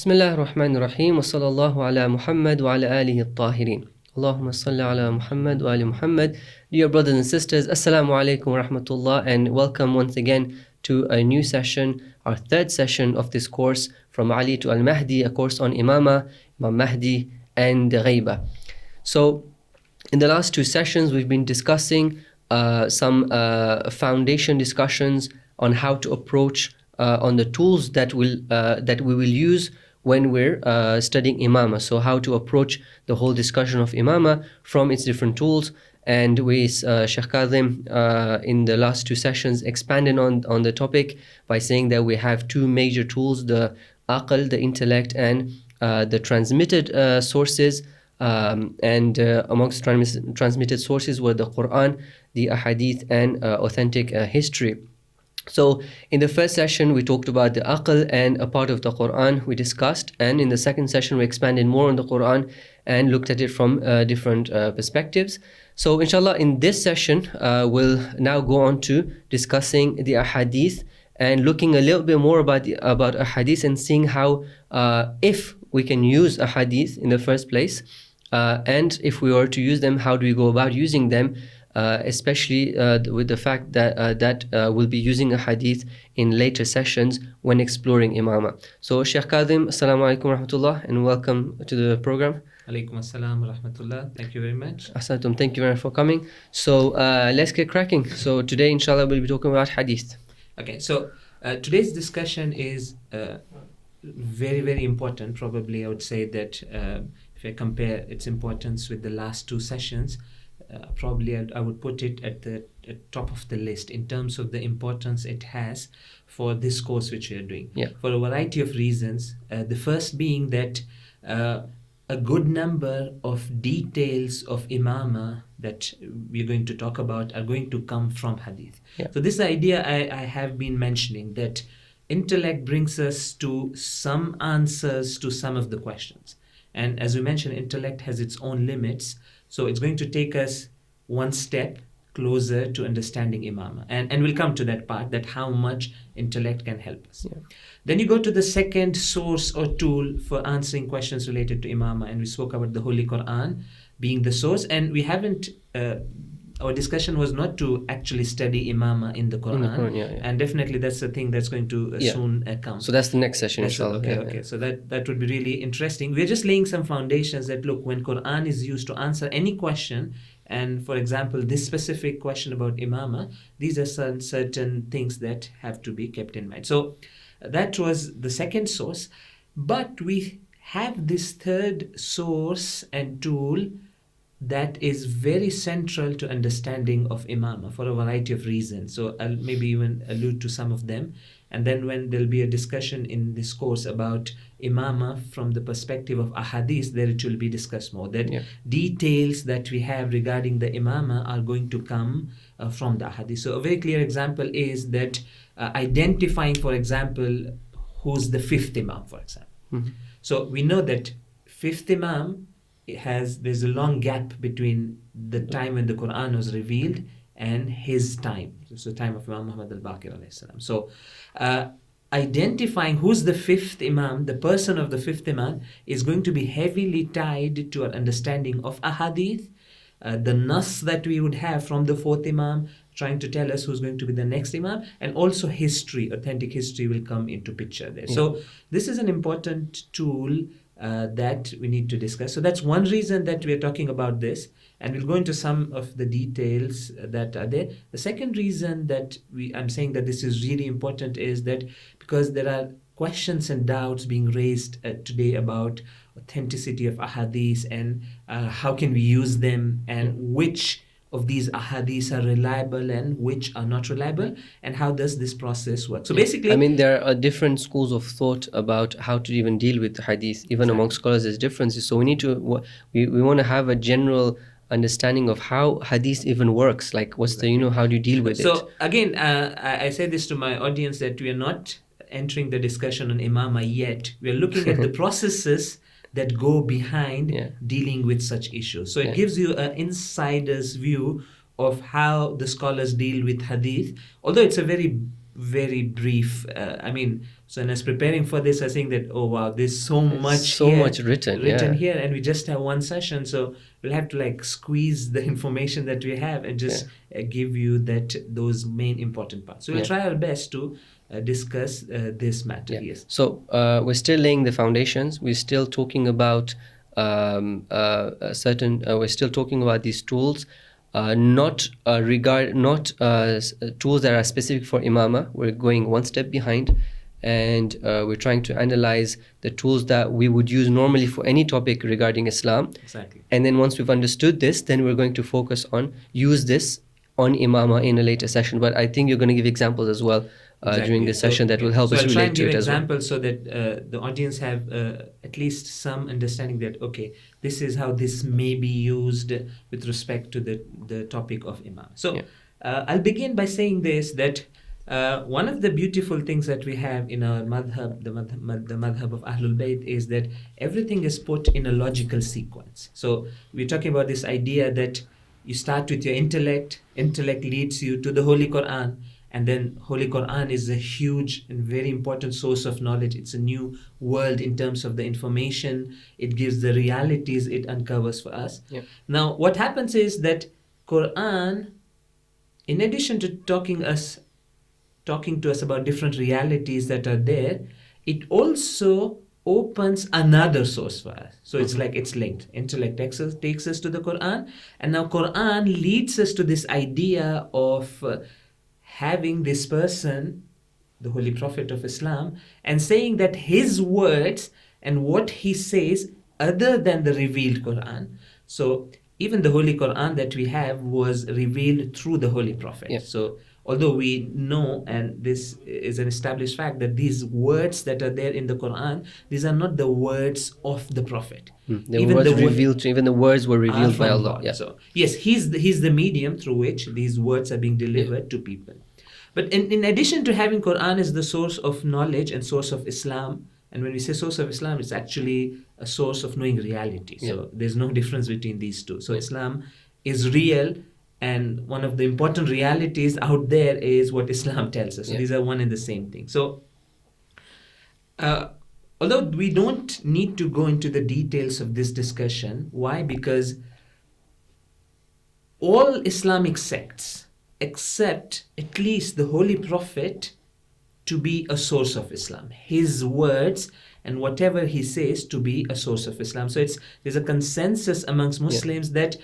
Bismillah ar-Rahman ar-Rahim wa sallallahu ala Muhammad wa ala alihi al-Tahirin. Allahumma salli ala Muhammad wa ali Muhammad. Dear brothers and sisters, Assalamu alaikum wa rahmatullah, and welcome once again to a new session, our third session of this course, From Ali to Al-Mahdi, a course on Imamah, Imam Mahdi, and Ghaiba. So, in the last two sessions, we've been discussing some foundation discussions on how to approach on the tools that we will use when we're studying Imamah. So how to approach the whole discussion of Imamah from its different tools. And we, Shaykh Kazim, in the last two sessions, expanded on the topic by saying that we have two major tools, the aql, the intellect, and the transmitted sources. And amongst transmitted sources were the Quran, the ahadith, and authentic history. So in the first session we talked about the aql and a part of the Quran we discussed, and in the second session we expanded more on the Quran and looked at it from different perspectives. So inshallah, in this session we'll now go on to discussing the ahadith and looking a little bit more about ahadith and seeing how if we can use ahadith in the first place, and if we were to use them, how do we go about using them, especially with the fact that we'll be using a hadith in later sessions when exploring Imamah. So Shaykh Kazim, Assalamu alaikum wa rahmatullah, and welcome to the program. Alaikum assalam wa rahmatullah. Thank you very much. Asalatum, thank you very much for coming. So let's get cracking. So today inshallah we'll be talking about hadith. Okay, so today's discussion is very, very important. Probably I would say that if I compare its importance with the last two sessions, probably I would put it at the top of the list in terms of the importance it has for this course which we are doing. Yeah. For a variety of reasons. The first being that a good number of details of Imamah that we're going to talk about are going to come from Hadith. Yeah. So this idea I have been mentioning, that intellect brings us to some answers to some of the questions. And as we mentioned, intellect has its own limits. So it's going to take us one step closer to understanding Imamah. And we'll come to that part, that how much intellect can help us. Yeah. Then you go to the second source or tool for answering questions related to Imamah. And we spoke about the Holy Quran being the source. And we haven't, our discussion was not to actually study Imamah in the Quran. Yeah. And definitely that's the thing that's going to soon come. So that's the next session, inshallah. Okay. So that would be really interesting. We're just laying some foundations that, look, when Quran is used to answer any question, and for example, this specific question about Imamah, these are certain things that have to be kept in mind. So that was the second source. But we have this third source and tool that is very central to understanding of Imamah for a variety of reasons. So I'll maybe even allude to some of them. And then when there'll be a discussion in this course about Imamah from the perspective of ahadith, there it will be discussed more. That details that we have regarding the Imamah are going to come from the ahadith. So a very clear example is that identifying, for example, who's the fifth Imam, for example. Mm-hmm. So we know that fifth Imam, there's a long gap between the time when the Quran was revealed and his time. It's the time of Imam Muhammad al-Baqir alayhi salam. So identifying who's the fifth Imam, the person of the fifth Imam, is going to be heavily tied to our understanding of ahadith, the nas that we would have from the fourth Imam trying to tell us who's going to be the next Imam, and also history, authentic history will come into picture there. Yeah. So this is an important tool that we need to discuss. So that's one reason that we are talking about this, and we'll go into some of the details that are there. The second reason that I'm saying that this is really important is that because there are questions and doubts being raised today about authenticity of ahadith and how can we use them, and which of these ahadith are reliable and which are not reliable, and how does this process work. So basically, I mean, there are different schools of thought about how to even deal with hadith. Even among scholars there's differences. So we need to, we want to have a general understanding of how hadith even works. Like what's the, how do you deal with it? So again, I say this to my audience that we are not entering the discussion on Imamah yet. We are looking at the processes that go behind dealing with such issues. So it gives you an insider's view of how the scholars deal with hadith, although it's a very very brief. So when I was preparing for this, I was saying that, oh wow, there's so much written here, and we just have one session, so we'll have to like squeeze the information that we have and just give you those main important parts. So we'll try our best to discuss this matter. Yes. So we're still laying the foundations. We're still talking about we're still talking about these tools. Not tools that are specific for Imamah. We're going one step behind, and we're trying to analyze the tools that we would use normally for any topic regarding Islam. Exactly. And then once we've understood this, then we're going to focus on use this on Imamah in a later session. But I think you're going to give examples as well during this session that will help us relate to it as well. I'll try and give examples so that the audience have at least some understanding that, okay, this is how this may be used with respect to the topic of Imam. So I'll begin by saying this, that one of the beautiful things that we have in our madhab, the madhab of Ahlul Bayt, is that everything is put in a logical sequence. So we're talking about this idea that you start with your intellect leads you to the Holy Quran, and then Holy Quran is a huge and very important source of knowledge. It's a new world in terms of the information. It gives the realities it uncovers for us. Yeah. Now, what happens is that Quran, in addition to talking to us about different realities that are there, it also opens another source for us. So it's like it's linked. Intellect takes us to the Quran, and now Quran leads us to this idea of having this person, the Holy Prophet of Islam, and saying that his words and what he says other than the revealed Quran. So even the Holy Quran that we have was revealed through the Holy Prophet. Yeah. So although we know, and this is an established fact, that these words that are there in the Quran, these are not the words of the Prophet. Even the words were revealed by Allah. Yeah. So yes, he's the medium through which these words are being delivered to people. But in addition to having Quran as the source of knowledge and source of Islam, and when we say source of Islam, it's actually a source of knowing reality. So there's no difference between these two. So Islam is real, and one of the important realities out there is what Islam tells us. So these are one and the same thing. So although we don't need to go into the details of this discussion, why? Because all Islamic sects accept at least the Holy Prophet to be a source of Islam. His words and whatever he says to be a source of Islam. So there's a consensus amongst Muslims that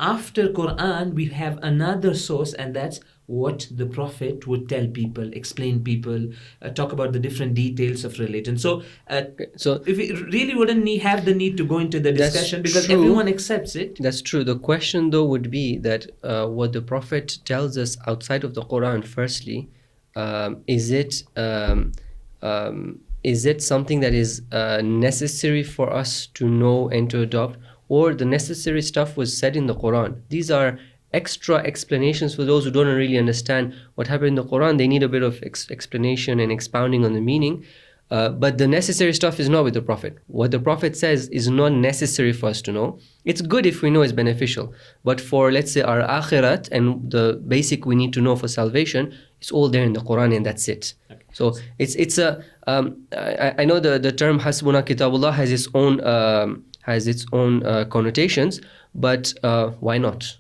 after Quran we have another source, and that's what the Prophet would tell people, explain people, talk about the different details of religion. So if we really wouldn't have the need to go into the discussion, because everyone accepts it. That's true. The question though would be that what the Prophet tells us outside of the Quran, firstly, is it something that is necessary for us to know and to adopt, or the necessary stuff was said in the Quran? These are extra explanations for those who don't really understand what happened in the Quran. They need a bit of explanation and expounding on the meaning. But the necessary stuff is not with the Prophet. What the Prophet says is not necessary for us to know. It's good if we know it's beneficial. But for, let's say, our akhirat and the basic we need to know for salvation, it's all there in the Quran, and that's it. Okay. So I know the term Hasbuna Kitabullah has its own connotations, but why not?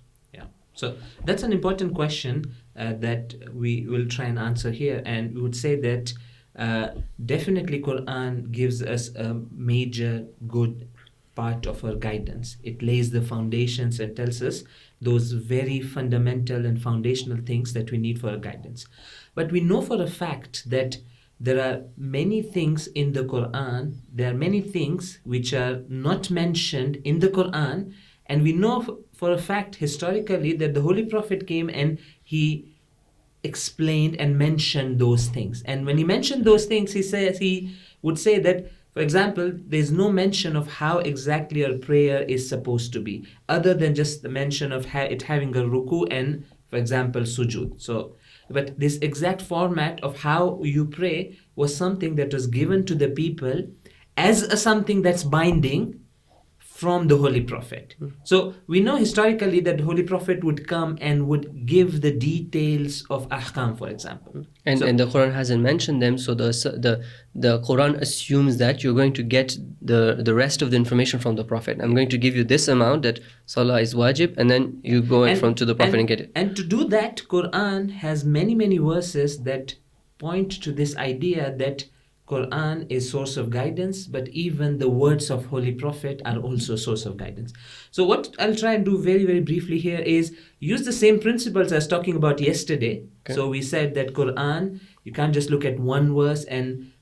So that's an important question that we will try and answer here, and we would say that definitely Quran gives us a major good part of our guidance. It lays the foundations and tells us those very fundamental and foundational things that we need for our guidance. But we know for a fact that there are many things in the Quran, there are many things which are not mentioned in the Quran, and we know for a fact historically that the Holy Prophet came and he explained and mentioned those things. And when he mentioned those things, he would say that, for example, there's no mention of how exactly a prayer is supposed to be, other than just the mention of it having a ruku and, for example, sujood. So, but this exact format of how you pray was something that was given to the people as something that's binding from the Holy Prophet. So we know historically that the Holy Prophet would come and would give the details of ahkam, for example. And the Quran hasn't mentioned them, so the Quran assumes that you're going to get the rest of the information from the Prophet. I'm going to give you this amount that Salah is wajib, and then you go to the Prophet and get it. And to do that, Quran has many verses that point to this idea that Quran is source of guidance, but even the words of Holy Prophet are also source of guidance. So what I'll try and do very briefly here is use the same principles I was talking about yesterday. Okay. So we said that Quran, you can't just look at one verse and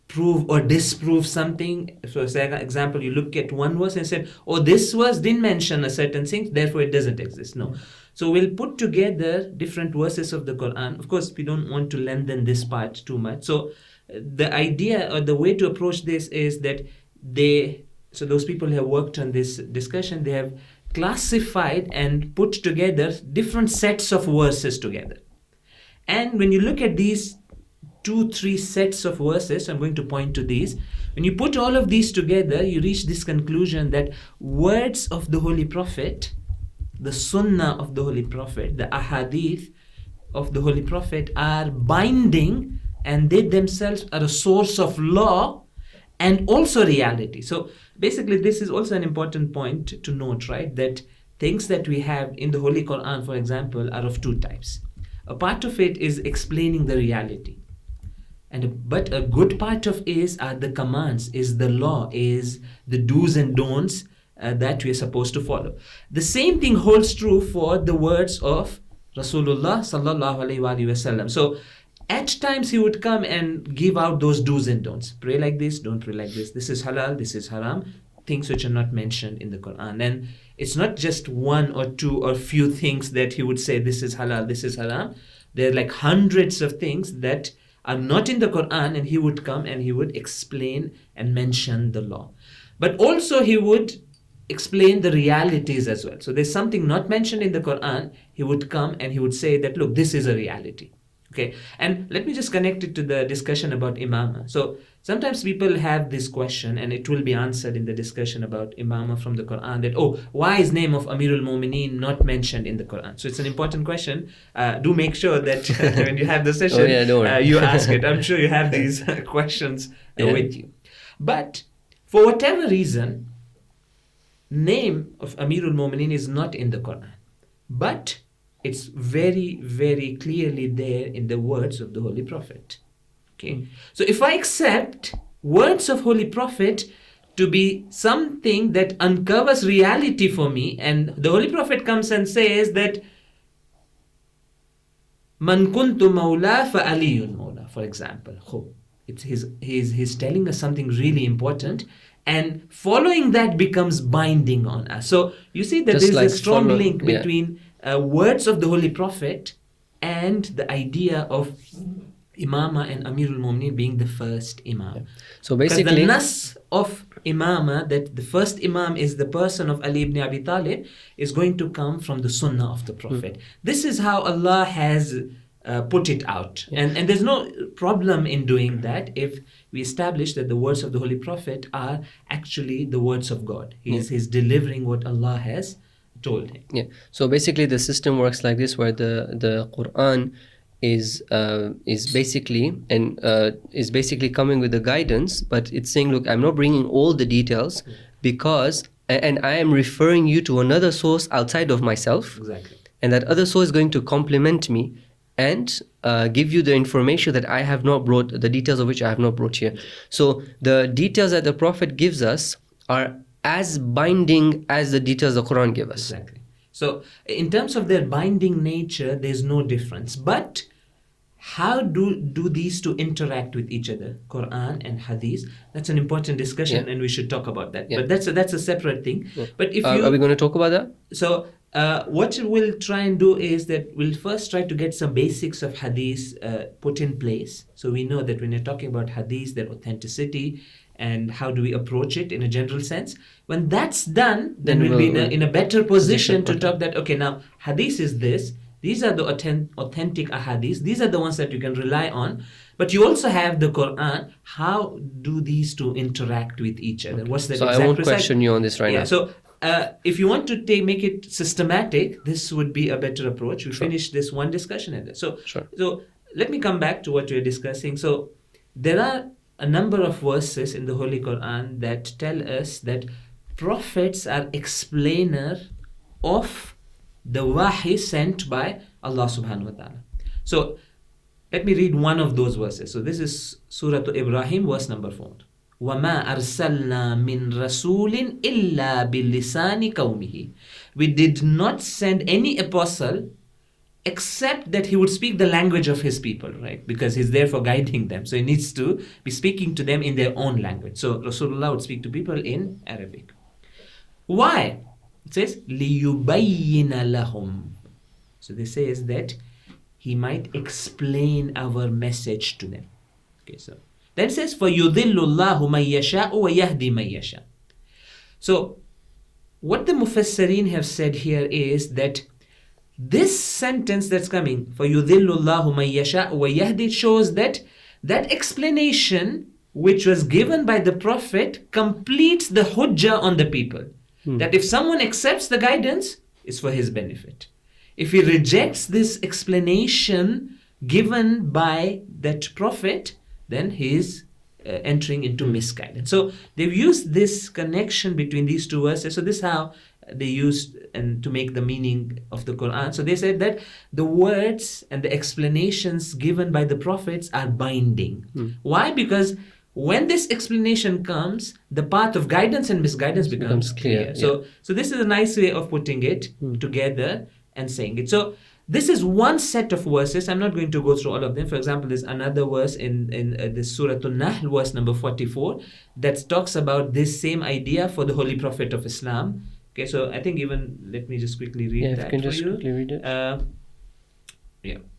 prove or disprove something. So as an example, you look at one verse and say, oh, this verse didn't mention a certain thing, therefore it doesn't exist. No. So we'll put together different verses of the Quran. Of course, we don't want to lengthen this part too much. So the idea or the way to approach this is that those people who have worked on this discussion, they have classified and put together different sets of verses together. And when you look at these 2-3 sets of verses, I'm going to point to these. When you put all of these together, you reach this conclusion that words of the Holy Prophet, the Sunnah of the Holy Prophet, the ahadith of the Holy Prophet are binding, and they themselves are a source of law and also reality. So basically, this is also an important point to note, right? That things that we have in the Holy Quran, for example, are of 2 types. A part of it is explaining the reality. But a good part of are the commands, is the law, is the do's and don'ts that we are supposed to follow. The same thing holds true for the words of Rasulullah sallallahu alaihi wasallam. So at times he would come and give out those do's and don'ts. Pray like this, don't pray like this. This is halal, this is haram. Things which are not mentioned in the Quran. And it's not just 1 or 2 or few things that he would say, this is halal, this is haram. There are like hundreds of things that are not in the Quran, and he would come and he would explain and mention the law. But also he would explain the realities as well. So there's something not mentioned in the Quran, he would come and he would say that, look, this is a reality. Okay, and let me just connect it to the discussion about Imamah. So sometimes people have this question, and it will be answered in the discussion about Imamah from the Quran, that, oh, why is name of Amirul Mu'mineen not mentioned in the Quran? So it's an important question. Do make sure that when you have the session, you ask it. I'm sure you have these questions with you. But for whatever reason, name of Amirul Mu'mineen is not in the Quran. But it's very clearly there in the words of the Holy Prophet. Okay. So if I accept words of Holy Prophet to be something that uncovers reality for me, and the Holy Prophet comes and says that Man kuntu mawla fa aliyun mawla, for example. He's telling us something really important, and following that becomes binding on us. So you see that there's a strong link between words of the Holy Prophet and the idea of Imamah and Amirul Mu'mineen being the first Imam. Yeah. So basically, the nas of Imamah, that the first Imam is the person of Ali ibn Abi Talib, is going to come from the Sunnah of the Prophet. This is how Allah has put it out. And there's no problem in doing that if we establish that the words of the Holy Prophet are actually the words of God. He's delivering what Allah has told him. Yeah. So basically the system works like this, where the Quran is basically coming with the guidance, but it's saying, look, I'm not bringing all the details because and I am referring you to another source outside of myself. Exactly. And that other source is going to complement me and give you the information that I have not brought, the details of which I have not brought here. So the details that the Prophet gives us are as binding as the details the Quran gives us. Exactly. So in terms of their binding nature, there's no difference. But how do these two interact with each other, Quran and Hadith? That's an important discussion, and we should talk about that. Yeah. But that's a separate thing. Yeah. But if are we going to talk about that? So what we'll try and do is that we'll first try to get some basics of Hadith put in place. So we know that when you're talking about Hadith, their authenticity, and how do we approach it in a general sense. When that's done, then we'll be in a better position to talk that, okay, now Hadith is this, These are the authentic ahadith. These are the ones that you can rely on. But you also have the Quran. How do these two interact with each other? What's the exact I won't precise? question you on this right now. So if you want to make it systematic, this would be a better approach. We finish this one discussion and so let me come back to what we're discussing. So there are a number of verses in the Holy Quran that tell us that prophets are explainer of the wahi sent by Allah subhanahu wa ta'ala. So let me read one of those verses. So this is Surah Ibrahim, verse number 4. وَمَا أَرْسَلْنَا مِن رَسُولٍ إِلَّا بِلِسَانِ قَوْمِهِ. We did not send any apostle except that he would speak the language of his people, right? Because he's there for guiding them. So he needs to be speaking to them in their own language. So Rasulullah would speak to people in Arabic. Why? It says, لِيُبَيِّنَ لَهُمْ. So this says that he might explain our message to them. Okay, so then it says, فَيُضِلُّ اللَّهُ مَن يَشَاءُ وَيَهْدِي مَن يَشَاءُ. So what the Mufassirin have said here is that this sentence that's coming, فَيُضِلُّ اللَّهُ مَن يَشَاءُ وَيَهْدِي, shows that that explanation which was given by the Prophet completes the hujjah on the people. That if someone accepts the guidance, it's for his benefit. If he rejects this explanation given by that Prophet, then he is entering into misguidance. So they've used this connection between these two verses. So this is how they used and to make the meaning of the Quran. So they said that the words and the explanations given by the prophets are binding. Why? Because when this explanation comes, the path of guidance and misguidance becomes clear. So this is a nice way of putting it together and saying it. So this is one set of verses. I'm not going to go through all of them. For example, there's another verse in this Surah An-Nahl, verse number 44, that talks about this same idea for the Holy Prophet of Islam. Okay, so I think let me just quickly read that if you can for just you. quickly read it.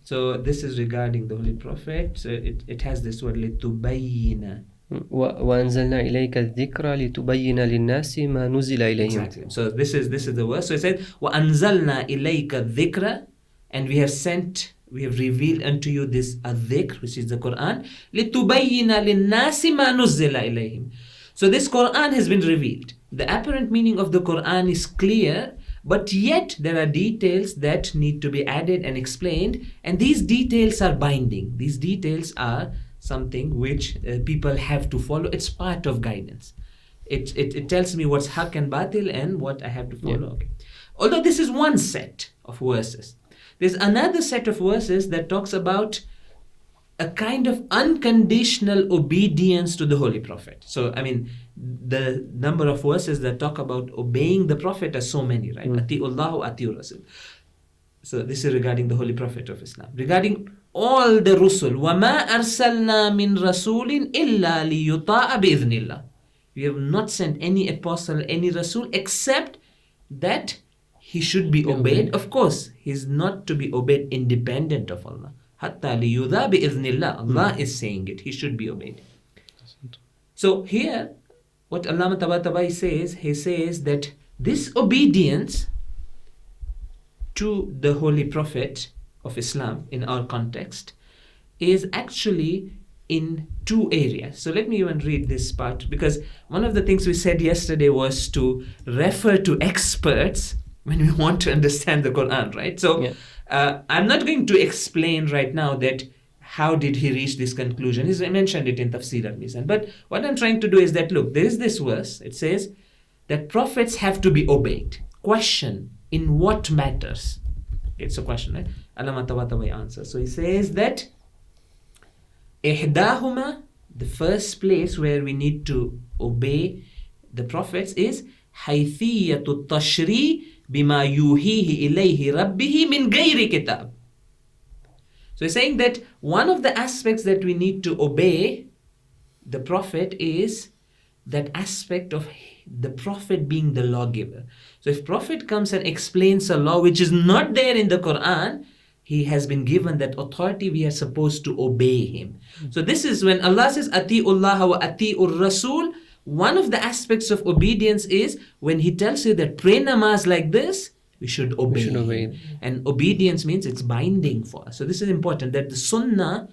So this is regarding the Holy Prophet. So it has this word, لِتُبَيِّنَ. وَأَنزَلْنَا إِلَيْكَ الذِّكْرَ لِتُبَيِّنَ لِلنَّاسِ مَا نُزِلَ إِلَيْهِمْ. Exactly. So this is the verse. So it said, وَأَنزَلْنَا إِلَيْكَ الذِّكْرَ, and we have revealed unto you this dhikr, which is the Quran, لِتُبَيِّنَ لِلنَّاسِ مَا نُزِلَ إِلَيْهِمْ. So this Quran has been revealed. The apparent meaning of the Quran is clear, but yet there are details that need to be added and explained, and these details are binding. These details are something which people have to follow. It's part of guidance. It tells me what's haq and batil and what I have to follow. Okay. Although this is one set of verses, there's another set of verses that talks about a kind of unconditional obedience to the Holy Prophet. So, I mean, the number of verses that talk about obeying the Prophet are so many, right? Ati'ullahu ati'ur Rasul. So this is regarding the Holy Prophet of Islam. Regarding all the Rusul, وَمَا أَرْسَلْنَا مِن رَسُولٍ إِلَّا لِيُطَاعَ بِإِذْنِ اللَّهِ. We have not sent any apostle, any Rasul, except that he should be obeyed. Of course, he's not to be obeyed independent of Allah. حَتَّى لِيُذَا بِإِذْنِ اللَّهِ. Allah is saying it. He should be obeyed. So here, what Allama Tabatabie says, he says that this obedience to the Holy Prophet of Islam in our context is actually in two areas. So let me even read this part, because one of the things we said yesterday was to refer to experts when we want to understand the Quran, right? So I'm not going to explain right now that how did he reach this conclusion. He's mentioned it in Tafsir al-Mizan. But what I'm trying to do is that, look, there is this verse. It says that prophets have to be obeyed. Question, in what matters? It's a question, right? Allama Tabatabie answers. So he says that إِحْدَاهُمَا, the first place where we need to obey the prophets is حَيْثِيَّةُ التَّشْرِي بِمَا يُوهِيهِ إِلَيْهِ رَبِّهِ مِنْ غَيْرِ كِتَابٍ. So he's saying that one of the aspects that we need to obey the Prophet is that aspect of the Prophet being the lawgiver. So if Prophet comes and explains a law which is not there in the Quran, he has been given that authority, we are supposed to obey him. So this is when Allah says, Ati'ullah wa ati'ur Rasul. One of the aspects of obedience is when he tells you that pray namaz like this, we should obey. Him. And obedience means it's binding for us. So this is important, that the Sunnah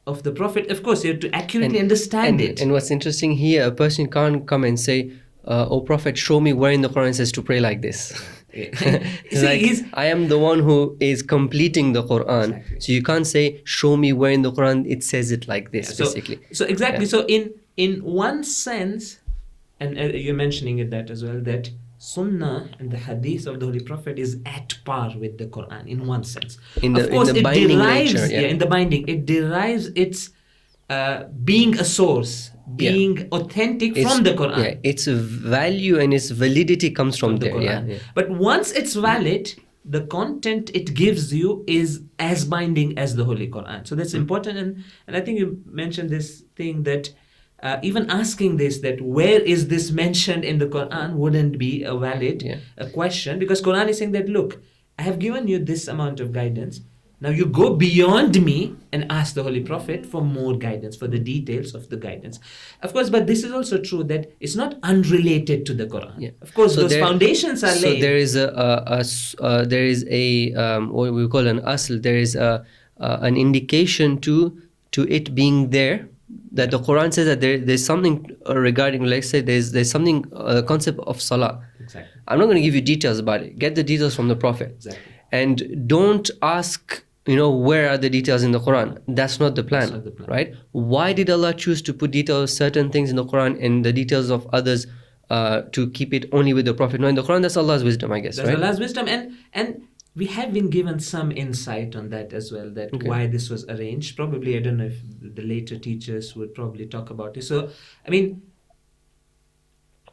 of the Prophet, of course, you have to accurately understand it. And what's interesting here, a person can't come and say, "Oh Prophet, show me where in the Quran it says to pray like this." I am the one who is completing the Quran. Exactly. So you can't say, "Show me where in the Quran it says it like this." Basically. So exactly. Yeah. So in one sense, and you're mentioning it that as well, that Sunnah and the Hadith of the Holy Prophet is at par with the Quran in one sense. In the binding nature, in the binding, it derives its being a source, being authentic from the Quran. Yeah, its value and its validity comes from there. Yeah. But once it's valid, the content it gives you is as binding as the Holy Quran. So that's important. And I think you mentioned this thing that even asking this, that where is this mentioned in the Quran, wouldn't be a valid question, because Quran is saying that, look, I have given you this amount of guidance. Now you go beyond me and ask the Holy Prophet for more guidance, for the details of the guidance. Of course, but this is also true that it's not unrelated to the Quran. Yeah. Of course, those foundations are laid. So there is what we call an asl. There is an indication to it being there, that the Quran says that there's something regarding, let's say there's something, concept of salah. Exactly. I'm not going to give you details about it. Get the details from the Prophet. Exactly. And don't ask, where are the details in the Quran? That's not the plan, right? Why did Allah choose to put details of certain things in the Quran and the details of others to keep it only with the Prophet? No, in the Quran, that's Allah's wisdom, I guess, that's right? Allah's wisdom, and we have been given some insight on that as well, that why this was arranged. Probably, I don't know if the later teachers would probably talk about it. So, I mean,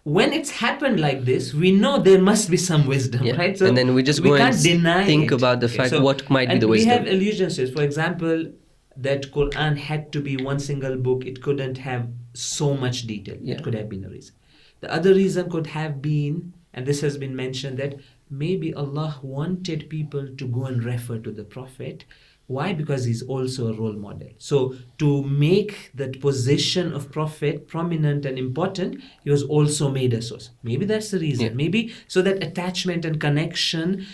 when it's happened like this, we know there must be some wisdom, right? So and then we just go and think about the fact what might be the wisdom. We have allusions to it. For example, that Quran had to be one single book. It couldn't have so much detail. It could have been a reason. The other reason could have been, and this has been mentioned, that maybe Allah wanted people to go and refer to the Prophet. Why? Because he's also a role model. So to make that position of Prophet prominent and important, he was also made a source. Maybe that's the reason. Maybe so that attachment and connection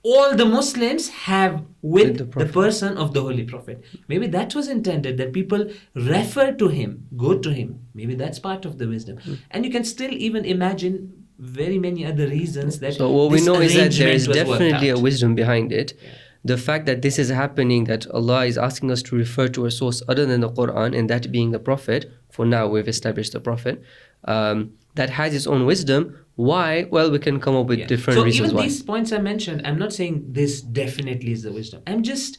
all the Muslims have with the person of the Holy Prophet. Maybe that was intended, that people refer to him, go to him. Maybe that's part of the wisdom. And you can still even imagine very many other reasons that. So what we know is that there is definitely a wisdom behind it. The fact that this is happening, that Allah is asking us to refer to a source other than the Quran, and that being the Prophet, for now we've established the Prophet, that has its own wisdom. Why? Well, we can come up with different reasons why. So even these points I mentioned, I'm not saying this definitely is the wisdom. I'm just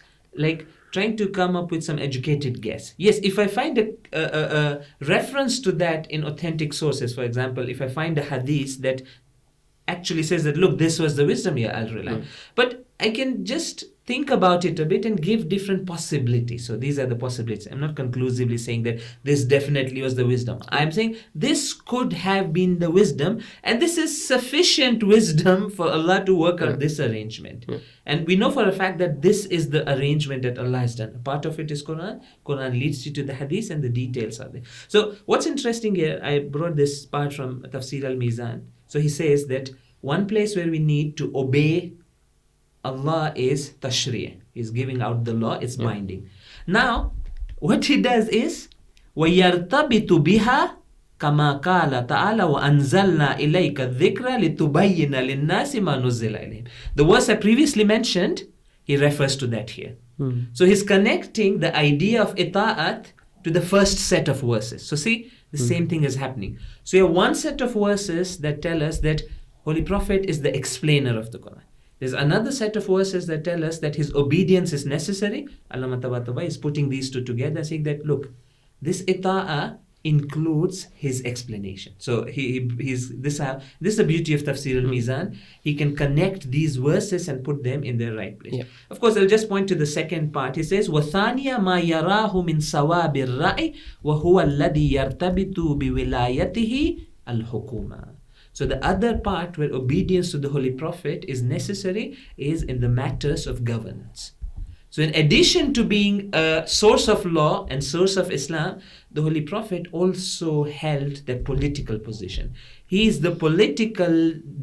trying to come up with some educated guess. Yes, if I find a reference to that in authentic sources, for example, if I find a hadith that actually says that, look, this was the wisdom, I'll rely. But I can just think about it a bit and give different possibilities. So these are the possibilities. I'm not conclusively saying that this definitely was the wisdom. I'm saying this could have been the wisdom, and this is sufficient wisdom for Allah to work out this arrangement. And we know for a fact that this is the arrangement that Allah has done. A part of it is Quran. Quran leads you to the hadith, and the details are there. So what's interesting here, I brought this part from Tafsir al-Mizan. So he says that one place where we need to obey Allah is tashri'. He's giving out the law, it's binding. Now, what he does is وَيَرْتَبِطُ بِهَا كَمَا قَالَ تَعَالَى وَأَنزَلْنَا إِلَيْكَ الذِّكْرَ لِتُبَيِّنَ لِلنَّاسِ مَا نُزِّلَ إِلَيْهِمْ. The verse I previously mentioned, he refers to that here. So he's connecting the idea of ita'at to the first set of verses. So see, the same thing is happening. So you have one set of verses that tell us that Holy Prophet is the explainer of the Quran. There's another set of verses that tell us that his obedience is necessary. Allama Tabatabie is putting these two together, saying that, look, this ita'ah includes his explanation. So this is the beauty of Tafsir al-Mizan. He can connect these verses and put them in their right place. Of course, I'll just point to the second part. He says, وَثَانِيَ مَا يَرَاهُ مِنْ سَوَابِ الرَّأِي وَهُوَ الَّذِي يَرْتَبِطُ بِوِلَايَتِهِ الْحُكُومَةِ. So the other part where obedience to the Holy Prophet is necessary is in the matters of governance. So in addition to being a source of law and source of Islam, the Holy Prophet also held the political position. He is the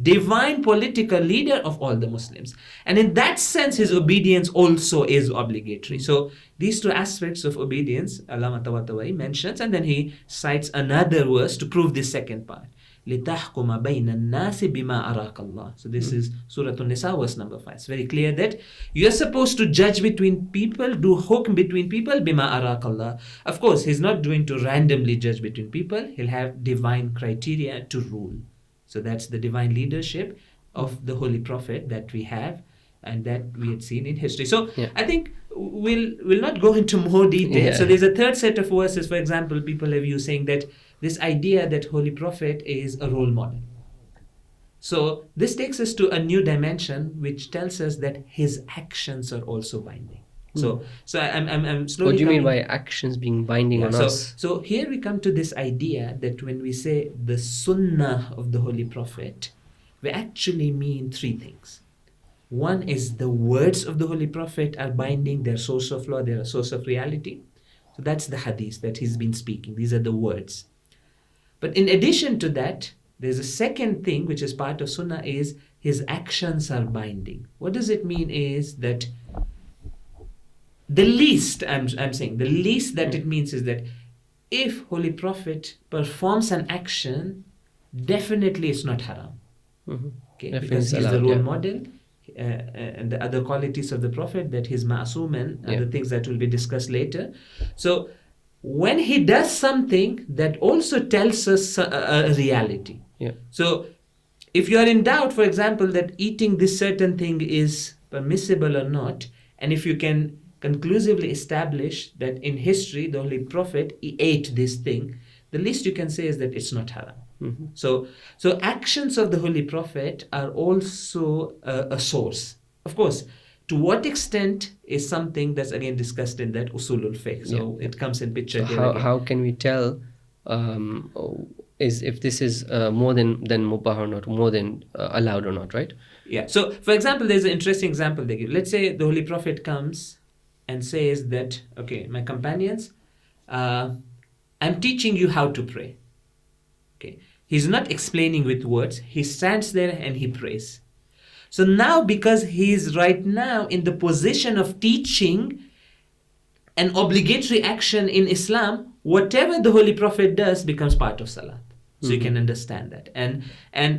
divine political leader of all the Muslims. And in that sense, his obedience also is obligatory. So these two aspects of obedience, Allama Tabatabie mentions, and then he cites another verse to prove this second part. لِتَحْكُمَ بَيْنَ النَّاسِ بِمَا أَرَاكَ اللَّهِ. So this is Surah An-Nisa, verse number 5. It's very clear that you're supposed to judge between people, do hukm between people, بِمَا أَرَاكَ اللَّهِ. Of course, he's not going to randomly judge between people. He'll have divine criteria to rule. So that's the divine leadership of the Holy Prophet that we have and that we had seen in history. So I think we'll not go into more detail. So there's a third set of verses, for example, people have used saying that this idea that Holy Prophet is a role model. So this takes us to a new dimension which tells us that his actions are also binding. So I'm slowly. What do you mean by actions being binding on us? So here we come to this idea that when we say the Sunnah of the Holy Prophet, we actually mean three things. One is the words of the Holy Prophet are binding, they're source of law, they're a source of reality. So that's the hadith that he's been speaking. These are the words. But in addition to that, there's a second thing which is part of Sunnah is his actions are binding. What does it mean is that the least, I'm saying, the least that it means is that if Holy Prophet performs an action, definitely it's not haram. Okay, because he's the role model. And the other qualities of the Prophet, that he's ma'asum and other things that will be discussed later. So when he does something, that also tells us a reality. So if you are in doubt, for example, that eating this certain thing is permissible or not, and if you can conclusively establish that in history the Holy Prophet he ate this thing, the least you can say is that it's not haram. So actions of the Holy Prophet are also a source. Of course, to what extent is something that's again discussed in that usulul fiqh. So it comes in picture here again. How can we tell is if this is more than mubah or not, more than allowed or not, right? Yeah. So for example, there's an interesting example they give. Let's say the Holy Prophet comes and says that, okay, my companions, I'm teaching you how to pray. Okay. He's not explaining with words. He stands there and he prays. So now, because he is right now in the position of teaching an obligatory action in Islam, whatever the Holy Prophet does becomes part of Salat. So you can understand that. And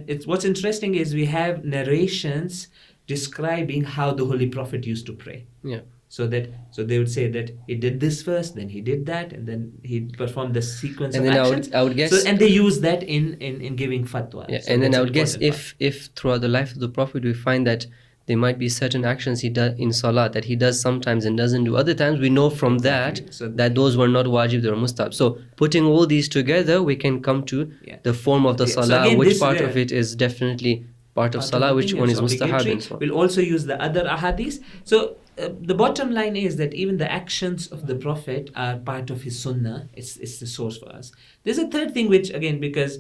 it's what's interesting is we have narrations describing how the Holy Prophet used to pray. So they would say that he did this first, then he did that, and then he performed the sequence of actions. I would guess. And they use that in giving fatwa. So and then I would guess if throughout the life of the Prophet we find that there might be certain actions he does in Salat that he does sometimes and doesn't do other times, we know from that those were not wajib, they were mustahab. So putting all these together, we can come to the form of the Salah, which part of it is definitely part of Salah, which one is mustahab and so on. We'll also use the other ahadith. So the bottom line is that even the actions of the Prophet are part of his Sunnah. It's the source for us. There's a third thing which, again, because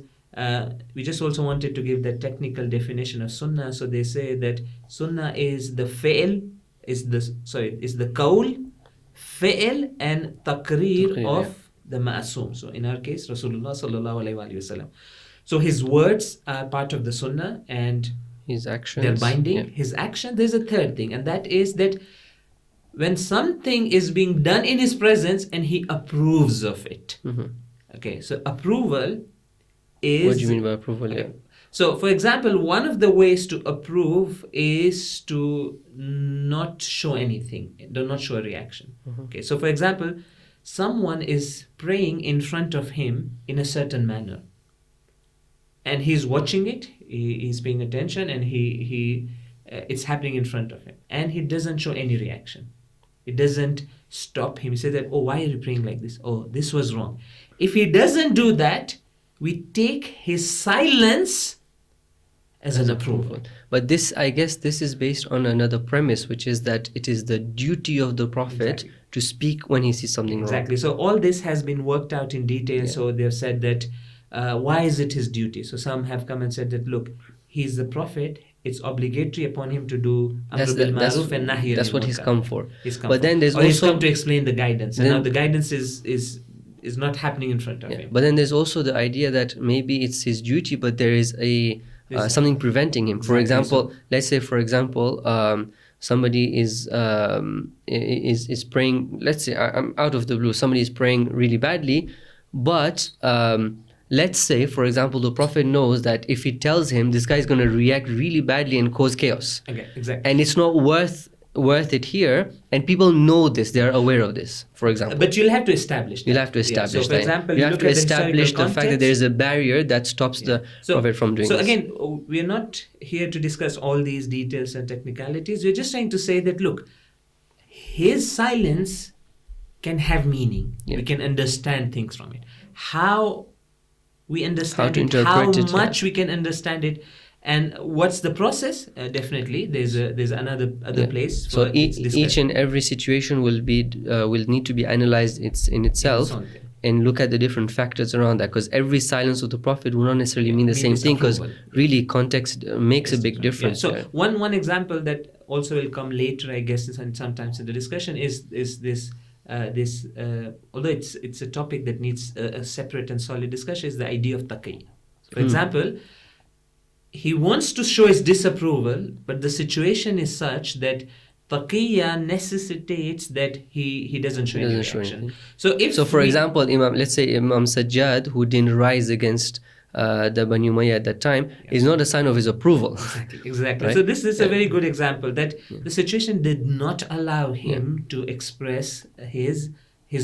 we just also wanted to give the technical definition of Sunnah. So they say that Sunnah is the fi'l, is the qawl, fi'l and taqreer of the ma'asum. So in our case, Rasulullah sallallahu alayhi wa sallam. So his words are part of the Sunnah and his actions, they're binding. His action, there's a third thing, and that is that when something is being done in his presence and he approves of it. Okay, so approval is... What do you mean by approval? Okay. So, for example, one of the ways to approve is to not show anything, do not show a reaction. Okay, so for example, someone is praying in front of him in a certain manner, and he's watching it, he's paying attention, and it's happening in front of him, and he doesn't show any reaction. It doesn't stop him. He says that, oh, why are you praying like this? Oh, this was wrong. If he doesn't do that, we take his silence as an approval. But this, I guess, this is based on another premise, which is that it is the duty of the Prophet to speak when he sees something wrong. So all this has been worked out in detail. So they've said that, why is it his duty? So some have come and said that, look, he's the Prophet. it's obligatory upon him to do amr That's bil that's ma'ruf and nahy that's anil what he's munkar. come for. He's come But for. then there's Or he's also come to explain the guidance, and then- now the guidance is not happening in front of him. But then there's also the idea that maybe it's his duty, but there is something preventing him. For Exactly, example, let's say, for example, somebody is praying. Let's say, I'm out of the blue. Somebody is praying really badly, but let's say, for example, the Prophet knows that if he tells him, this guy is going to react really badly and cause chaos. Okay, exactly. And it's not worth it here, and people know this, they are aware of this, for example. But you'll have to establish that. You'll have to establish So, for that. example, you have look to at the establish historical the fact that there is a barrier that stops the Prophet from doing so this. again, we're not here to discuss all these details and technicalities. We're just trying to say that, look, his silence can have meaning. Yeah. We can understand things from it. How we understand to it, interpret how it, much we can understand it, and what's the process? Definitely, there's another place. So for its each discussion. and every situation will need to be analyzed in itself, own thing. and look at the different factors around that, because every silence of the Prophet will not necessarily mean the mean same thing, because disapproval. really context makes a big difference. So there. one example that also will come later, I guess, and sometimes in the discussion is this. Although it's a topic that needs a separate and solid discussion, is the idea of taqiyyah. For example, he wants to show his disapproval, but the situation is such that taqiyyah necessitates that he doesn't show any reaction. So for example, let's say Imam Sajjad, who didn't rise against the Bani Umayyah at that time, is not a sign of his approval. Exactly. Right? So this is a very good example that the situation did not allow him to express his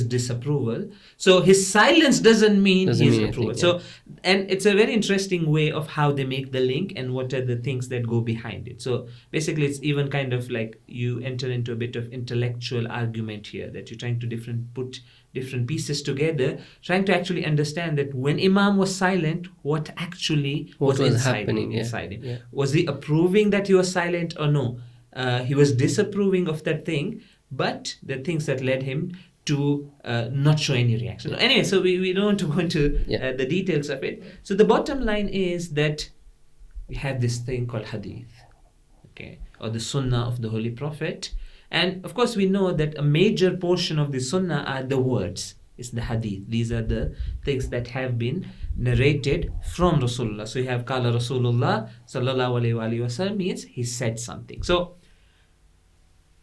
disapproval. So his silence doesn't mean his approval. Anything, So, and it's a very interesting way of how they make the link and what are the things that go behind it. So basically, it's even kind of like you enter into a bit of intellectual argument here, that you're trying to put different pieces together, trying to actually understand that when Imam was silent, what actually was happening inside him. Yeah. Was he approving that he was silent or no? He was disapproving of that thing, but the things that led him to not show any reaction. Anyway, so we don't want to go into the details of it. So the bottom line is that we have this thing called hadith, okay, or the Sunnah of the Holy Prophet. And of course, we know that a major portion of the Sunnah are the words. It's the hadith. These are the things that have been narrated from Rasulullah. So you have Qala Rasulullah sallallahu alayhi wa sallam, means he said something. So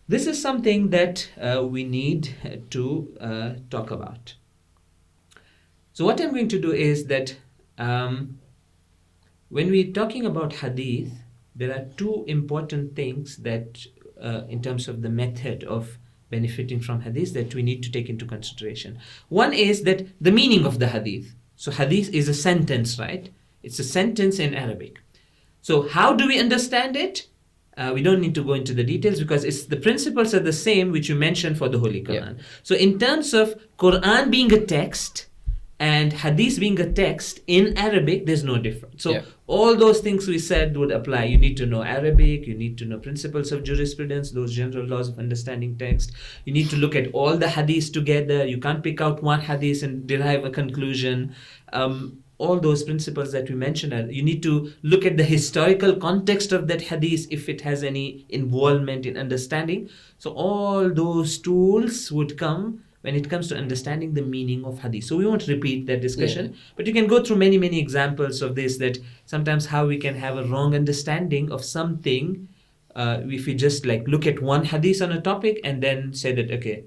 this is something that we need to talk about. So what I'm going to do is that when we're talking about hadith, there are two important things that in terms of the method of benefiting from hadith that we need to take into consideration. One is that the meaning of the hadith. So hadith is a sentence, right? It's a sentence in Arabic. So how do we understand it? We don't need to go into the details because the principles are the same which you mentioned for the Holy Quran. Yeah. So in terms of Quran being a text and hadith being a text in Arabic, there's no difference. So all those things we said would apply. You need to know Arabic, you need to know principles of jurisprudence, those general laws of understanding text. You need to look at all the hadiths together. You can't pick out one hadith and derive a conclusion. All those principles that we mentioned, you need to look at the historical context of that hadith if it has any involvement in understanding. So all those tools would come when it comes to understanding the meaning of hadith. So we won't repeat that discussion, but you can go through many, many examples of this, that sometimes how we can have a wrong understanding of something if we just like look at one hadith on a topic and then say that, okay,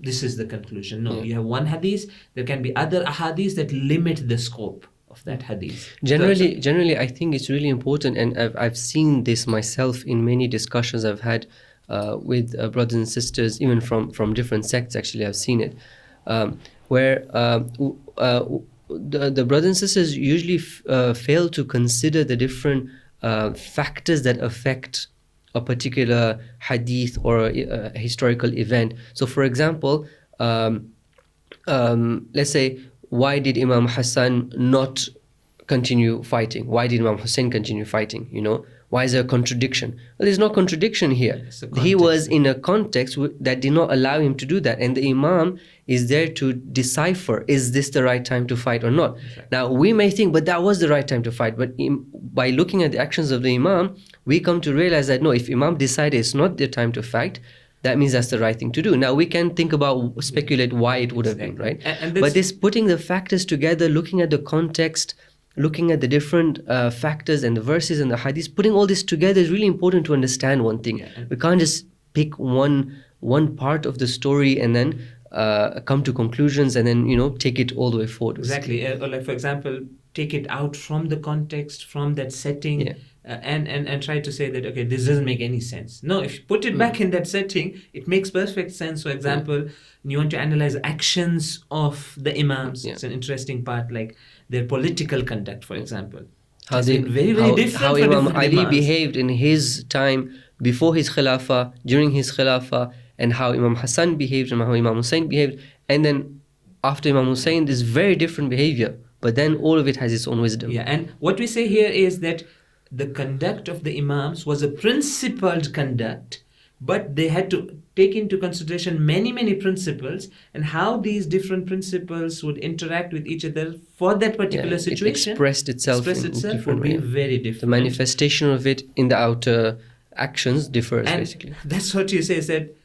this is the conclusion. No, you have one hadith. There can be other ahadith that limit the scope of that hadith. Generally, I think it's really important, and I've seen this myself in many discussions I've had with brothers and sisters, even from different sects. Actually, I've seen it, where the brothers and sisters usually fail to consider the different factors that affect a particular hadith or a historical event. So for example, let's say, why did Imam Hassan not continue fighting? Why did Imam Hussein continue fighting? Why is there a contradiction? Well, there's no contradiction here. It's a He was context. in a context that did not allow him to do that. And the Imam is there to decipher, is this the right time to fight or not? Right. Now, we may think, but that was the right time to fight. But by looking at the actions of the Imam, we come to realize that no, if Imam decided it's not the time to fight, that means that's the right thing to do. Now, we can think about, speculate why it would have been, right? But this putting the factors together, looking at the context, looking at the different factors and the verses and the hadiths, putting all this together is really important to understand one thing. We can't just pick one part of the story and then come to conclusions and then, take it all the way forward. Exactly. Like, for example, take it out from the context, from that setting, and try to say that, okay, this doesn't make any sense. No, if you put it back in that setting, it makes perfect sense. For example, you want to analyze actions of the Imams. It's an interesting part, like their political conduct, for example. How they, very, very different. How for Imam different Ali Imams. behaved in his time, before his Khilafah, during his Khilafah, and how Imam Hassan behaved and how Imam Hussein behaved. And then after Imam Hussein, there's very different behavior. But then all of it has its own wisdom. Yeah, and what we say here is that the conduct of the Imams was a principled conduct, but they had to take into consideration many, many principles and how these different principles would interact with each other for that particular situation. It expressed itself in would be very different. The manifestation of it in the outer actions differs, and basically. That's what you say, is that,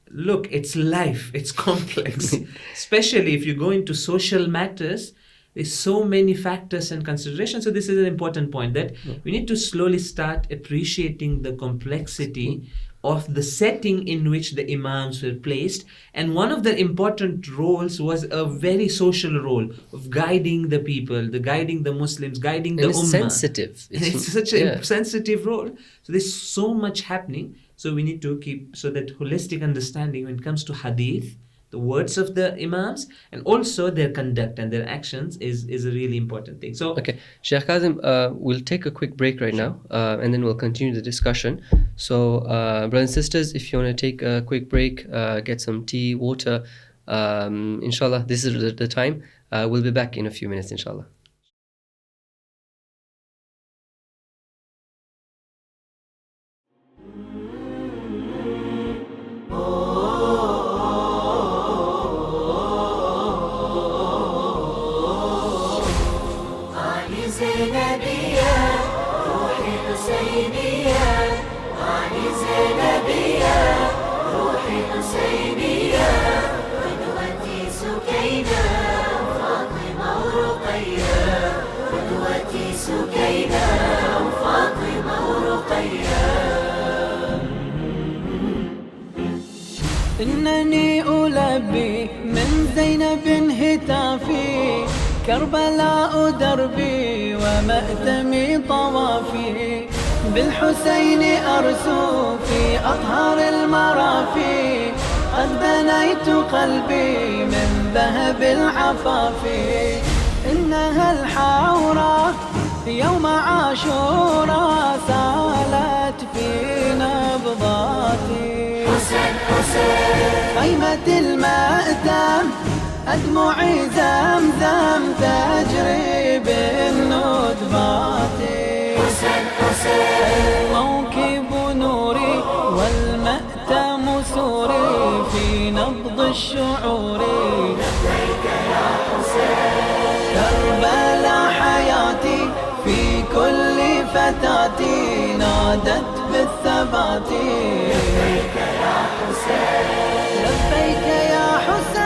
look, it's life, it's complex. Especially if you go into social matters, there's so many factors and considerations. So this is an important point, that we need to slowly start appreciating the complexity of the setting in which the Imams were placed. And one of the important roles was a very social role of guiding the people, guiding the Muslims, guiding the Ummah. Ummah. Sensitive. It's such a sensitive role. So there's so much happening. So we need to keep that holistic understanding when it comes to Hadith, the words of the Imams, and also their conduct and their actions is a really important thing. So, okay, Shaykh Kazim, we'll take a quick break right now, and then we'll continue the discussion. So, brothers and sisters, if you want to take a quick break, get some tea, water, inshallah, this is the time. We'll be back in a few minutes, inshallah. إنني ألبي من زينب هتافي، كربلاء دربي ومأتمي طوافي، بالحسين أرسو في أطهار المرافي، قد بنيت قلبي من ذهب العفاف، إنها الحورة يوم عاشوراء سالت في نبضاتي، خيمة المأتم أدمعي زمزم تجري بالندبات، موكب نوري والمأتم سوري في نبض الشعور، لبيك يا حسين، كربلاء حياتي في كل فتاتي نادت بالثبات، لبيك يا حسين، لبيك يا حسين،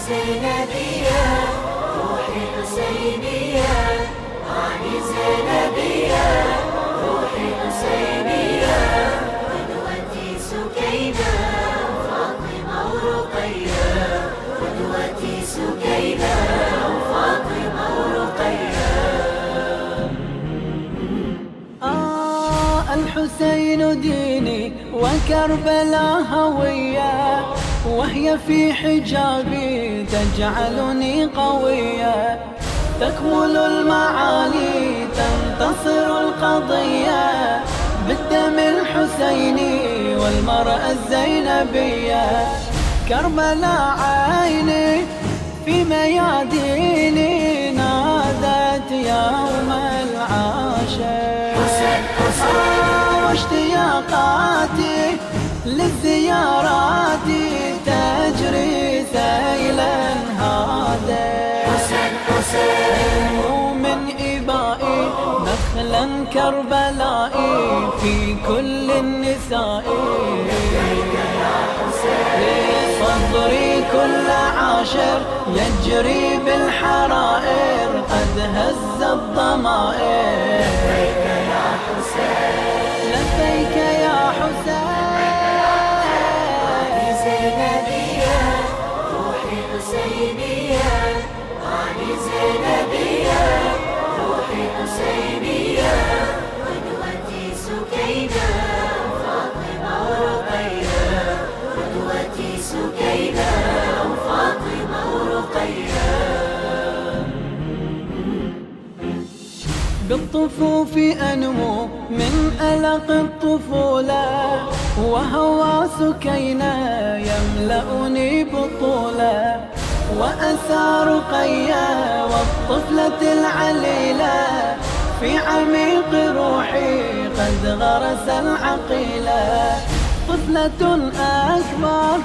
زينبية روحي حسينية، أعني زينبية روحي حسينية، قدوتي سكينة فاطمة ورقية، قدوتي سكينة فاطمة ورقية. الحسين ديني وكربلاء هوية، وهي في حجابي تجعلني قوية، تكمل المعالي تنتصر القضية، بالدم الحسيني والمرأة الزينبية، كربلاء عيني في مياديني نادت يوم العاشر، واشتياقاتي للزيارات تجري سيلا هادئ. حسين حسين ومن إبائي نخلا كربلائي في كل النساء. صدري كل عاشر يجري بالحرائر قد هز الضمائر. لبيك يا حسين لبيك يا حسين. زينبية روحي حسينية علي زينبية روحي حسينية قدوتي سكينة فاطمة ورقية قدوتي سكينة وفاطمة ورقية. بالطفوف أنمو من ألق الطفولة وهوى سكينة يملأني بطولة وأسى رقية والطفلة العليلة في عميق روحي قد غرس العقيلة. طفلة أكبر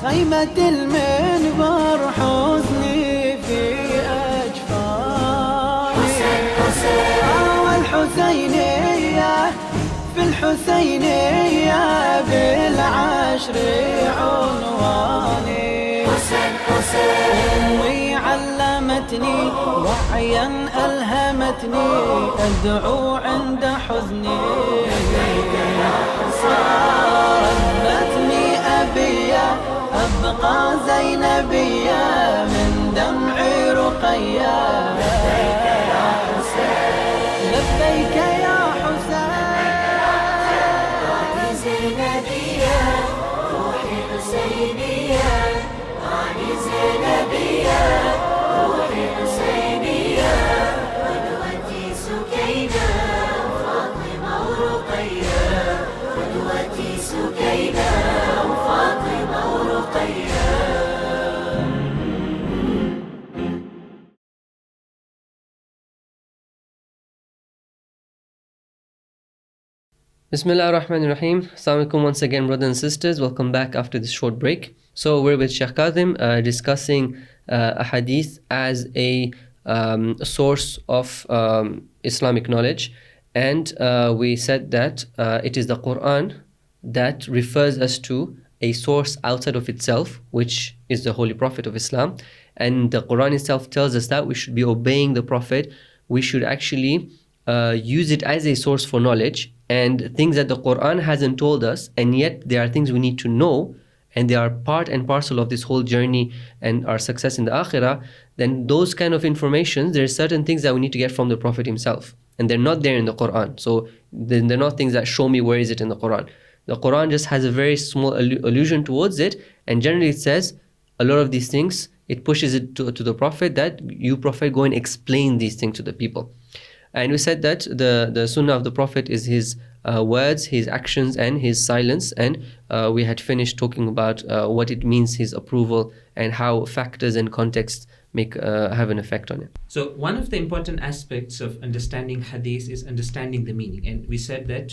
خيمة المنبر حزني في أجفاني. حسين حسين والحسينية في الحسينية بالعشر عنواني. حسين حسين أمي علمتني وعيا ألهمتني أدعو عند حزني. ربتني أبية أبقى زينبية من دمعي رقية. لبيك يا حسين لبيك يا حسين. زينبية روحي حسينية علي زينبية روحي حسينية قدوتي سكينة فاطمة ورقية قدوتي سكينة وفاطمة ورقية. Bismillah ar-Rahman ar-Rahim. Assalamu alaikum once again, brothers and sisters. Welcome back after this short break. So we're with Shaykh Kazim discussing ahadith as a source of Islamic knowledge. And we said that it is the Quran that refers us to a source outside of itself, which is the Holy Prophet of Islam. And the Quran itself tells us that we should be obeying the Prophet. We should actually use it as a source for knowledge and things that the Quran hasn't told us, and yet there are things we need to know and they are part and parcel of this whole journey and our success in the Akhirah. Then those kind of information, there are certain things that we need to get from the Prophet himself, and they're not there in the Quran. So then they're not things that show me where is it in the Quran. The Quran just has a very small allusion towards it, and generally it says a lot of these things, it pushes it to the Prophet that you Prophet go and explain these things to the people. And we said that the Sunnah of the Prophet is his words, his actions and his silence, and we had finished talking about what it means, his approval, and how factors and context have an effect on it. So one of the important aspects of understanding hadith is understanding the meaning, and we said that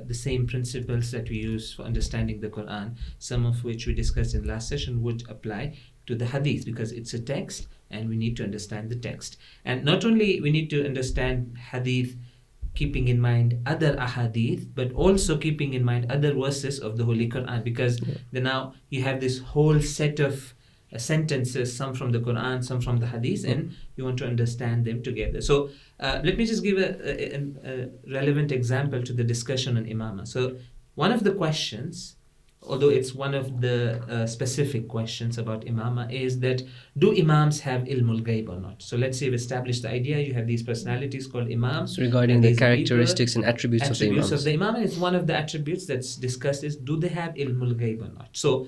the same principles that we use for understanding the Quran, some of which we discussed in last session, would apply to the hadith, because it's a text and we need to understand the text. And not only we need to understand hadith keeping in mind other ahadith, but also keeping in mind other verses of the Holy Quran, because then now you have this whole set of sentences, some from the Quran, some from the hadith, and you want to understand them together. So let me just give a relevant example to the discussion on Imamah. So one of the questions, although it's one of the specific questions about Imamah, is that do Imams have ilmul ghaib or not? So let's say we've established the idea, you have these personalities called Imams. So regarding the characteristics and attributes of the Imams. Of the Imam, is one of the attributes that's discussed is, do they have ilmul ghaib or not? So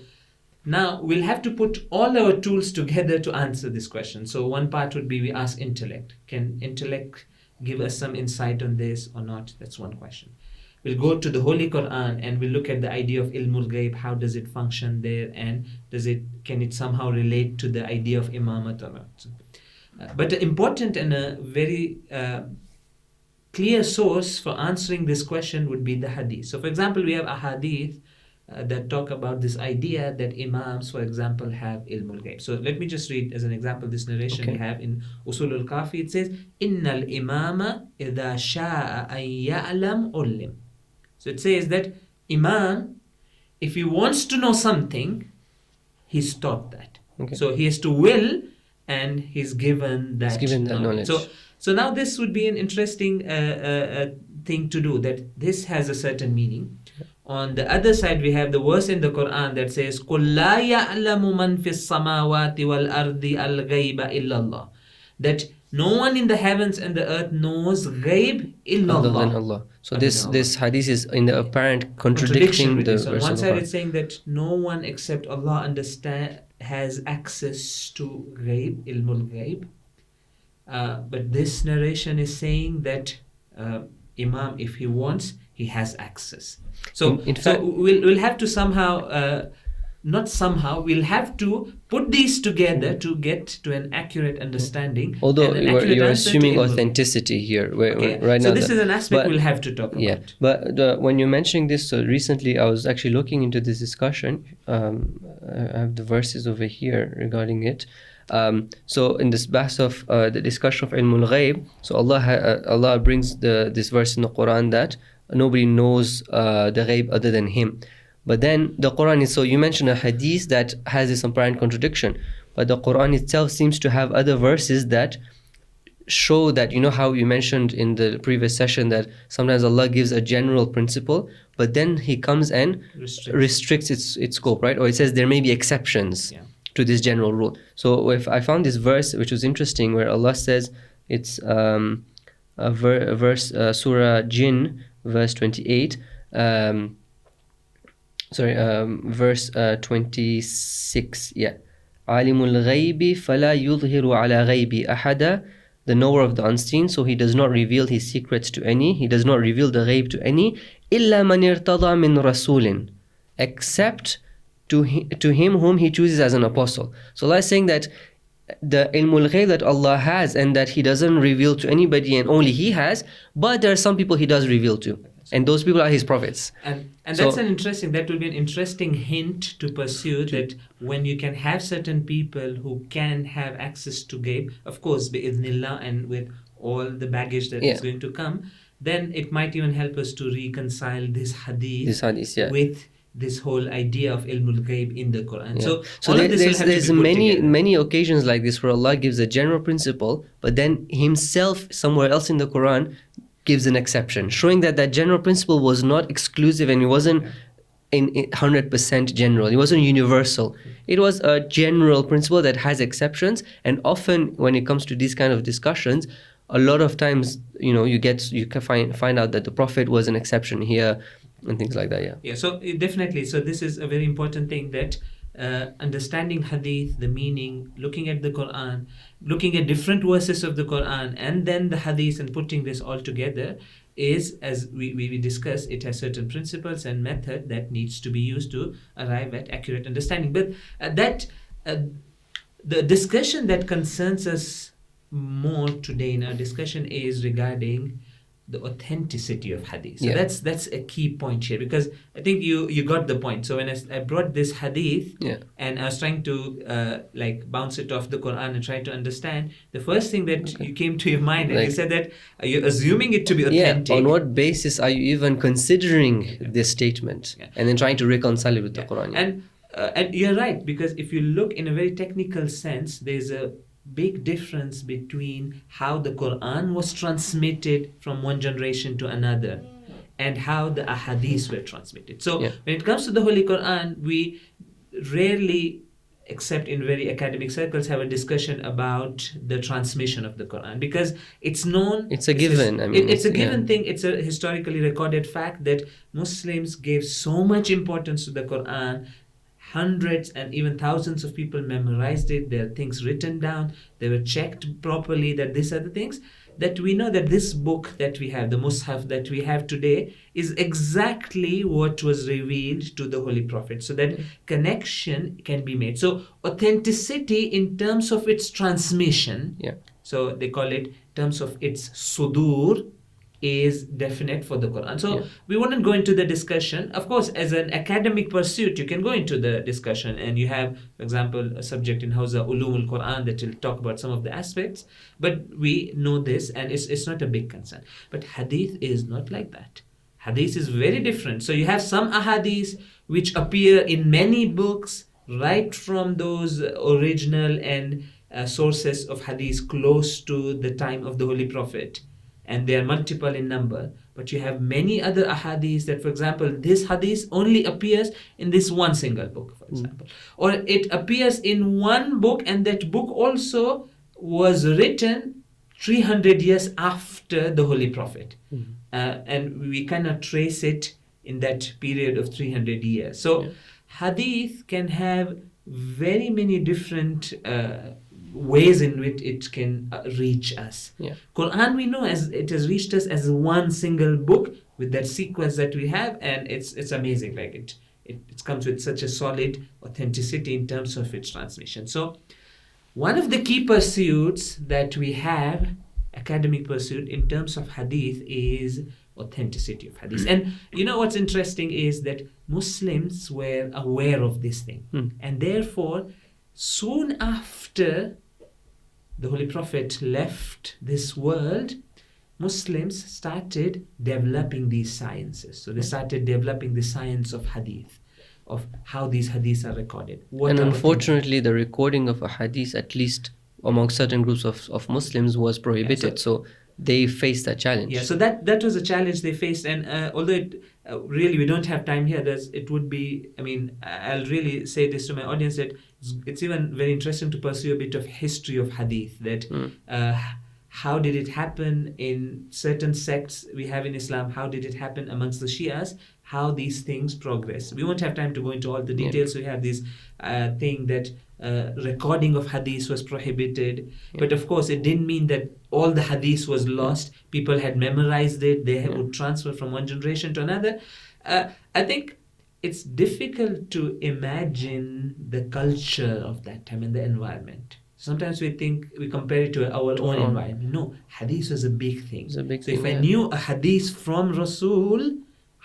now we'll have to put all our tools together to answer this question. So one part would be we ask intellect. Can intellect give us some insight on this or not? That's one question. We'll go to the Holy Quran and we'll look at the idea of ilmul ghaib. How does it function there, and can it somehow relate to the idea of imamat or not? But important and a very clear source for answering this question would be the hadith. So for example, we have ahadith that talk about this idea that Imams, for example, have ilmul ghaib. So let me just read as an example this narration we have in Usul al-Kafi. It says, Innal imama idha sha'a an ya'lam ullim. So it says that Imam, if he wants to know something, he's taught that. So he has to will, and he's given that, knowledge. So now this would be an interesting thing to do, that this has a certain meaning. On the other side, we have the verse in the Quran that says, قُلْ لَا يَعْلَمُ مَنْ فِي السَّمَاوَاتِ وَالْأَرْضِ الْغَيْبَ إِلَّا اللَّهِ. That no one in the heavens and the earth knows ghaib illa Allah. So this hadith is in the apparent contradicting the verse. On verse. one side, it's saying that no one except Allah has access to ghaib, ilmul ghaib. But this narration is saying that Imam, if he wants, he has access. So, in fact, we'll have to somehow, we'll have to put these together to get to an accurate understanding. Although you're assuming authenticity here, right now. So this is an aspect we'll have to talk about. Yeah, but when you're mentioning this, so recently I was actually looking into this discussion. I have the verses over here regarding it. So in this bahs of the discussion of ilmul ghaib, so Allah brings this verse in the Quran that nobody knows the ghaib other than Him. But then the Quran is, so you mentioned a hadith that has this apparent contradiction, but the Quran itself seems to have other verses that show that, you know how you mentioned in the previous session that sometimes Allah gives a general principle, but then He comes and restricts its scope, right? Or it says there may be exceptions to this general rule. So if I found this verse which was interesting, where Allah says, it's verse Surah Jinn, verse 28, verse 26, Alimul ghaybi fala yudhiru ala ghaybi ahada, the knower of the unseen, so he does not reveal his secrets to any, he does not reveal the ghaib to any, illa man irtada min rasulin, except to him whom he chooses as an apostle. So Allah is saying that the ilmul ghaib that Allah has and that He doesn't reveal to anybody and only He has, but there are some people He does reveal to, and those people are His prophets. And so, that will be an interesting hint to pursue, that when you can have certain people who can have access to ghaib, of course bi'idhnillah, and with all the baggage that is going to come, then it might even help us to reconcile this hadith with this whole idea of ilmul ghaib in the Quran. So there's many occasions like this where Allah gives a general principle, but then Himself somewhere else in the Quran gives an exception, showing that general principle was not exclusive and it wasn't in 100% general. It wasn't universal. It was a general principle that has exceptions. And often when it comes to these kind of discussions, a lot of times, you can find out that the Prophet was an exception here and things like that. Yeah. So definitely. So this is a very important thing, that understanding hadith, the meaning, looking at the Quran, looking at different verses of the Quran, and then the hadith, and putting this all together is, as we discussed, it has certain principles and method that needs to be used to arrive at accurate understanding. But the discussion that concerns us more today in our discussion is regarding the authenticity of hadith. So that's a key point here, because I think you got the point. So when I brought this hadith and I was trying to bounce it off the Quran and try to understand, the first thing that you came to your mind, and you said that you're assuming it to be authentic. On what basis are you even considering this statement and then trying to reconcile it with the Quran? And you're right, because if you look in a very technical sense, there's a big difference between how the Quran was transmitted from one generation to another and how the ahadith were transmitted. So when it comes to the Holy Quran, we rarely, except in very academic circles, have a discussion about the transmission of the Quran, because it's known. It's a given. It's a given thing. It's a historically recorded fact that Muslims gave so much importance to the Quran. Hundreds and even thousands of people memorized it. There are things written down. They were checked properly that these are the things that we know, that this book that we have, the Mus'haf that we have today, is exactly what was revealed to the Holy Prophet. So that connection can be made. So authenticity in terms of its transmission. So they call it in terms of its sudur, is definite for the Quran. So we wouldn't go into the discussion. Of course, as an academic pursuit, you can go into the discussion, and you have, for example, a subject in Hawza Ulum al-Quran that will talk about some of the aspects. But we know this, and it's not a big concern. But hadith is not like that. Hadith is very different. So you have some ahadith which appear in many books, right from those original and sources of hadith close to the time of the Holy Prophet. And they are multiple in number. But you have many other ahadith that, for example, this hadith only appears in this one single book, for example. Or it appears in one book, and that book also was written 300 years after the Holy Prophet. And we cannot trace it in that period of 300 years. So hadith can have very many different ways in which it can reach us. Quran, we know as it has reached us as one single book with that sequence that we have, and it's amazing. Like it comes with such a solid authenticity in terms of its transmission. So one of the key pursuits that we have, academic pursuit in terms of hadith, is authenticity of hadith. And you know what's interesting is that Muslims were aware of this thing, and therefore soon after the Holy Prophet left this world, Muslims started developing these sciences. So they started developing the science of hadith, of how these hadiths are recorded. And unfortunately, the recording of a hadith, at least among certain groups of Muslims, was prohibited. So they faced that challenge. So that was a challenge they faced. And although really we don't have time here, it would be, I'll really say this to my audience, that it's even very interesting to pursue a bit of history of hadith, that how did it happen in certain sects we have in Islam, how did it happen amongst the Shias, how these things progress. We won't have time to go into all the details. We have this thing that recording of hadith was prohibited, but of course it didn't mean that all the hadith was lost. People had memorized it, they would transfer from one generation to another. I think it's difficult to imagine the culture of that time and the environment. Sometimes we think, we compare it to our own environment. No, hadith was a big thing. So if I knew a hadith from Rasul,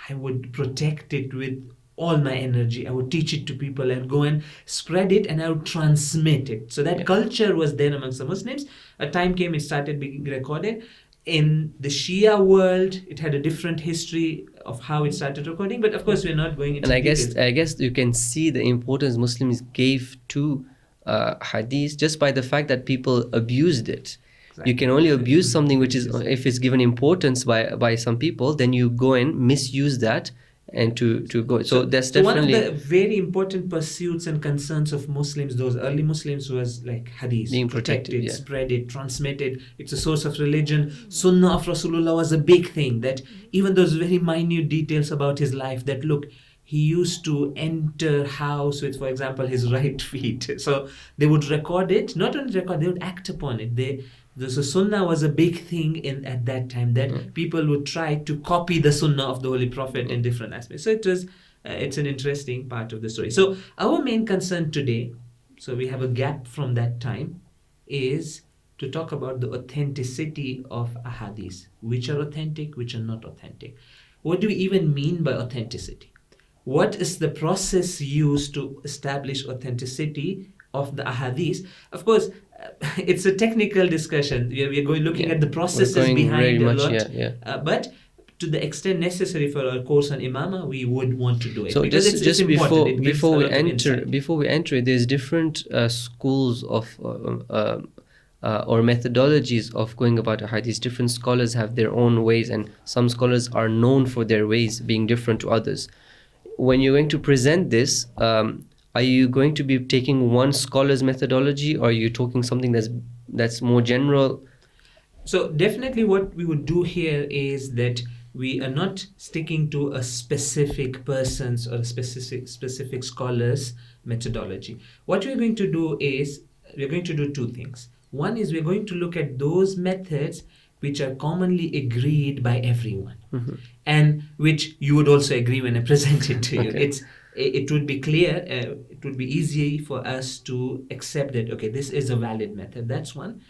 I would protect it with all my energy. I would teach it to people and go and spread it, and I would transmit it. So that culture was there amongst the Muslims. A time came, it started being recorded. In the Shia world, it had a different history of how it started recording. But of course, we're not going into details. I guess you can see the importance Muslims gave to hadith just by the fact that people abused it. You can only abuse something which is, if it's given importance by some people, then you go and misuse that and to go. So that's definitely one of the very important pursuits and concerns of Muslims, those early Muslims, was like hadith, being protect protected, it, spread it, transmit it. It's a source of religion. Sunnah of Rasulullah was a big thing, that even those very minute details about his life, that look, he used to enter house with, for example, his right feet. So they would record it, not only record, they would act upon it. So Sunnah was a big thing at that time, that people would try to copy the Sunnah of the Holy Prophet in different aspects. So it's an interesting part of the story. So our main concern today, so we have a gap from that time, is to talk about the authenticity of ahadith. Which are authentic, which are not authentic. What do we even mean by authenticity? What is the process used to establish authenticity of the ahadith? Of course, it's a technical discussion. We are looking at the processes behind a lot. But to the extent necessary for our course on Imamah, we would want to do it. So because just important. before we enter, there's different schools of or methodologies of going about a hadith. Different scholars have their own ways, and some scholars are known for their ways being different to others. When you're going to present this, are you going to be taking one scholar's methodology, or are you talking something that's more general? So definitely what we would do here is that we are not sticking to a specific person's or a specific scholar's methodology. What we're going to do is, we're going to do two things. One is we're going to look at those methods which are commonly agreed by everyone, and which you would also agree when I present it to you. It would be clear, it would be easy for us to accept that, okay, this is a valid method. That's one.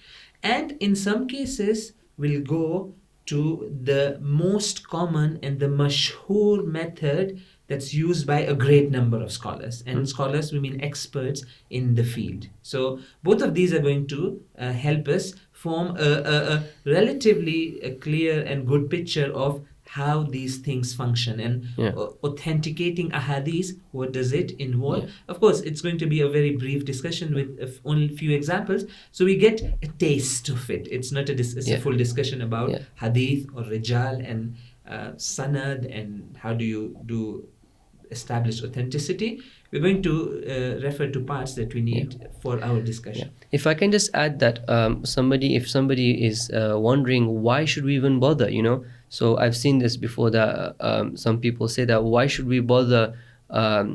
And in some cases, we'll go to the most common and the mashhoor method that's used by a great number of scholars. And scholars, we mean experts in the field. So both of these are going to help us form a relatively clear and good picture of how these things function. And authenticating ahadith, what does it involve? Of course, it's going to be a very brief discussion with only a few examples, so we get a taste of it. It's not a full discussion about hadith or rijal and sanad and how do you establish authenticity. We're going to refer to parts that we need for our discussion. If I can just add that if somebody is wondering why should we even bother, so I've seen this before, that some people say that why should we bother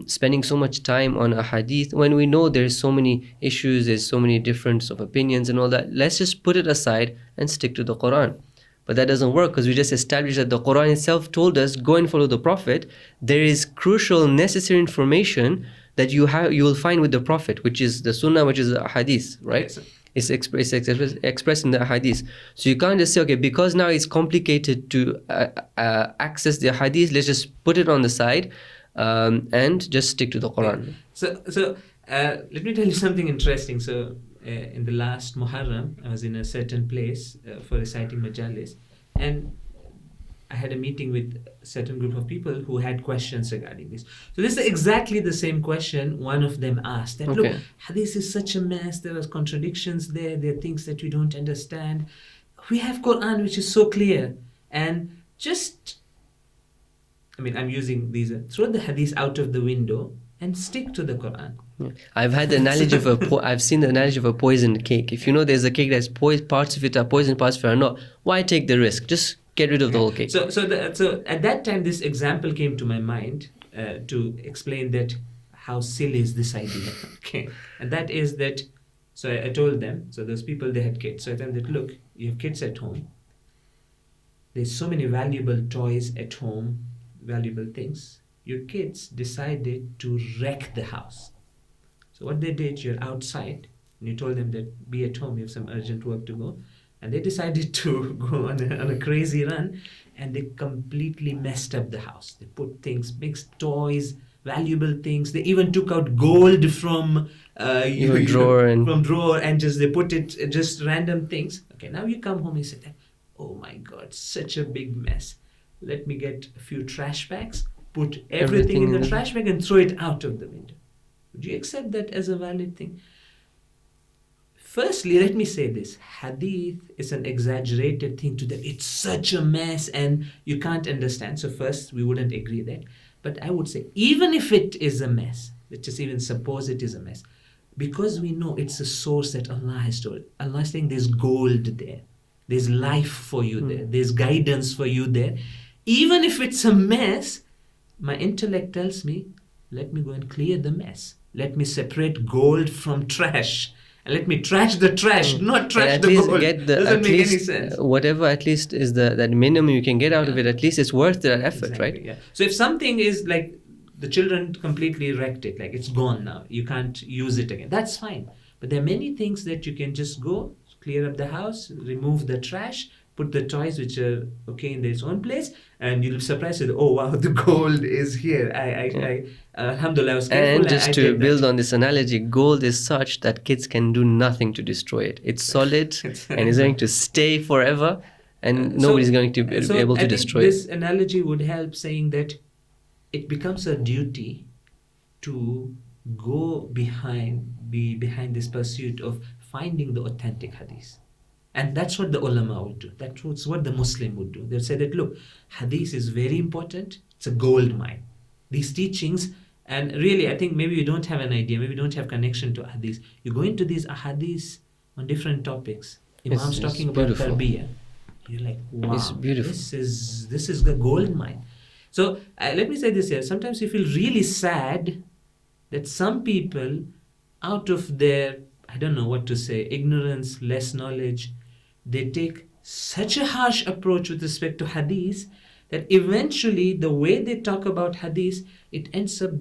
spending so much time on a hadith when we know there's so many issues, there's so many difference of opinions and all that. Let's just put it aside and stick to the Quran. But that doesn't work, because we just established that the Quran itself told us, go and follow the Prophet. There is crucial, necessary information that you will find with the Prophet, which is the Sunnah, which is the hadith, right? It's expressed in the hadith. So you can't just say, okay, because now it's complicated to access the hadith, let's just put it on the side and just stick to the Quran. So let me tell you something interesting. So in the last Muharram, I was in a certain place for reciting majalis, and I had a meeting with a certain group of people who had questions regarding this. So this is exactly the same question one of them asked. That, look, hadith is such a mess, there are contradictions there are things that we don't understand. We have Quran which is so clear, and I'm using these, throw the hadith out of the window and stick to the Quran. I've had the analogy of I've seen the analogy of a poisoned cake. If you know there's a cake that's parts of it are poison, parts of it are not, why take the risk? Just get rid of the whole cake. So at that time, this example came to my mind to explain that how silly is this idea. Okay, and that is that. So I told them. So those people, they had kids. So I told them that, look, you have kids at home. There's so many valuable toys at home, valuable things. Your kids decided to wreck the house. So what they did, you're outside, and you told them that be at home, you have some urgent work to go, and they decided to go on a crazy run, and they completely messed up the house. They put things, mixed toys, valuable things. They even took out gold from drawer and just they put it, just random things. Okay, now you come home and say that, oh my God, such a big mess. Let me get a few trash bags, put everything in the trash bag and throw it out of the window. Would you accept that as a valid thing? Firstly, let me say this. Hadith is an exaggerated thing to them. It's such a mess and you can't understand. So first, we wouldn't agree that. But I would say, even if it is a mess, let's just even suppose it is a mess, because we know it's a source that Allah has told. Allah is saying there's gold there. There's life for you there. There's guidance for you there. Even if it's a mess, my intellect tells me, let me go and clear the mess. Let me separate gold from trash. And let me trash the trash, not trash the gold. Doesn't make any sense. Whatever at least is that minimum you can get out of it, at least it's worth that effort, exactly, right? Yeah. So if something is like the children completely wrecked it, like it's gone now, you can't use it again, that's fine. But there are many things that you can just go, clear up the house, remove the trash, put the toys which are okay in its own place, and you'll be surprised with, oh wow, the gold is here. Alhamdulillah, I was careful. And just to build on this analogy, gold is such that kids can do nothing to destroy it. It's solid and it's going to stay forever, and nobody's going to be able to destroy it. This analogy would help, saying that it becomes a duty to be behind this pursuit of finding the authentic hadith. And that's what the ulama would do. That's what the Muslim would do. They'll say that, look, hadith is very important. It's a gold mine. These teachings, and really, I think maybe you don't have an idea, maybe you don't have connection to hadith. You go into these ahadith on different topics. Imams talking about tarbiyah. You're like, wow, it's beautiful. This is the gold mine. So let me say this here. Sometimes you feel really sad that some people, out of their, I don't know what to say, ignorance, less knowledge, they take such a harsh approach with respect to hadith that eventually the way they talk about hadith, it ends up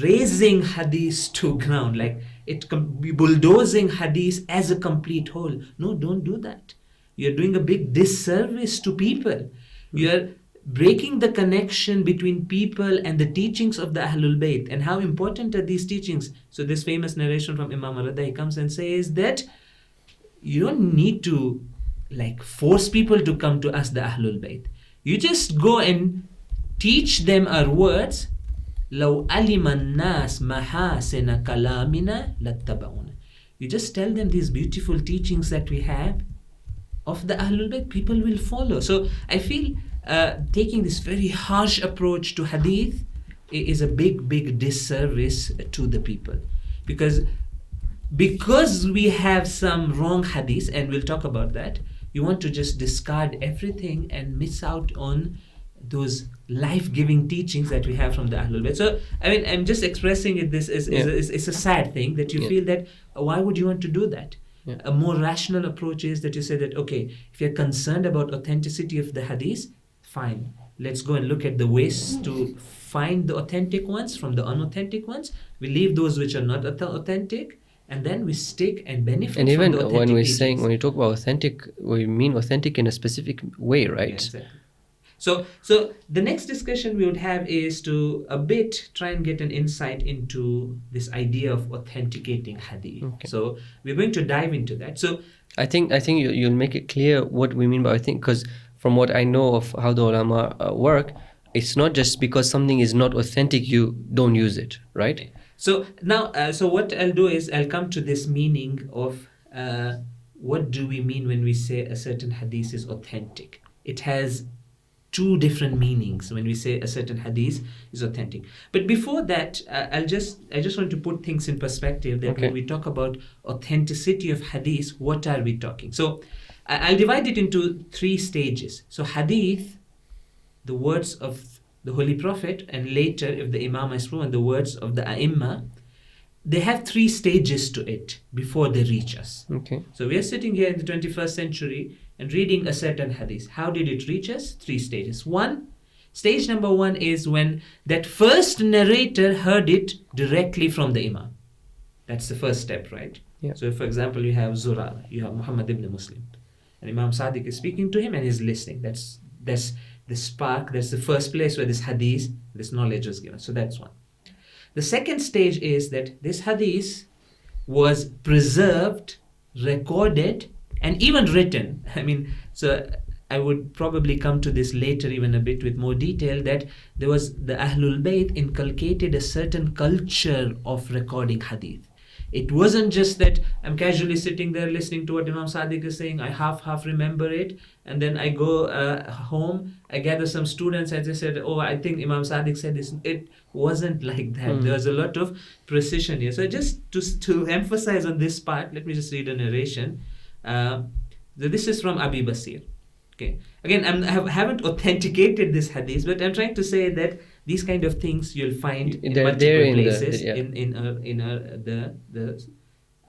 raising hadith to ground, like it bulldozing hadith as a complete whole. No, don't do that. you're doing a big disservice to people. You're breaking the connection between people and the teachings of the Ahlul Bayt. And how important are these teachings? So this famous narration from Imam al-Ridha, he comes and says that you don't need to like force people to come to us, the Ahlul Bayt. You just go and teach them our words. لَوْ أَلِمَ النَّاسِ مَحَاسِنَ كَلَامِنَا لَاتَّبَعُونَ. You just tell them these beautiful teachings that we have of the Ahlul Bayt, people will follow. So I feel taking this very harsh approach to hadith is a big disservice to the people. Because we have some wrong hadith, and we'll talk about that, you want to just discard everything and miss out on those life-giving teachings that we have from the Ahlul Bayt. So, I mean, I'm just expressing it. This is it's a sad thing that you feel that why would you want to do that? Yeah. A more rational approach is that you say that, okay, if you're concerned about authenticity of the hadith, fine. Let's go and look at the ways to find the authentic ones from the unauthentic ones. We leave those which are not authentic, and then we stick and benefit And from even the authentic when we're teachings. saying, when you talk about authentic, we mean authentic in a specific way, right? Yeah, exactly. So the next discussion we would have is to a bit try and get an insight into this idea of authenticating hadith. Okay. So we're going to dive into that. So I think you'll make it clear what we mean by authentic, because from what I know of how the ulama work, it's not just because something is not authentic, you don't use it, right? So now, so what I'll do is I'll come to this meaning of what do we mean when we say a certain hadith is authentic. It has two different meanings when we say a certain hadith is authentic. But before that, I just want to put things in perspective that when we talk about authenticity of hadith, what are we talking? So I'll divide it into three stages. So hadith, the words of the Holy Prophet, and later if the Imamah is proven, the words of the A'immah, they have three stages to it before they reach us. Okay. So we are sitting here in the 21st century and reading a certain hadith. How did it reach us? Three stages. Stage number one is when that first narrator heard it directly from the Imam. That's the first step, right? Yeah. So if, for example, you have Zurara, you have Muhammad ibn Muslim, and Imam Sadiq is speaking to him and he's listening. That's the spark, that's the first place where this hadith, this knowledge was given. So that's one. The second stage is that this hadith was preserved, recorded, and even written. I mean, so I would probably come to this later even a bit with more detail, that there was the Ahlul Bayt inculcated a certain culture of recording hadith. It wasn't just that I'm casually sitting there listening to what Imam Sadiq is saying, I half remember it, and then I go home, I gather some students and they said, oh, I think Imam Sadiq said this. It wasn't like that. There was a lot of precision here. So just to emphasize on this part, let me just read a narration. This is from Abi Basir. Okay. Again, I haven't authenticated this hadith, but I'm trying to say that these kind of things you'll find in multiple places in the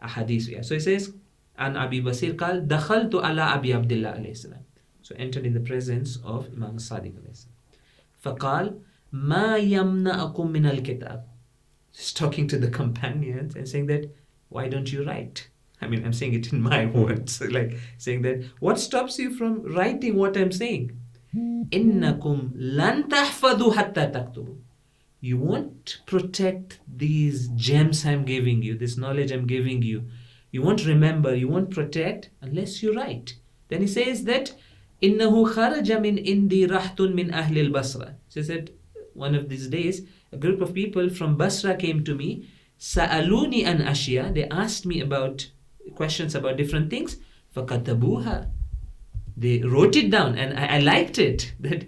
ahadith. Yeah. So it says, "An Abi Basir قال دخلت على أبي عبد الله عليه السلام." So entered in the presence of Imam Sadiq عليه السلام. فقال ما يمنعكم من الكتاب. He's talking to the companions and saying that, why don't you write? I mean, I'm saying it in my words, like saying that, what stops you from writing what I'm saying? إنكم لن تحفظوا حتى تكتبوا. You won't protect these gems I'm giving you, this knowledge I'm giving you. You won't remember, you won't protect unless you write. Then he says that إنه خرج من عندي رهط من أهل البصرة. So he said, one of these days, a group of people from Basra came to me. سألوني عن أشياء. They asked me about questions about different things. فكتبوها. They wrote it down, and I liked it. That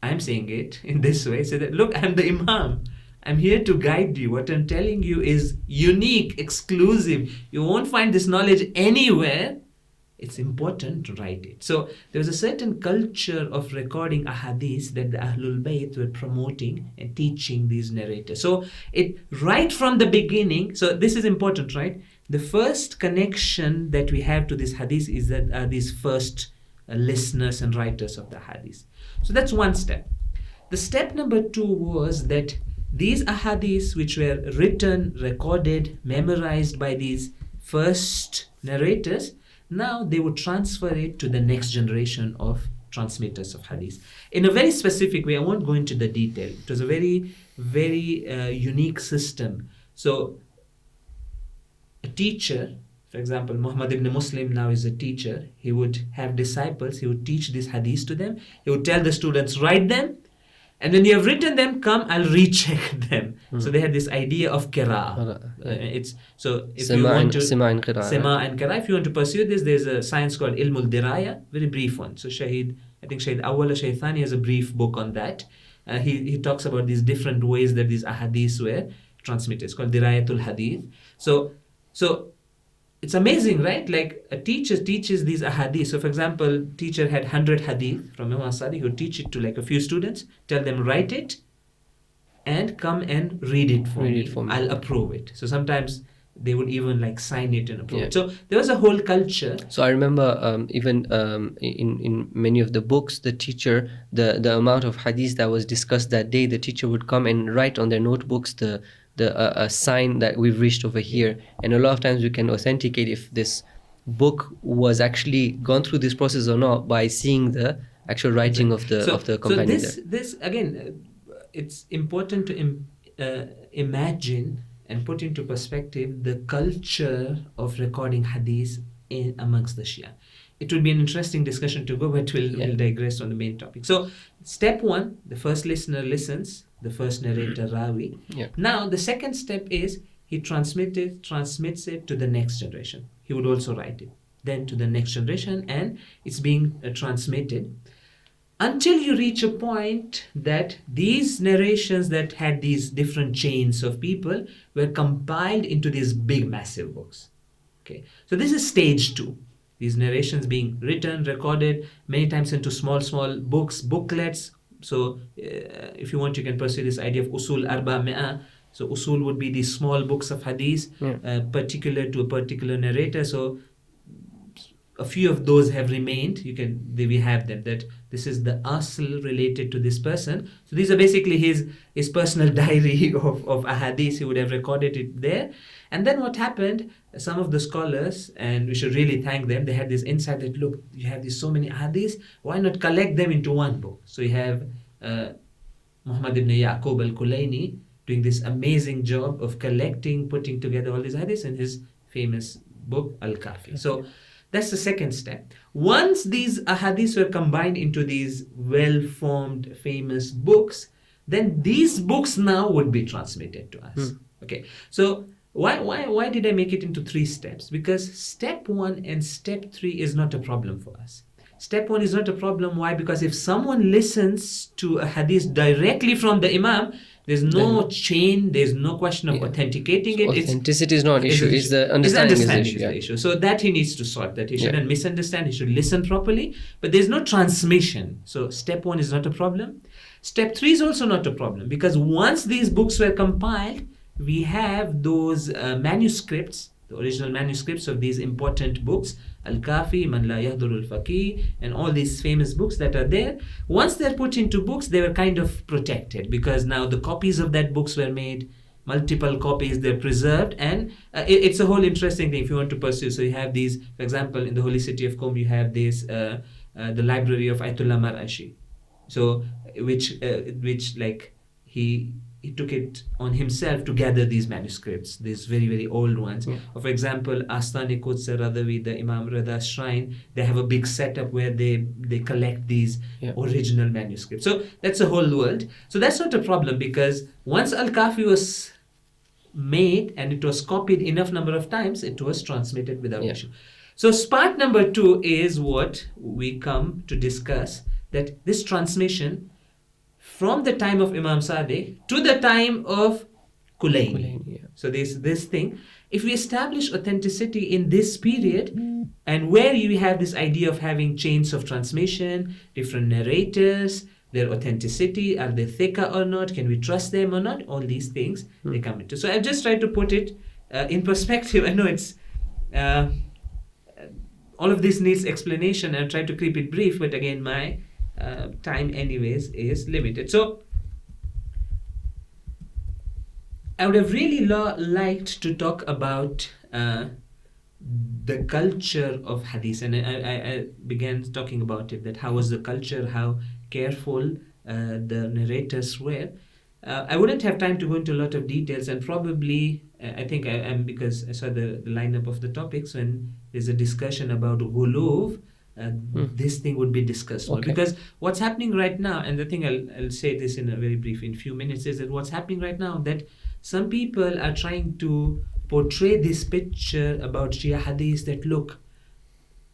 I'm saying it in this way. So that, look, I'm the Imam. I'm here to guide you. What I'm telling you is unique, exclusive. You won't find this knowledge anywhere. It's important to write it. So there was a certain culture of recording ahadith that the Ahlul Bayt were promoting and teaching these narrators. So it right from the beginning, so this is important, right? The first connection that we have to this hadith is that these first listeners and writers of the hadith. So that's one step. The step number two was that these ahadiths which were written, recorded, memorized by these first narrators, Now they would transfer it to the next generation of transmitters of hadith in a very specific way. I won't go into the detail. It was a very, very unique system. So a teacher, for example, Muhammad ibn Muslim now is a teacher. He would have disciples. He would teach these hadiths to them. He would tell the students, write them. And when you have written them, come, I'll recheck them. So they had this idea of qira'ah. If you want to Sima and qira'ah. Sima and qira'ah, if you want to pursue this, there's a science called ilmul diraya, very brief one. So Shahid Awwal or Shahid Thani has a brief book on that. He talks about these different ways that these ahadiths were transmitted. It's called Dirayatul Hadith. So it's amazing, right? Like a teacher teaches these ahadith. So for example, teacher had 100 hadith from Imam Sadi. He would teach it to like a few students, tell them write it and come and read it for me. I'll approve it. So sometimes they would even like sign it and approve it. So there was a whole culture. So I remember even in many of the books, the teacher, the amount of hadith that was discussed that day, the teacher would come and write on their notebooks a sign that we've reached over here. And a lot of times we can authenticate if this book was actually gone through this process or not by seeing the actual writing of the companion. So this again, it's important to imagine and put into perspective the culture of recording hadith amongst the Shia. It would be an interesting discussion to go, but we'll digress on the main topic. So step one, the first listener listens, the first narrator Rawi. Yeah. Now the second step is he transmits it to the next generation. He would also write it then to the next generation, and it's being transmitted until you reach a point that these narrations that had these different chains of people were compiled into these big massive books. Okay, so this is stage 2. These narrations being written, recorded many times into small books, booklets. So if you want, you can pursue this idea of usul arba mi'a. So usul would be these small books of hadith, particular to a particular narrator. So a few of those have remained. We have them, that this is the asl related to this person. So these are basically his personal diary of ahadith. He would have recorded it there. And then what happened, some of the scholars, and we should really thank them, they had this insight that, look, you have these so many hadiths, why not collect them into one book? So you have Muhammad ibn Yaqub al-Kulaini doing this amazing job of collecting, putting together all these hadiths in his famous book, Al-Kafi. So that's the second step. Once these ahadiths were combined into these well-formed, famous books, then these books now would be transmitted to us. Okay, so why did I make it into 3 steps? Because step 1 and step 3 is not a problem for us. Step 1 is not a problem. Why? Because if someone listens to a hadith directly from the Imam, there's no chain, there's no question of authenticating it. Authenticity is not an issue, it's the understanding is the issue. So that he needs to sort, that he shouldn't misunderstand, he should listen properly, but there's no transmission. So step 1 is not a problem. Step 3 is also not a problem, because once these books were compiled, we have those manuscripts, the original manuscripts of these important books, Al-Kafi, Man La Yahduru Al-Faqih, and all these famous books that are there. Once they're put into books, they were kind of protected, because now the copies of that books were made, multiple copies, they're preserved, and it's a whole interesting thing if you want to pursue. So you have these, for example, in the holy city of Qom, you have this, the library of Ayatullah Khoi. So, which like he took it on himself to gather these manuscripts, these very, very old ones. For example, Astani Quds Radawi, the Imam Ridha shrine, they have a big setup where they collect these original manuscripts. So that's a whole world. So that's not a problem, because once Al-Kafi was made and it was copied enough number of times, it was transmitted without issue. So part number 2 is what we come to discuss, that this transmission from the time of Imam Sadiq to the time of Kulaini. So this thing, if we establish authenticity in this period, and where you have this idea of having chains of transmission, different narrators, their authenticity, are they thicker or not, can we trust them or not, all these things they come into. So I've just tried to put it in perspective. I know it's all of this needs explanation. I've tried to keep it brief, but again, my time anyways is limited. So I would have really liked to talk about the culture of hadith, and I began talking about it, that how was the culture, how careful the narrators were. I wouldn't have time to go into a lot of details, and probably I think I am, because I saw the lineup of the topics, when there's a discussion about ghuluv, this thing would be discussed more. Okay. Because what's happening right now, and the thing I'll say this in a very brief, in few minutes, is that what's happening right now, that some people are trying to portray this picture about Shia hadith, that look,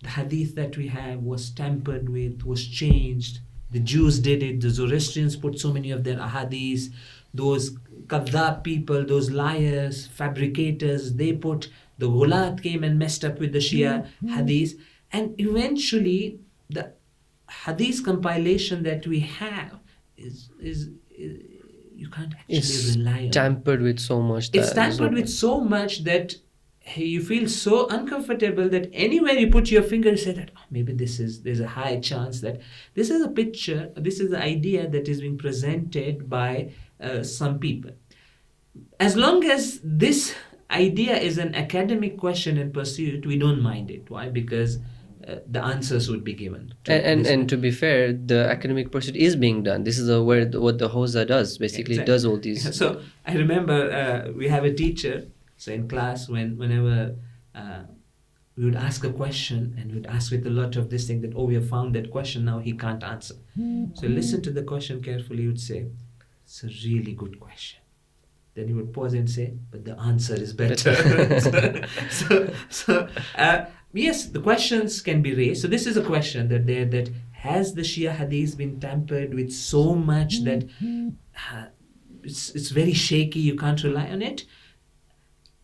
the hadith that we have was tampered with, was changed. The Jews did it, the Zoroastrians put so many of their ahadith, those kadhab people, those liars, fabricators, they put, the ghulat came and messed up with the Shia hadith, and eventually the hadith compilation that we have is you can't actually rely on it. Tampered with so much. It's tampered with so much that you feel so uncomfortable that anywhere you put your finger, you say that maybe there's a high chance that this is a picture, this is the idea that is being presented by some people. As long as this idea is an academic question and pursuit, we don't mind it. Why? Because the answers would be given. And to be fair, the academic pursuit is being done. This is what the Hawza does. Basically, Exactly. it does all these. So I remember we have a teacher. So in class, whenever we would ask a question, and we'd ask with a lot of this thing that, we have found that question, now he can't answer. So listen to the question carefully. He would say, it's a really good question. Then he would pause and say, but the answer is better. Yes, the questions can be raised. So this is a question that has the Shia hadith been tampered with so much that it's very shaky, you can't rely on it.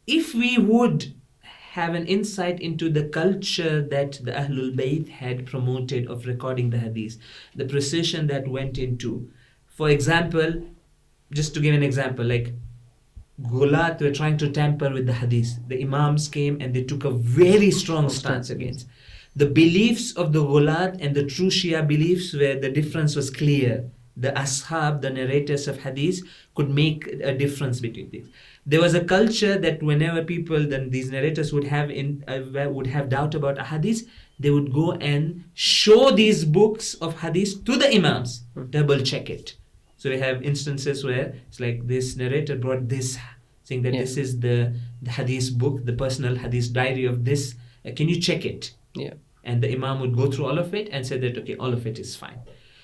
If we would have an insight into the culture that the Ahlul Bayt had promoted of recording the hadith, the precision that went into, for example, just to give an example, like Ghulat were trying to tamper with the hadith. The Imams came and they took a very strong stance against. The beliefs of the Ghulat and the true Shia beliefs, where the difference was clear. The ashab, the narrators of hadith, could make a difference between these. There was a culture that whenever people, then these narrators would have doubt about a hadith, they would go and show these books of hadith to the Imams, double check it. So we have instances where it's like this narrator brought this, saying that this is the hadith book, the personal hadith diary of this. Can you check it? Yeah. And the Imam would go through all of it and say that, okay, all of it is fine.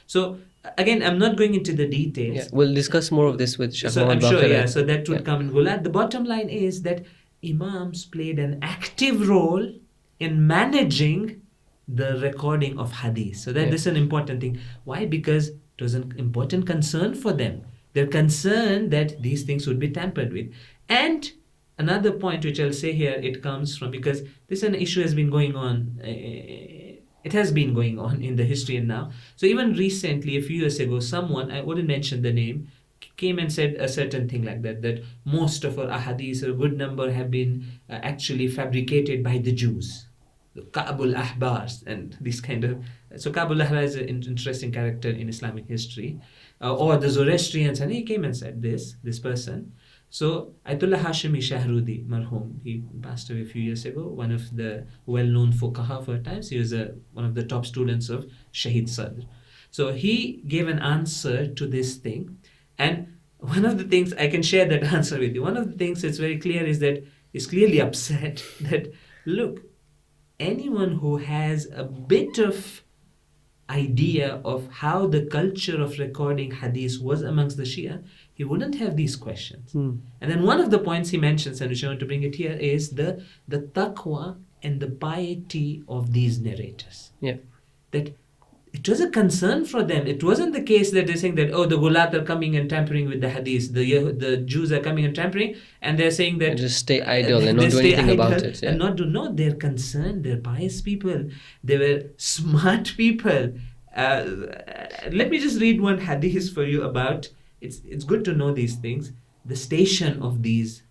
So again, I'm not going into the details. Yeah. We'll discuss more of this with Shaykh So I'm Muhammad sure, Baqir. so that would come in Ghulat. The bottom line is that Imams played an active role in managing the recording of hadith. So that this is an important thing. Why? Because it was an important concern for them. They're concerned that these things would be tampered with. And another point which I'll say here, it comes from, because this is an issue has been going on, it has been going on in the history and now. So even recently, a few years ago, someone, I wouldn't mention the name, came and said a certain thing like that most of our ahadith, a good number, have been actually fabricated by the Jews. The Ka'bul Ahbars and this kind of. So Ka'bul Ahbar is an interesting character in Islamic history. Or the Zoroastrians, and he came and said this person. So Ayatullah Hashimi Shahrudi, marhum, he passed away a few years ago, one of the well-known fuqaha for times. He was one of the top students of Shahid Sadr. So he gave an answer to this thing. And one of the things, I can share that answer with you. One of the things that's very clear is that he's clearly upset that, look, anyone who has a bit of idea of how the culture of recording hadith was amongst the Shia, he wouldn't have these questions. And then one of the points he mentions, and which I want to bring it here, is the taqwa and the piety of these narrators. Yeah. That it was a concern for them. It wasn't the case that they're saying that, the Ghulat are coming and tampering with the hadith, the Jews are coming and tampering, and they're saying that And just stay idle and not do anything about it. Yeah. And not do, no, they're concerned, they're pious people, they were smart people. Let me just read one hadith for you about, it's good to know these things, the station of these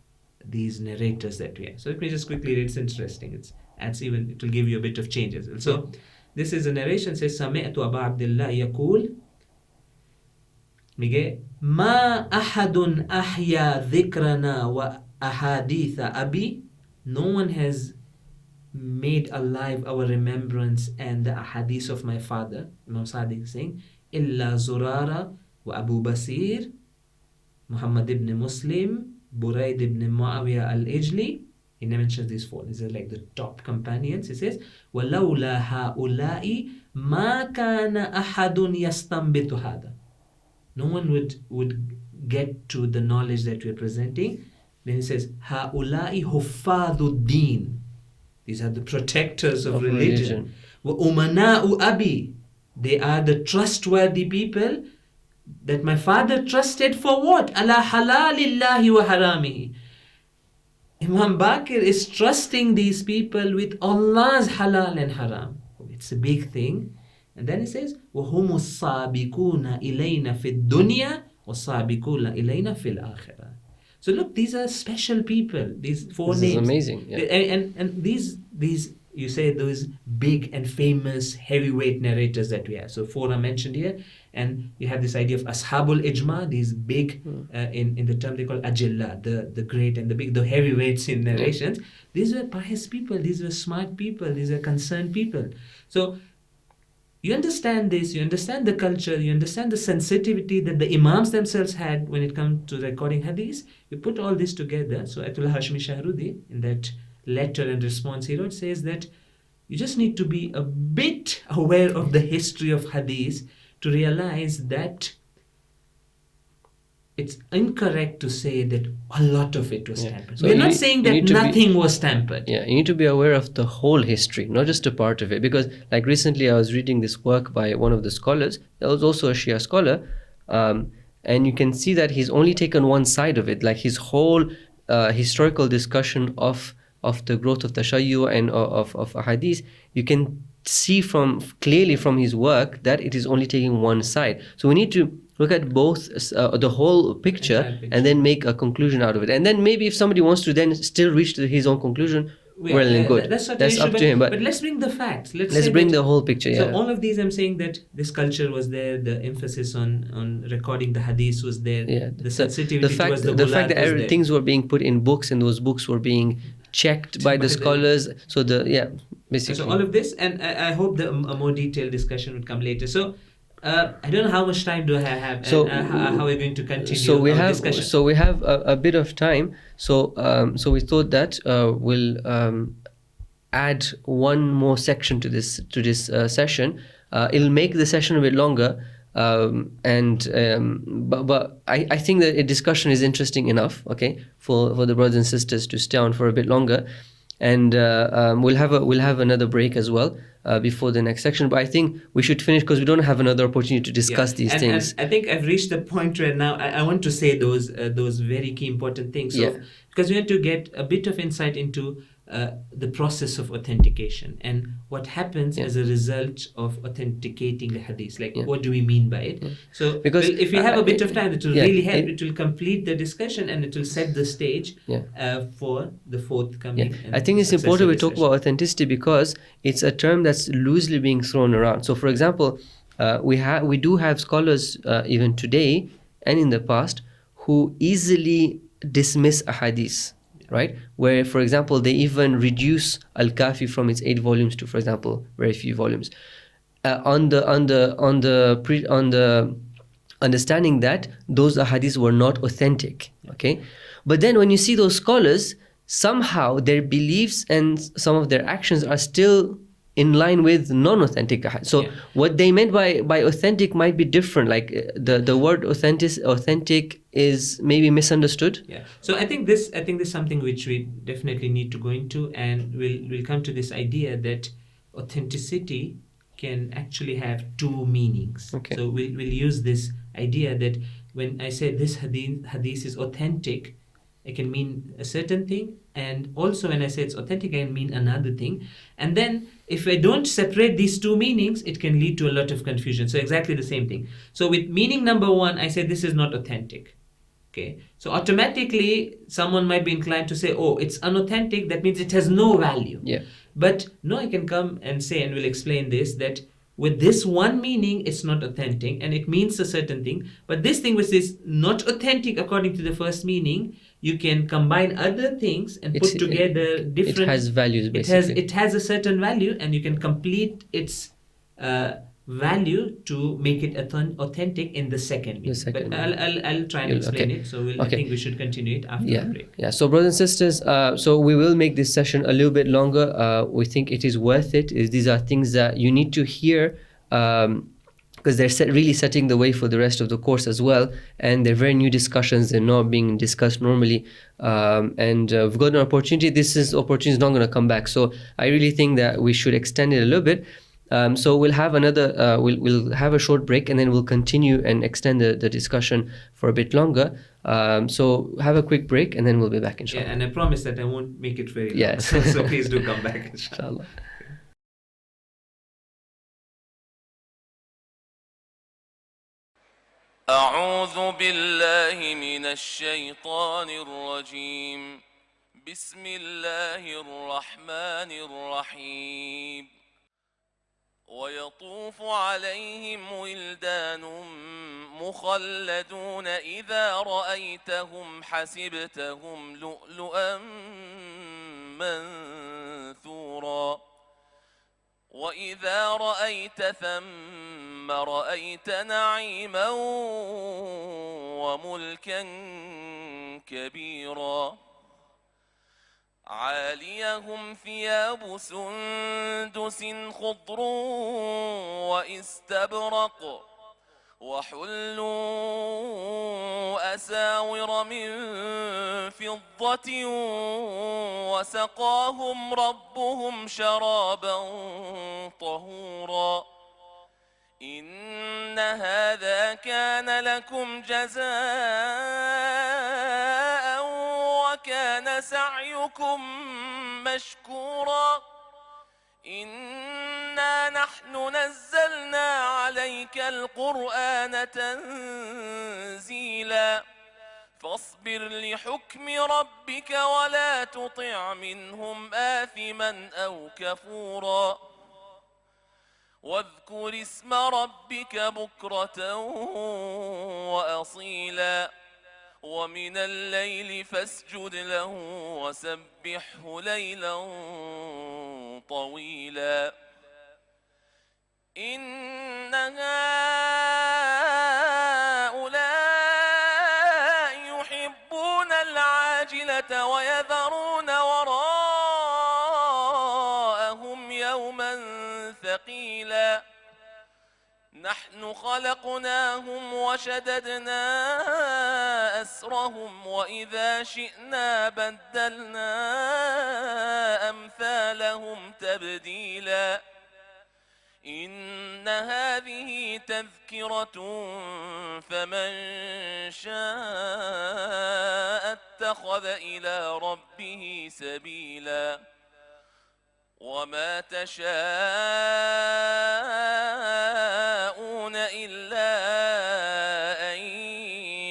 narrators that we have. So let me just quickly read, it's interesting. It will give you a bit of changes. So this is a narration, says, سمعت أبا عبد الله يقول ما أحد أحيا ذكرنا وأحاديث أبي. No one has made alive our remembrance and the ahadith of my father. Imam Sadiq saying, Illa Zurara wa Abu Basir, Muhammad ibn Muslim, Buraid ibn Muawiyah al-Ijli. He mentions these four. These are like the top companions. He says, وَلَوْلَا هَؤُلَاءِ مَا كَانَ أَحَدٌ يَسْتَنْبِطُ هَذَا. No one would get to the knowledge that we are presenting. Then he says, هَؤُلَاءِ حُفَّاظُ الدِّينِ. These are the protectors of religion. وَأُمَنَاءُ أَبِي. They are the trustworthy people that my father trusted for what? عَلَى حَلَالِ اللَّهِ وَحَرَامِهِ. Imam Baqir is trusting these people with Allah's halal and haram. It's a big thing. And then he says, وَهُمُ الصَّابِقُونَ إِلَيْنَا فِي الدُّنْيَا وَالصَّابِقُونَ إِلَيْنَا فِي الْآخِرَةِ. So look, these are special people. These four names. This is amazing. Yeah. And these you say those big and famous heavyweight narrators that we have. So four are mentioned here. And you have this idea of Ashabul Ijma, these big, in the term they call Ajilla, the great and the big, the heavyweights in narrations. These were pious people, these were smart people, these were concerned people. So you understand this, you understand the culture, you understand the sensitivity that the Imams themselves had when it comes to recording hadith. You put all this together. So Ayatullah Hashmi Shahrudi, in that letter and response he wrote, says that you just need to be a bit aware of the history of hadith to realize that it's incorrect to say that a lot of it was tampered. So we're not saying that nothing was tampered. Yeah, you need to be aware of the whole history, not just a part of it. Because like recently I was reading this work by one of the scholars, that was also a Shia scholar, and you can see that he's only taken one side of it, like his whole historical discussion of the growth of Tashayyu and of ahadith. You can see clearly from his work that it is only taking one side. So we need to look at both, the whole picture, and then make a conclusion out of it. And then maybe if somebody wants to then still reach to his own conclusion, well and good. That's up to him. But let's bring the facts. Let's bring the whole picture. So all of these, I'm saying that this culture was there, the emphasis on recording the hadith was there, the sensitivity towards the fact that things were being put in books, and those books were being checked by the scholars. So basically. So all of this, and I hope a more detailed discussion would come later. So I don't know how much time do I have, and how we're going to continue our discussion. So we have a bit of time. So we thought that we'll add one more section to this session. It'll make the session a bit longer, but I think that a discussion is interesting enough, okay, for the brothers and sisters to stay on for a bit longer, and we'll have another break as well before the next section. But I think we should finish because we don't have another opportunity to discuss these things. And I think I've reached the point where now I want to say those very key important things. So, because we want to get a bit of insight into the process of authentication and what happens as a result of authenticating the hadith. Like, what do we mean by it? So, because if we have a bit of time, it will really help. It will complete the discussion and it will set the stage for the forthcoming. I think it's important we talk about authenticity because it's a term that's loosely being thrown around. So, for example, we do have scholars even today and in the past who easily dismiss a hadith. Right, where for example they even reduce Al-Kafi from its 8 volumes to, for example, very few volumes, on the understanding that those ahadiths were not authentic. Okay, but then when you see those scholars, somehow their beliefs and some of their actions are still in line with non-authentic ahadith. So what they meant by authentic might be different. Like the word authentic is maybe misunderstood. Yeah. So I think this is something which we definitely need to go into, and we'll come to this idea that authenticity can actually have two meanings. Okay. So we'll use this idea that when I say this hadith is authentic, it can mean a certain thing, and also when I say it's authentic, I can mean another thing. And then if I don't separate these two meanings, it can lead to a lot of confusion. So exactly the same thing. So with meaning number one, I say this is not authentic. Okay. So automatically someone might be inclined to say, oh, it's unauthentic. That means it has no value. Yeah. But no, I can come and say, and we'll explain this, that with this one meaning, it's not authentic and it means a certain thing. But this thing which is not authentic according to the first meaning you can combine other things and It's- put together different. It has values, It basically. has a certain value, and you can complete its value to make it authentic in the second meaning. second But I'll try and You'll- explain okay. it. So I Okay. think we should continue it after the break. Yeah. So, brothers and sisters, so we will make this session a little bit longer. We think it is worth it. These are things that you need to hear, because they're really setting the way for the rest of the course as well. And they're very new discussions. They're not being discussed normally. And we've got an opportunity. Opportunity is not going to come back. So I really think that we should extend it a little bit. So we'll have we'll have a short break, and then we'll continue and extend the discussion for a bit longer. So have a quick break, and then we'll be back, inshallah. Yeah, and I promise that I won't make it very long. Yes. So please do come back, inshallah. Inshallah. أعوذ بالله من الشيطان الرجيم بسم الله الرحمن الرحيم ويطوف عليهم ولدان مخلدون إذا رأيتهم حسبتهم لؤلؤا منثورا وإذا رأيت ثم رأيت نعيما وملكا كبيرا عاليهم ثياب سندس خضر واستبرق وحلوا أساور من فضة وسقاهم ربهم شرابا طهورا إن هذا كان لكم جزاء وكان سعيكم مشكورا إنا نحن نزلنا عليك القرآن تنزيلا فاصبر لحكم ربك ولا تطع منهم آثما أو كفورا واذكر اسم ربك بكرة وأصيلا ومن الليل فاسجد له وسبحه ليلا طويلا إن هؤلاء يحبون العاجلة ويذرون وراءهم يوما ثقيلا نحن خلقناهم وشددنا أسرهم وإذا شئنا بدلنا أمثالهم تبديلا إن هذه تذكرة فمن شاء اتخذ إلى ربه سبيلا وما تشاءون إلا أن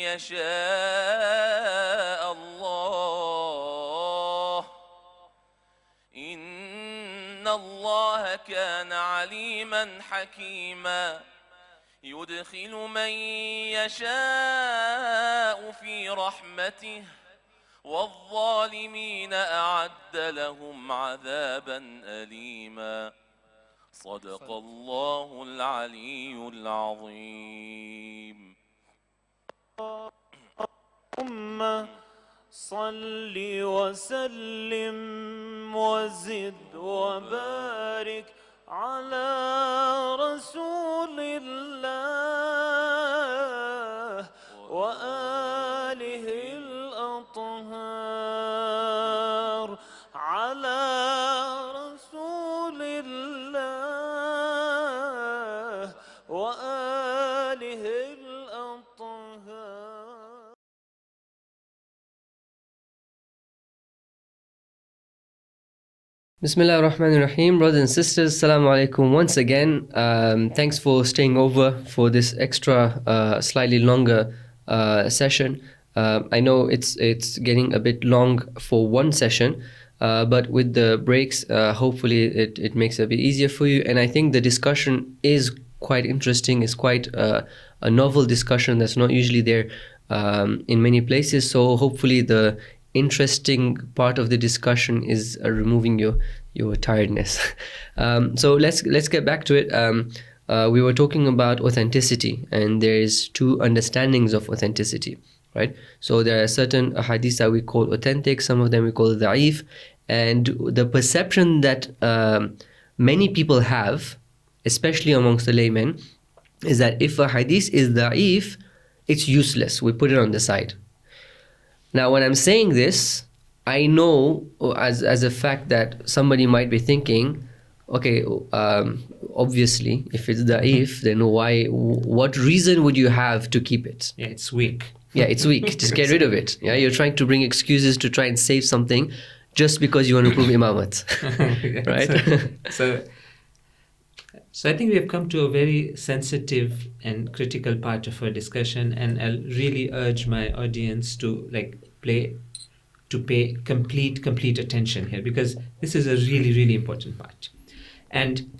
يشاء الله إن الله كان عليما حكيما يدخل من يشاء في رحمته والظالمين أعد لهم عذابا أليما صدق الله العلي العظيم اللهم صل وسلم وزد وبارك على رسول الله وآله الأطهار على رسول الله وآله الأطهار. Bismillah ar-Rahman ar-Rahim. Brothers and sisters, Assalamu alaikum once again. Thanks for staying over for this extra, slightly longer session. I know it's getting a bit long for one session, but with the breaks, hopefully it makes it a bit easier for you. And I think the discussion is quite interesting. It's quite a novel discussion that's not usually there in many places. So hopefully the interesting part of the discussion is removing your tiredness. So let's get back to it. We were talking about authenticity, and there is two understandings of authenticity, right? So there are certain hadiths that we call authentic, some of them we call da'if, and the perception that many people have, especially amongst the laymen, is that if a hadith is da'if, it's useless. We put it on the side. Now, when I'm saying this, I know as a fact that somebody might be thinking, okay, obviously, if it's da'if, then what reason would you have to keep it? Yeah, it's weak. Yeah, it's weak. Just get rid of it. Yeah, you're trying to bring excuses to try and save something just because you want to prove imamat, right? So I think we have come to a very sensitive and critical part of our discussion, and I'll really urge my audience to pay complete attention here, because this is a really, really important part. And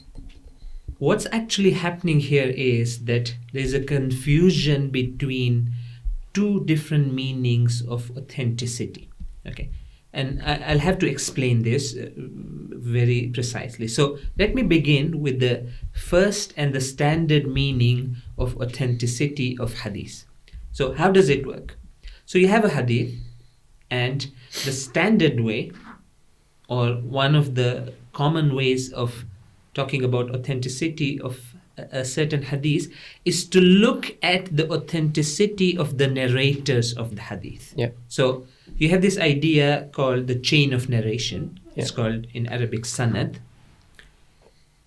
what's actually happening here is that there's a confusion between two different meanings of authenticity. Okay. And I'll have to explain this very precisely. So let me begin with the first and the standard meaning of authenticity of hadith. So how does it work? So you have a hadith, and the standard way, or one of the common ways of talking about authenticity of a certain hadith, is to look at the authenticity of the narrators of the hadith. Yeah. So you have this idea called the chain of narration. Yeah. It's called in Arabic sanad.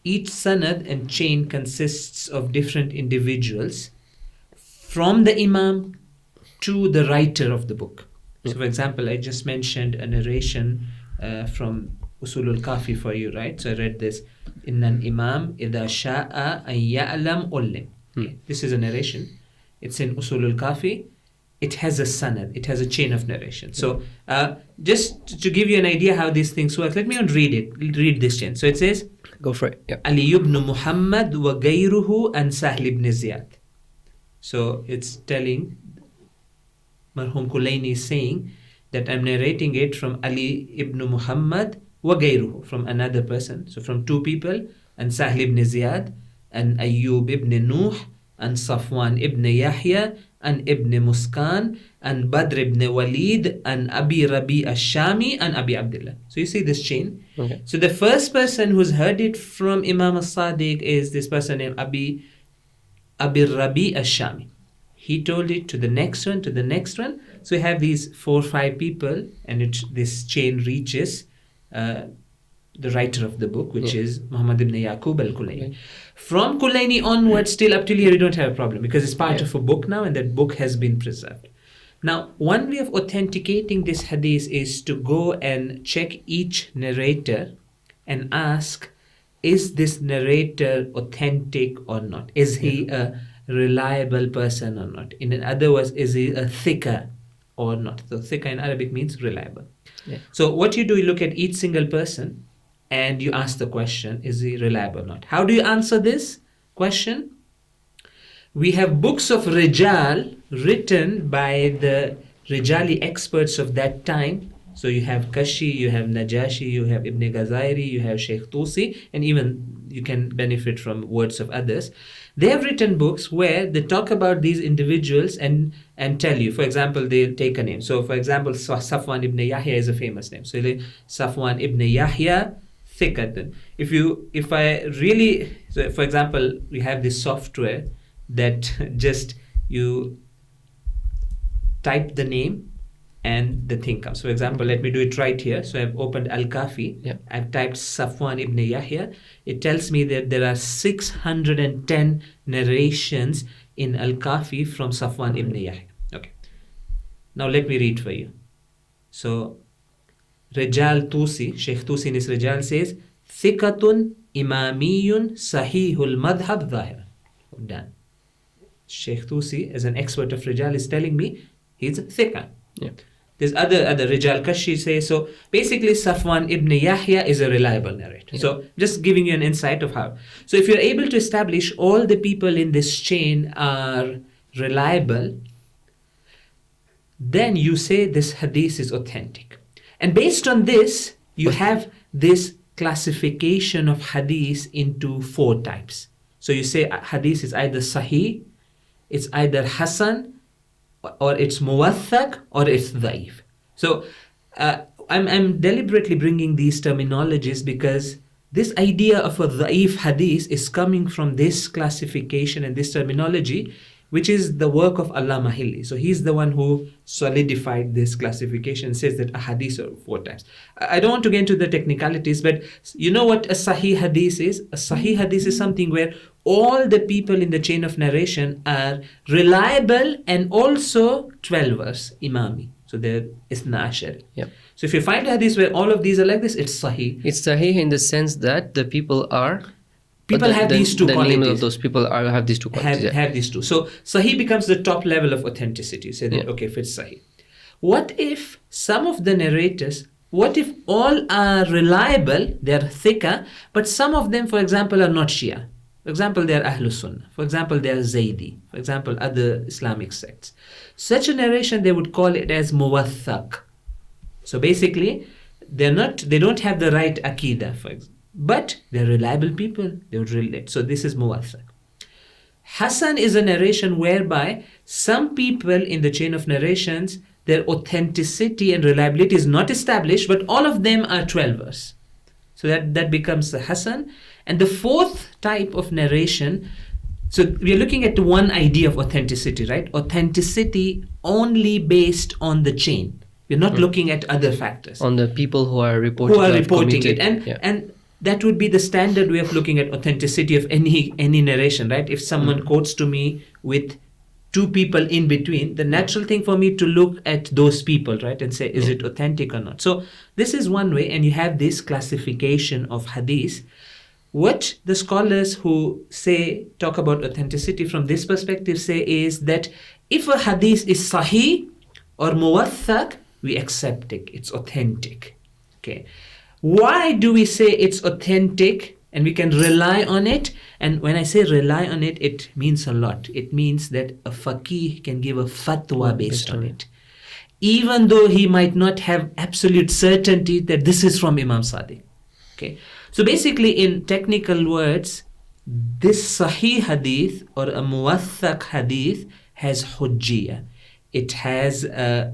Each sanad and chain consists of different individuals from the imam to the writer of the book. So for example, I just mentioned a narration from Usulul Kafi for you, right? So I read this, Inna al-imam idha sha'a an ya'lam ullim. This is a narration. It's in Usulul Kafi. It has a sanad. It has a chain of narration. So just to give you an idea how these things work, let me read it. Read this chain. So it says, Go for it. Yeah. Ali ibn Muhammad wa gayruhu an Sahl ibn Ziyad. So it's telling, Marhum Kulaini is saying that I'm narrating it from Ali ibn Muhammad wa gayruhu, from another person. So from two people, and Sahl ibn Ziyad, and Ayyub ibn Nuh, and Safwan ibn Yahya, and Ibn Muskan, and Badr ibn Walid, and Abi Rabi al-Shami, and Abi Abdullah. So you see this chain. Okay. So the first person who's heard it from Imam al-Sadiq is this person named Abi Rabi al-Shami. He told it to the next one, to the next one. So we have these 4 or 5 people, and this chain reaches the writer of the book, which is Muhammad ibn Yaqub al-Kulaini. From Kulaini onwards, still up till here, we don't have a problem, because it's part of a book now, and that book has been preserved. Now, one way of authenticating this hadith is to go and check each narrator and ask, is this narrator authentic or not? Is he a reliable person or not? In other words, is he a thiqa or not? So thiqa in Arabic means reliable. Yeah. So what you do, you look at each single person and you ask the question, is he reliable or not? How do you answer this question? We have books of Rijal written by the Rijali experts of that time. So you have Kashi, you have Najashi, you have Ibn Ghazairi, you have Shaykh Tusi, and even you can benefit from words of others. They have written books where they talk about these individuals and tell you. For example, they'll take a name. So for example, Safwan ibn Yahya is a famous name. So Safwan ibn Yahya thiqatun. So for example, we have this software that just you type the name and the thing comes. For example, let me do it right here. So I've opened Al-Kafi. Yeah. I've typed Safwan ibn Yahya. It tells me that there are 610 narrations in Al-Kafi from Safwan ibn Yahya. Okay. Now let me read for you. So Rijal Tusi, Shaykh Tusi in his Rijal says, Thiqatun imamiyun sahihul madhab dhahir. Done. Shaykh Tusi, as an expert of Rijal, is telling me he's a thiqa. Yeah. There's other Rijal Kashi say. So basically Safwan ibn Yahya is a reliable narrator. Yeah. So just giving you an insight of how. So if you're able to establish all the people in this chain are reliable, then you say this hadith is authentic. And based on this, you have this classification of hadith into 4 types. So you say hadith is either sahih, it's either hasan, or it's muwaththaq, or it's dhaif. So I'm deliberately bringing these terminologies because this idea of a dhaif hadith is coming from this classification and this terminology, which is the work of Allama Ali. So he's the one who solidified this classification, says that a hadith are 4 types. I don't want to get into the technicalities, but you know what a sahih hadith is? A sahih hadith is something where all the people in the chain of narration are reliable and also 12 verse imami. So they're isna ashar. Yep. So if you find a hadith where all of these are like this, it's sahih. It's sahih in the sense that the people are... People have these 2 qualities. The name of those people have these 2 qualities. Have these 2. So sahih becomes the top level of authenticity. You say that, okay, if it's sahih. What if some of the narrators, what if all are reliable, they're thicker, but some of them, for example, are not Shia? For example, they are Ahlus Sunnah. For example, they are Zaydi. For example, other Islamic sects. Such a narration, they would call it as muwaththaq. So basically, they don't have the right aqidah, for example. But they're reliable people. They would relate. So this is muwaththaq. Hasan is a narration whereby some people in the chain of narrations, their authenticity and reliability is not established, but all of them are 12 verse. So that becomes the Hasan. And the 4th type of narration, so we are looking at one idea of authenticity, right? Authenticity only based on the chain. We're not looking at other factors. On the people who are reporting it. And that would be the standard way of looking at authenticity of any narration, right? If someone quotes to me with 2 people in between, the natural thing for me to look at those people, right? And say, is it authentic or not? So this is one way, and you have this classification of hadith. What the scholars who talk about authenticity from this perspective say is that if a hadith is sahih or muwaththaq, we accept it. It's authentic. Okay. Why do we say it's authentic and we can rely on it? And when I say rely on it, it means a lot. It means that a faqih can give a fatwa based on it, even though he might not have absolute certainty that this is from Imam Sadiq. Okay. So basically, in technical words, this sahih hadith or a muwaththaq hadith has hujjiyah. It has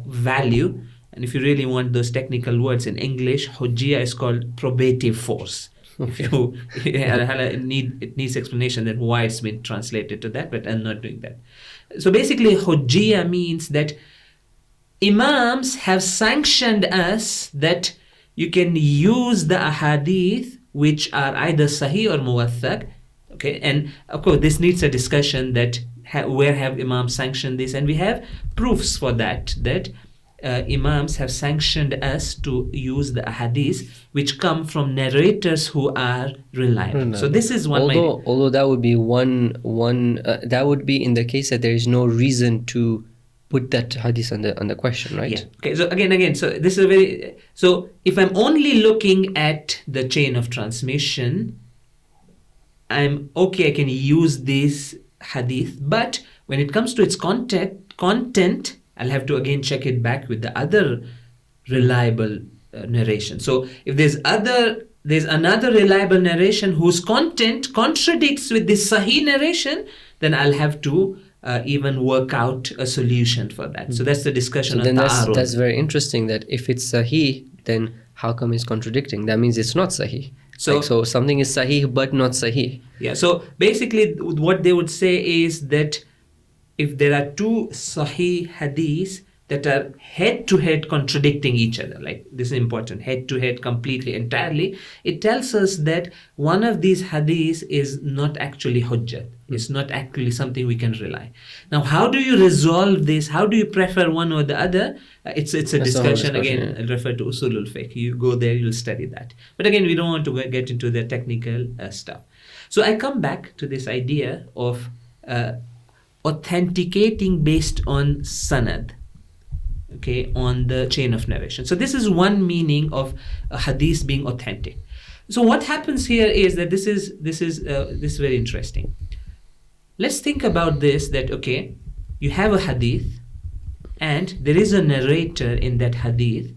value. And if you really want those technical words in English, hujjiyah is called probative force. If you it needs explanation then why it's been translated to that, but I'm not doing that. So basically, hujjiyah means that Imams have sanctioned us that you can use the ahadith which are either sahih or muwaththaq. Okay, and of course this needs a discussion that where have Imams sanctioned this, and we have proofs for that Imams have sanctioned us to use the ahadith which come from narrators who are reliable. So this is one. Although that would be that would be in the case that there is no reason to put that hadith on the question, right? Yeah. Okay. So again. So this is So if I'm only looking at the chain of transmission, I'm okay. I can use this hadith, but when it comes to its content, I'll have to again check it back with the other reliable narration. So if there's another reliable narration whose content contradicts with this sahih narration, then I'll have to even work out a solution for that. So that's the discussion on ta'arud. That's very interesting that if it's sahih, then how come it's contradicting? That means it's not sahih. So something is sahih but not sahih. Yeah. So basically what they would say is that if there are 2 sahih hadiths that are head-to-head contradicting each other, like this is important, head-to-head completely, entirely, it tells us that one of these hadiths is not actually hujjat. It's not actually something we can rely. Now, how do you resolve this? How do you prefer one or the other? It's a discussion. Again, I'll refer to usulul fiqh. You go there, you'll study that. But again, we don't want to get into the technical stuff. So I come back to this idea of authenticating based on sanad, okay, on the chain of narration. So this is one meaning of a hadith being authentic. So what happens here is that this is very interesting. Let's think about this, that okay, you have a hadith and there is a narrator in that hadith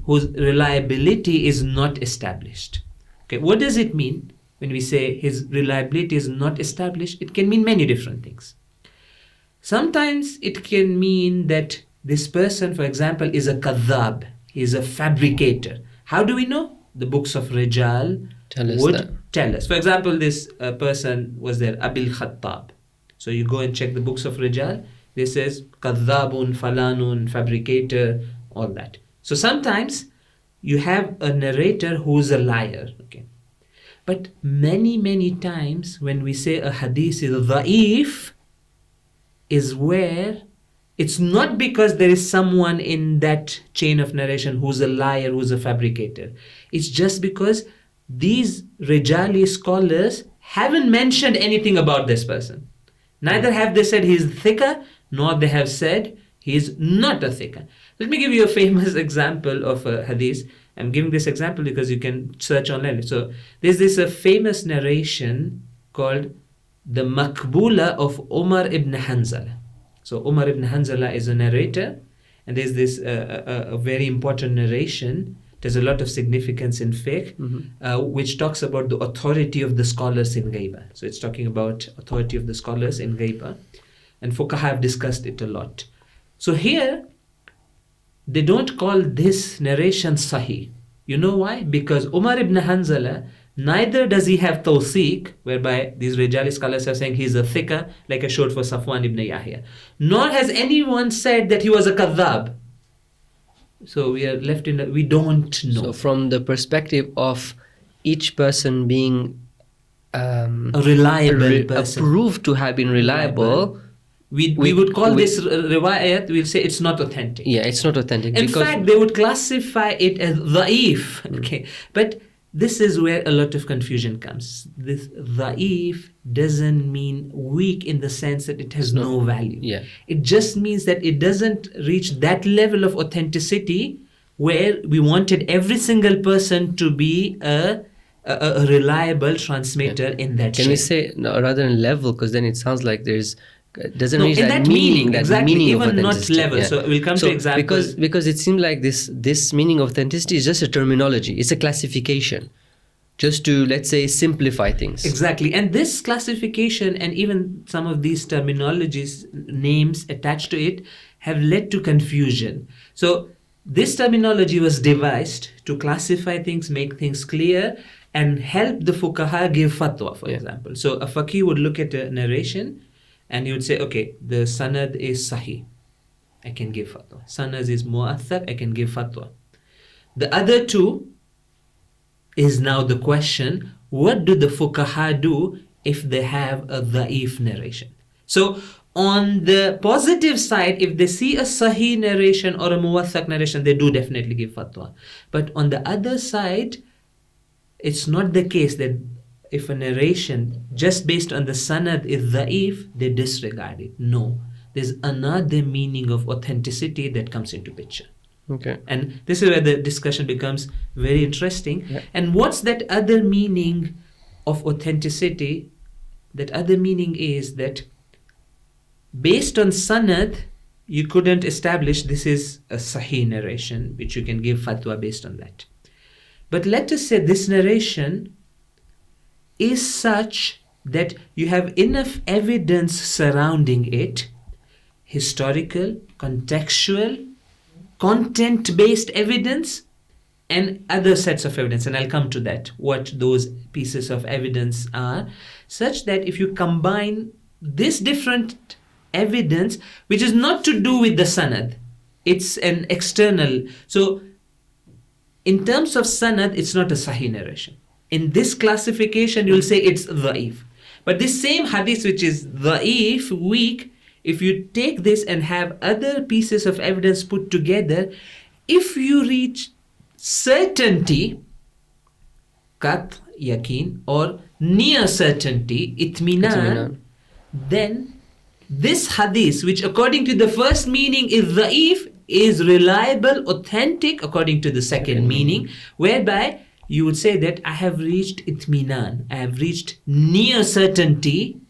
whose reliability is not established. Okay, what does it mean when we say his reliability is not established? It can mean many different things. Sometimes it can mean that this person, for example, is a kadhab, he is a fabricator. How do we know? The books of Rijal would tell us. For example, this person was there, Abil Khattab. So you go and check the books of Rijal. This says kadhabun, falanun, fabricator, all that. So sometimes you have a narrator who's a liar. Okay, but many times when we say a hadith is da'if, is where it's not because there is someone in that chain of narration who's a liar, who's a fabricator. It's just because these Rijali scholars haven't mentioned anything about this person. Neither have they said he's thiqa, nor they have said he's not a thiqa. Let me give you a famous example of a hadith. I'm giving this example because you can search online. So there's this famous narration called the Makbula of Umar ibn Hanzala. So Umar ibn Hanzala is a narrator, and there's this a very important narration. There's a lot of significance in fiqh, which talks about the authority of the scholars in ghaiba. So it's talking about authority of the scholars in ghaiba, and fuqaha have discussed it a lot. So here, they don't call this narration sahih. You know why? Because Umar ibn Hanzala, neither does he have tawseeq, whereby these Rijali scholars are saying he's a thiqa, like I showed for Safwan ibn Yahya. Nor has anyone said that he was a kadhab. So we are left in we don't know. So from the perspective of each person being a reliable person, proved to have been reliable, we would call this riwayat, we'll say it's not authentic. Yeah, it's not authentic. In fact, they would classify it as da'if. Okay, but this is where a lot of confusion comes. This da'if doesn't mean weak in the sense that it has no value. Yeah. It just means that it doesn't reach that level of authenticity where we wanted every single person to be a reliable transmitter in that Can chain. we say rather than level, because then it sounds like there's doesn't reach in that meaning, that exactly, meaning even of authenticity. not level. So we'll come to examples. Because it seems like this meaning of authenticity is just a terminology. It's a classification, just to, let's say, simplify things. Exactly. And this classification and even some of these terminologies, names attached to it, have led to confusion. So this terminology was devised to classify things, make things clear, and help the fuqaha give fatwa, for example. So a faqih would look at a narration and he would say, okay, the sanad is sahih, I can give fatwa. Sanad is mu'athar, I can give fatwa. The other two is now the question, what do the fuqaha do if they have a da'if narration? So on the positive side, if they see a sahih narration or a muwaththaq narration, they do definitely give fatwa. But on the other side, it's not the case that if a narration just based on the sanad is da'if, they disregard it. No, there's another meaning of authenticity that comes into picture. Okay. And this is where the discussion becomes very interesting. Yeah. And what's that other meaning of authenticity? That other meaning is that based on sanad, you couldn't establish this is a sahih narration, which you can give fatwa based on that. But let us say this narration is such that you have enough evidence surrounding it, historical, contextual, content-based evidence, and other sets of evidence, and I'll come to that, what those pieces of evidence are, such that if you combine this different evidence, which is not to do with the sanad, it's an external. So in terms of sanad, it's not a sahih narration. In this classification, you'll say it's da'if. But this same hadith, which is da'if, weak, if you take this and have other pieces of evidence put together, if you reach certainty, kat, yakin, or near certainty, itminan, then this hadith, which according to the first meaning is da'if, is reliable, authentic according to the second meaning, whereby you would say that I have reached itminan, I have reached near certainty,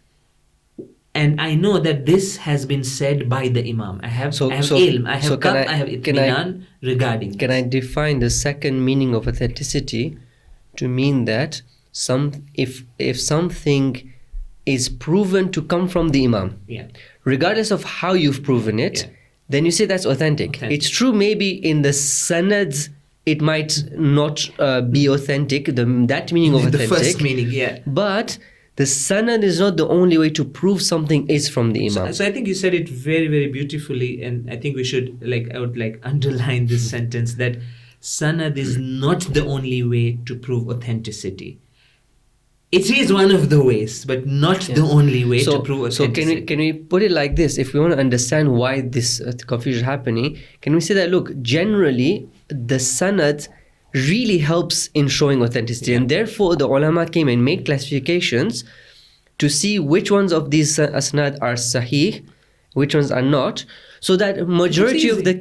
and I know that this has been said by the Imam. I have ilm, I have I have itminan regarding Can this. I define the second meaning of authenticity to mean that if something is proven to come from the Imam, Yeah. regardless of how you've proven it, Yeah. then you say that's authentic. It's true, maybe in the sanads it might not be authentic, that meaning of The authentic. first meaning, yeah. But the sanad is not the only way to prove something is from the Imam. So I think you said it very, very beautifully, and I think we should I would underline this sentence that sanad is not the only way to prove authenticity. It is one of the ways, but not the only way to prove authenticity. So can we put it like this? If we want to understand why this confusion is happening, can we say that, look, generally the sanad really helps in showing authenticity, and therefore the ulama came and made classifications to see which ones of these asnad are sahih, which ones are not, so that majority of the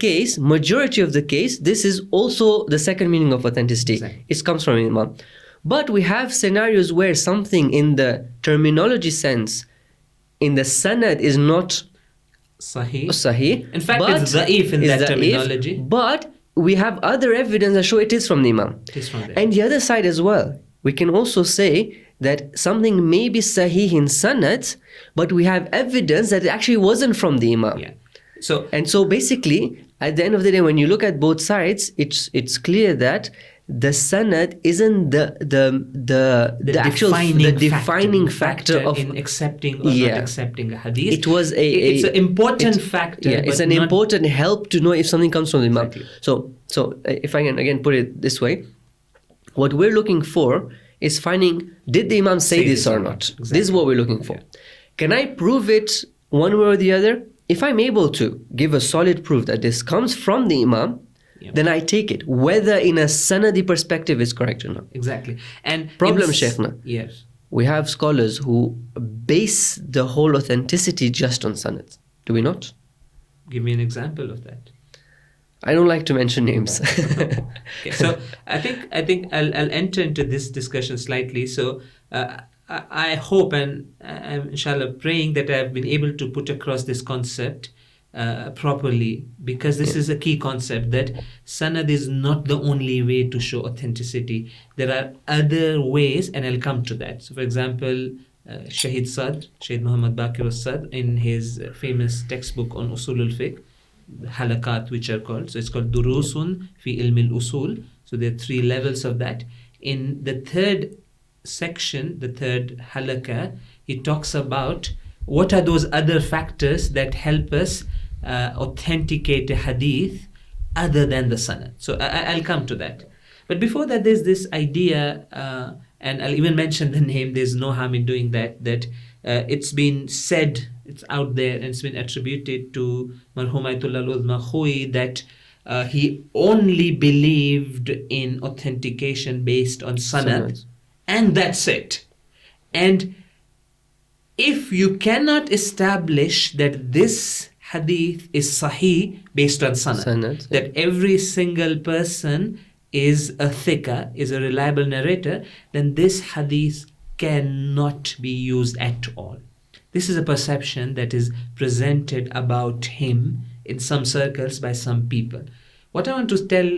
case, this is also the second meaning of authenticity. Exactly. It comes from Imam. But we have scenarios where something in the terminology sense, in the sanad, is not sahih. In fact, but it's da'if in that da'if, terminology. But we have other evidence that show it is from the Imam. It is from there. And the other side as well, we can also say that something may be sahih in sanad, but we have evidence that it actually wasn't from the Imam. Yeah. So Basically, at the end of the day, when you look at both sides, it's clear that the sanad isn't the actual defining factor of in accepting or not accepting a hadith. It was it's an important factor. Yeah, it's but an not important help to know if something comes from the Imam. Exactly. So if I can again put it this way, what we're looking for is finding, did the Imam say this or not? Exactly. This is what we're looking for. Yeah. Can I prove it one way or the other? If I'm able to give a solid proof that this comes from the Imam, then I take it, whether in a sanadi perspective is correct or not. Exactly. And Problem, Shaykhna. Yes. We have scholars who base the whole authenticity just on sanad. Do we not? Give me an example of that. I don't like to mention names. Okay, so I think I'll enter into this discussion slightly. So I hope, and I'm inshallah praying that I've been able to put across this concept properly, because this is a key concept, that sanad is not the only way to show authenticity. There are other ways, and I'll come to that. So for example, Shaykh Muhammad Baqir al-Sadr, in his famous textbook on Usul al-Fiqh, halakat, which are called, so it's called Durusun fi ilm al-Usul. So there are 3 levels of that. In the third section, the third halakah, he talks about what are those other factors that help us authenticate a hadith other than the sanad. So I'll come to that. But before that, there's this idea, and I'll even mention the name, there's no harm in doing that, that it's been said, it's out there, and it's been attributed to Marhum Ayatullah Khoi that he only believed in authentication based on sanad, and that's it. And if you cannot establish that this hadith is sahih based on sanad, that every single person is a thiqa, is a reliable narrator, then this hadith cannot be used at all. This is a perception that is presented about him in some circles by some people. What I want to tell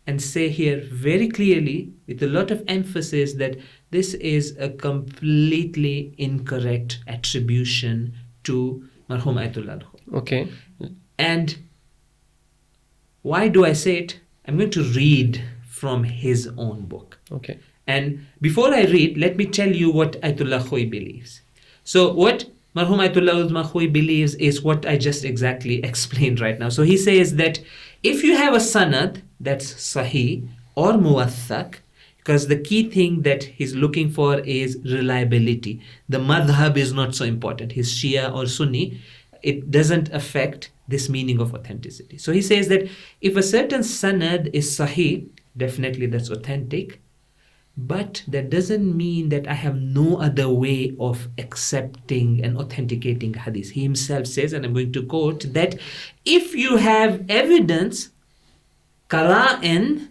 and say here very clearly, with a lot of emphasis, that this is a completely incorrect attribution to Marhum Ayatullah Khoi. Okay. And why do I say it? I'm going to read from his own book. Okay. And before I read, let me tell you what Ayatullah Khoi believes. So what Marhum Ayatullah Khoi believes is what I just exactly explained right now. So he says that if you have a sanad that's sahih or muwaththaq, because the key thing that he's looking for is reliability. The madhab is not so important. His Shia or Sunni, it doesn't affect this meaning of authenticity. So he says that if a certain sanad is sahih, definitely that's authentic, but that doesn't mean that I have no other way of accepting and authenticating hadith. He himself says, and I'm going to quote, that if you have evidence, qara'in,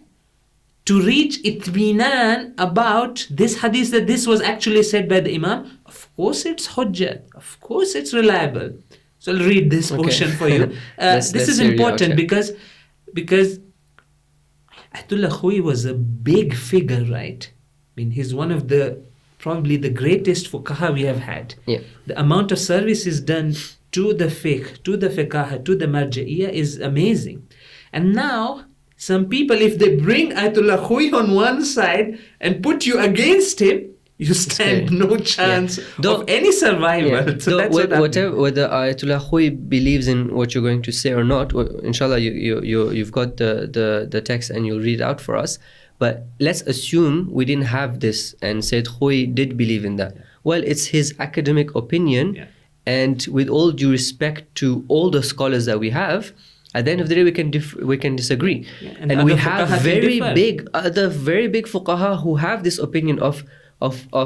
to reach itminan about this hadith, that this was actually said by the Imam, of course it's hujjat, of course it's reliable. So I'll read this portion for you. This is important because Ayatullah Khoi was a big figure, right? I mean, he's one of probably the greatest fuqaha we have had. Yeah. The amount of service is done to the fiqh, to the fiqh, to the marja'iyah is amazing. And now, some people, if they bring Ayatullah Khoi on one side and put you against him, you stand no chance of any survival. Yeah. So that's whether Ayatullah Khoi believes in what you're going to say or not, inshallah, you've got the text and you'll read out for us. But let's assume we didn't have this and Sayyid Khoi did believe in that. Well, it's his academic opinion, and with all due respect to all the scholars that we have, at the end of the day, we can disagree, and we have very big fuqaha who have this opinion of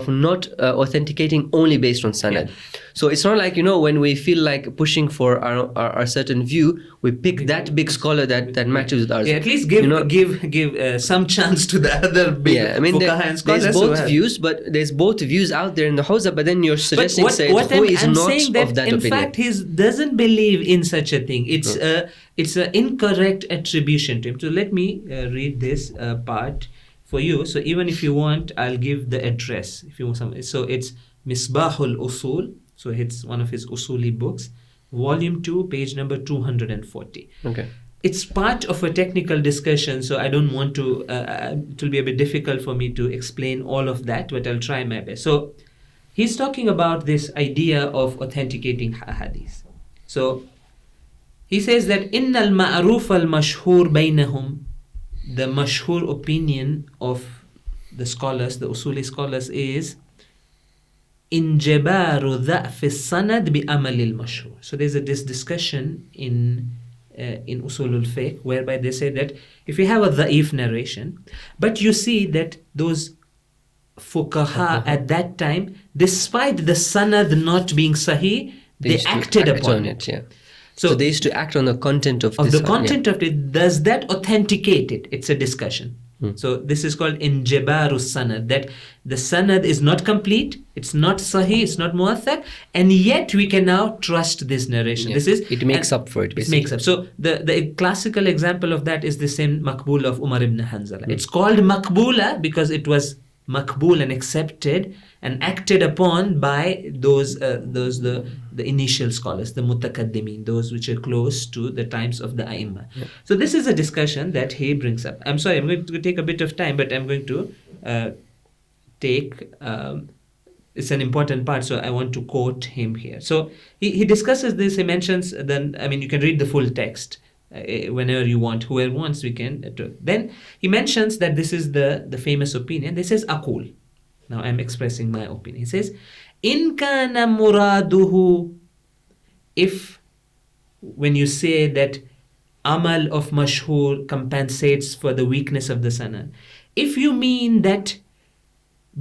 not authenticating only based on sanad. So it's not like, when we feel like pushing for our certain view, we pick that big scholar that matches with ours. At least give some chance to the other big fuqaha and scholars. There's both views, but there's both views out there in the Hawza, but then you're suggesting Sayyid Khoi is not of that opinion. In fact, he doesn't believe in such a thing. It's an incorrect attribution to him. So let me read this part for you. So even if you want, I'll give the address if you want some. So it's Misbahul Usul. So it's one of his Usuli books, volume 2, page number 240. Okay. It's part of a technical discussion, so I don't want to, it will be a bit difficult for me to explain all of that, but I'll try my best. So he's talking about this idea of authenticating ahadith. So he says that innal ma'ruf al-mashhur baynahum, the mashhur opinion of the scholars, the Usuli scholars, is injabaru dha'f as-sanad bi amal al-mashhur. So there's this discussion in Usul al-Fiqh whereby they say that if you have a dha'if narration, but you see that those fuqaha at that time, despite the sanad not being sahih, they acted upon it. So they used to act on the content of this. The content of it, does that authenticate it? It's a discussion. So this is called injibaru sanad, that the sanad is not complete, it's not sahih, it's not muathar, and yet we can now trust this narration. It makes up for it, basically. It makes up. So the classical example of that is the same Maqbula of Umar ibn Hanzala. It's called Maqbula because it was Maqbul and accepted and acted upon by the initial scholars, the mutakaddimin, those which are close to the times of the A'immah. So this is a discussion that he brings up. I'm sorry, I'm going to take a bit of time, but I'm going to it's an important part, so I want to quote him here. So he discusses this, he mentions, you can read the full text whenever you want, whoever wants, we can. Then he mentions that this is the famous opinion. This is Aqul. Now I'm expressing my opinion. He says, In kana muraduhu, if when you say that amal of mashhur compensates for the weakness of the sanad, if you mean that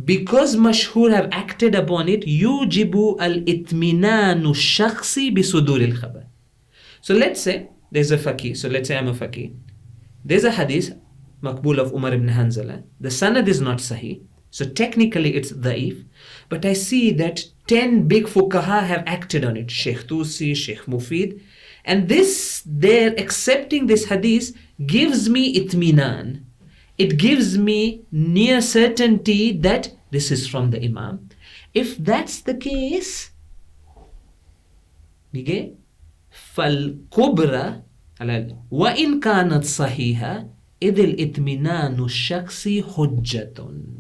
because mashhur have acted upon it, yujibu al-itminanu shakhsi bi sudur al-khabar. So let's say there's a faqih. So let's say I'm a faqih. There's a hadith, Maqbul of Umar ibn Hanzala. The sanad is not sahih. So technically it's da'if. But I see that 10 big fuqaha have acted on it. Shaykh Tusi, Shaykh Mufid. And they're accepting this hadith gives me itminan. It gives me near certainty that this is from the Imam. If that's the case, فَالْكُبْرَ وَإِنْ كَانَتْ صَحِيحًا إِذِ الْإِتْمِنَانُ الشَّخْصِ حُجَّةٌ.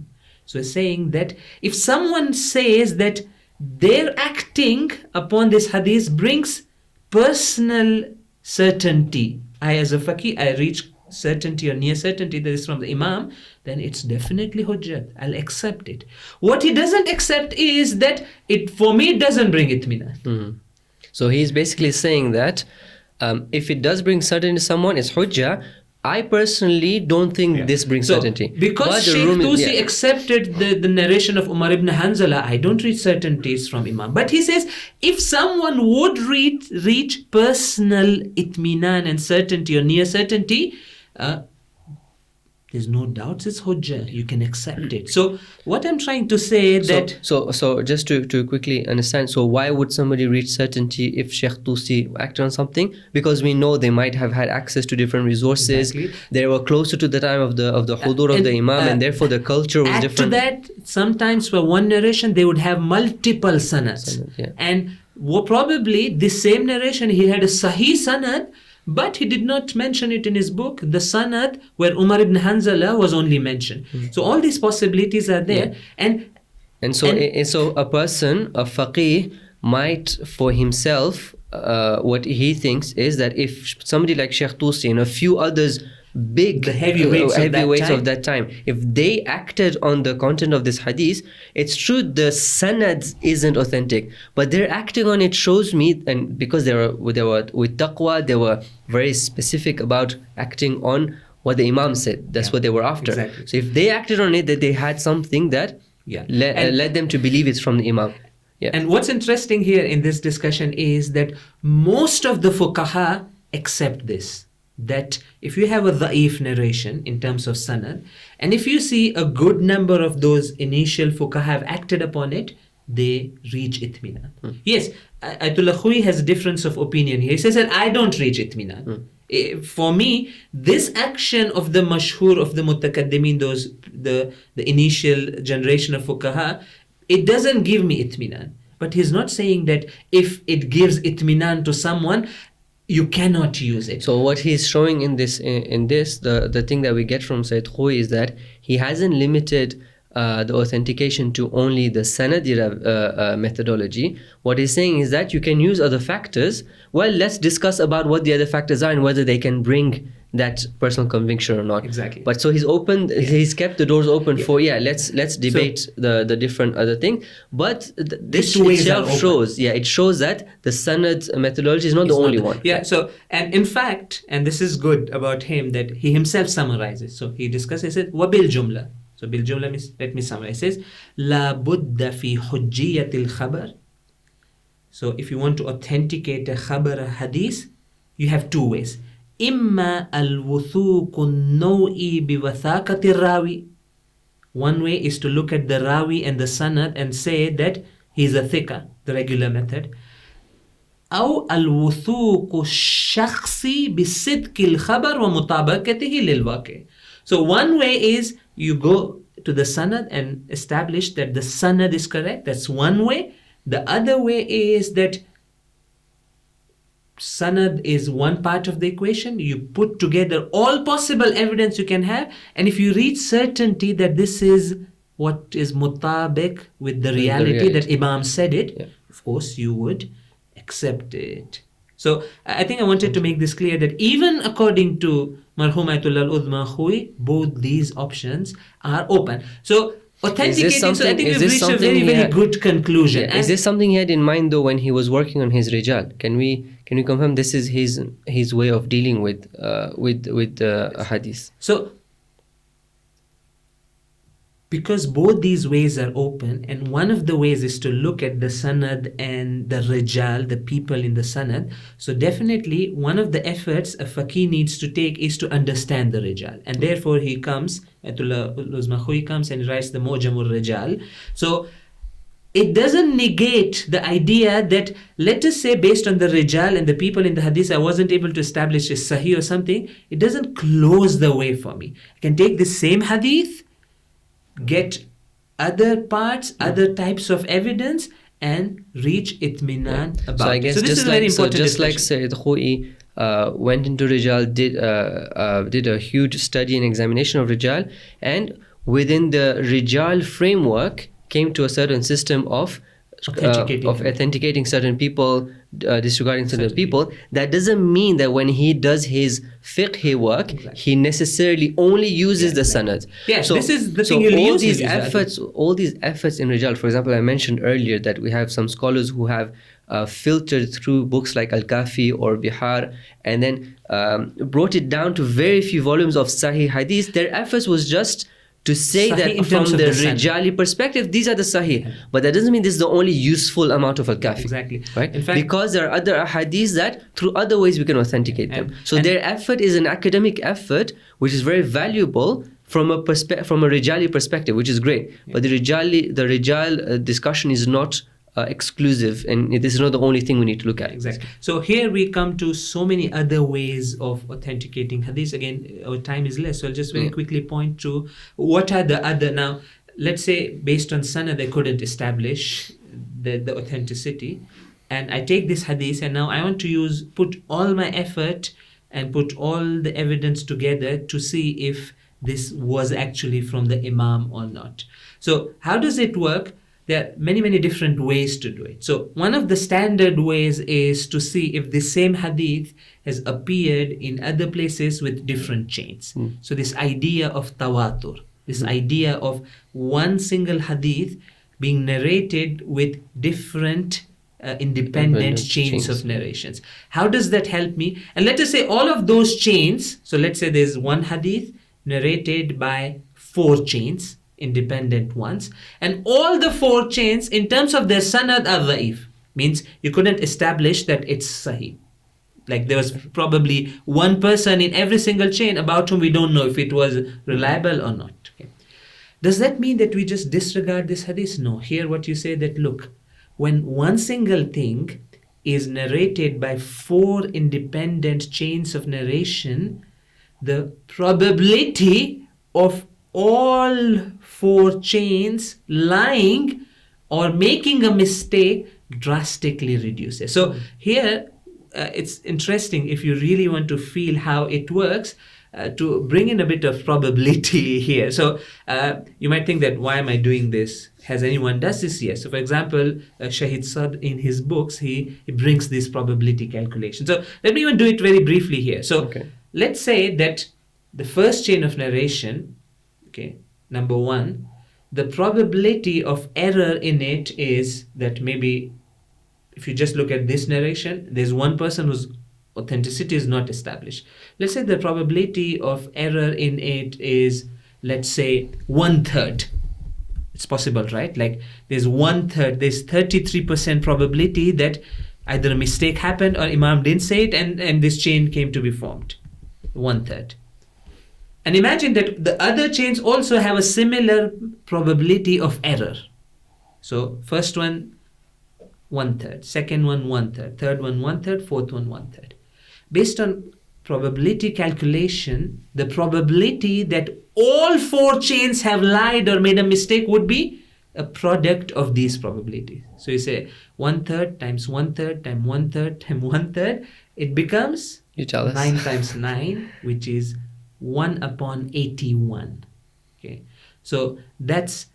So it's saying that if someone says that their acting upon this hadith brings personal certainty, I as a faqih, I reach certainty or near certainty that is from the Imam, then it's definitely hujjat. I'll accept it. What he doesn't accept is that it, for me, it doesn't bring itminan. So he's basically saying that if it does bring certainty to someone, it's hujjah. I personally don't think this brings certainty. Because Shaykh Tusi accepted the narration of Umar ibn Hanzala, I don't reach certainties from Imam. But he says, if someone would reach personal itminan and certainty or near certainty, there's no doubts it's hujjah. You can accept it. So what I'm trying to say that... So just to quickly understand, so why would somebody reach certainty if Shaykh Tusi acted on something? Because we know they might have had access to different resources. Exactly. They were closer to the time of the hudur of the Imam, and therefore the culture was add different. to that, sometimes for one narration, they would have multiple sanads. Yeah. And probably this same narration, he had a sahih sanad, but he did not mention it in his book, the sanad where Umar ibn Hanzala was only mentioned. So all these possibilities are there. Yeah. And so a person, a faqih, might for himself, what he thinks is that if somebody like Shaykh Tusi and a few others, big the heavyweights of that time, if they acted on the content of this hadith, it's true the sanad isn't authentic, but they're acting on it shows me, and because they were with taqwa, they were very specific about acting on what the Imam said. That's what they were after. Exactly. So if they acted on it, that they had something that led them to believe it's from the Imam. Yeah. And what's interesting here in this discussion is that most of the fuqaha accept this, that if you have a da'if narration in terms of sanad, and if you see a good number of those initial fuqaha have acted upon it, they reach itminan. Yes, Ayatullah Khoi has a difference of opinion here. He says that I don't reach itminan. For me, this action of the mashhur, of the mutakaddimin, the initial generation of fuqaha, it doesn't give me itminan. But he's not saying that if it gives itminan to someone, you cannot use it. So what he's showing in this, the thing that we get from Sayyid Khoi is that he hasn't limited the authentication to only the sanad methodology. What he's saying is that you can use other factors. Well, let's discuss about what the other factors are and whether they can bring that personal conviction or not. Exactly. But so he's kept the doors open for let's debate the different other thing. But this itself shows that the sanad methodology is not the only one. Yeah. So, and in fact, and this is good about him, that he himself summarizes. So he discusses it wabil jumla. So bil jumla means, let me summarize. He says la budda fi hujjiyatil khabar. So if you want to authenticate a khabar, a hadith, you have two ways. Imma al-wuthuq an-naw'i bi-wathaqati rawi. One way is to look at the rawi and the sanad and say that he's a thiqa, the regular method. أو الوثوق الشخصي بصدق الخبر ومطابقته للواقع. So one way is you go to the sanad and establish that the sanad is correct. That's one way. The other way is that sanad is one part of the equation. You put together all possible evidence you can have, and if you reach certainty that this is what is mutabiq with the reality that Imam said it, of course you would accept it. So I think I wanted to make this clear that even according to Marhum Ayatullah Allama Khoi, both these options are open. So authenticating, so I think we've reached a very, very good conclusion. Yeah. Is this something he had in mind though when he was working on his rijal? Can we confirm this is his way of dealing with hadith? So because both these ways are open, and one of the ways is to look at the sanad and the rijal, the people in the sanad. So definitely one of the efforts a faqih needs to take is to understand the rijal, and therefore he comes, Ayatullah Allama Khoi comes and writes the Mu'jamul Rijal. So it doesn't negate the idea that, let us say, based on the rijal and the people in the hadith, I wasn't able to establish a sahih or something. It doesn't close the way for me. I can take the same hadith, get other parts, other types of evidence, and reach itminan about. So I guess this is very important. Just like Sayyid Khoi went into Rijal, did a huge study and examination of Rijal, and within the Rijal framework came to a certain system of authenticating certain people, disregarding certain people. That doesn't mean that when he does his fiqh work, he necessarily only uses the sanad. Yeah, so this is the thing you'll use. All these efforts in Rijal, for example, I mentioned earlier that we have some scholars who have filtered through books like Al-Kafi or Bihar and then brought it down to very few volumes of Sahih Hadith. Their efforts was just to say Sahih that from the Rijali perspective, these are the Sahih. But that doesn't mean this is the only useful amount of Al-Kafi. Exactly. Right? In fact, because there are other ahadith that through other ways we can authenticate them. So their effort is an academic effort which is very valuable from a Rijali perspective, which is great. But the Rijal discussion is not exclusive, and this is not the only thing we need to look at. Exactly. So here we come to so many other ways of authenticating hadith. Again, our time is less, so I'll just very quickly point to what are the other. Now, let's say based on Sunnah, they couldn't establish the authenticity. And I take this hadith and now I want to put all my effort and put all the evidence together to see if this was actually from the Imam or not. So how does it work? There are many, many different ways to do it. So one of the standard ways is to see if the same hadith has appeared in other places with different chains. So this idea of tawatur, this idea of one single hadith being narrated with different independent chains of narrations. How does that help me? And let us say all of those chains, so let's say there's one hadith narrated by 4 chains, independent ones, and all the 4 chains in terms of their sanad are da'if, means you couldn't establish that it's sahih. Like there was probably one person in every single chain about whom we don't know if it was reliable or not. Okay. Does that mean that we just disregard this hadith? No. Here what you say that, look, when one single thing is narrated by 4 independent chains of narration, the probability of all 4 chains lying or making a mistake drastically reduces. So here it's interesting if you really want to feel how it works, to bring in a bit of probability here. So you might think that, why am I doing this? Has anyone does this? Yes. So for example, Shahid Sad in his books, he brings this probability calculation. So let me even do it very briefly here. So let's say that the first chain of narration, number 1, the probability of error in it is that maybe if you just look at this narration, there's one person whose authenticity is not established. Let's say the probability of error in it is, let's say, 1/3. It's possible, right? Like there's 1/3, there's 33% probability that either a mistake happened or Imam didn't say it, and this chain came to be formed. 1/3. And imagine that the other chains also have a similar probability of error. So first one, 1/3, second one, 1/3, third one, 1/3, fourth one, 1/3. Based on probability calculation, the probability that all 4 chains have lied or made a mistake would be a product of these probabilities. So you say 1/3 times 1/3 times 1/3 times 1/3, it becomes 9 times 9, which is 1/81. Okay, so that's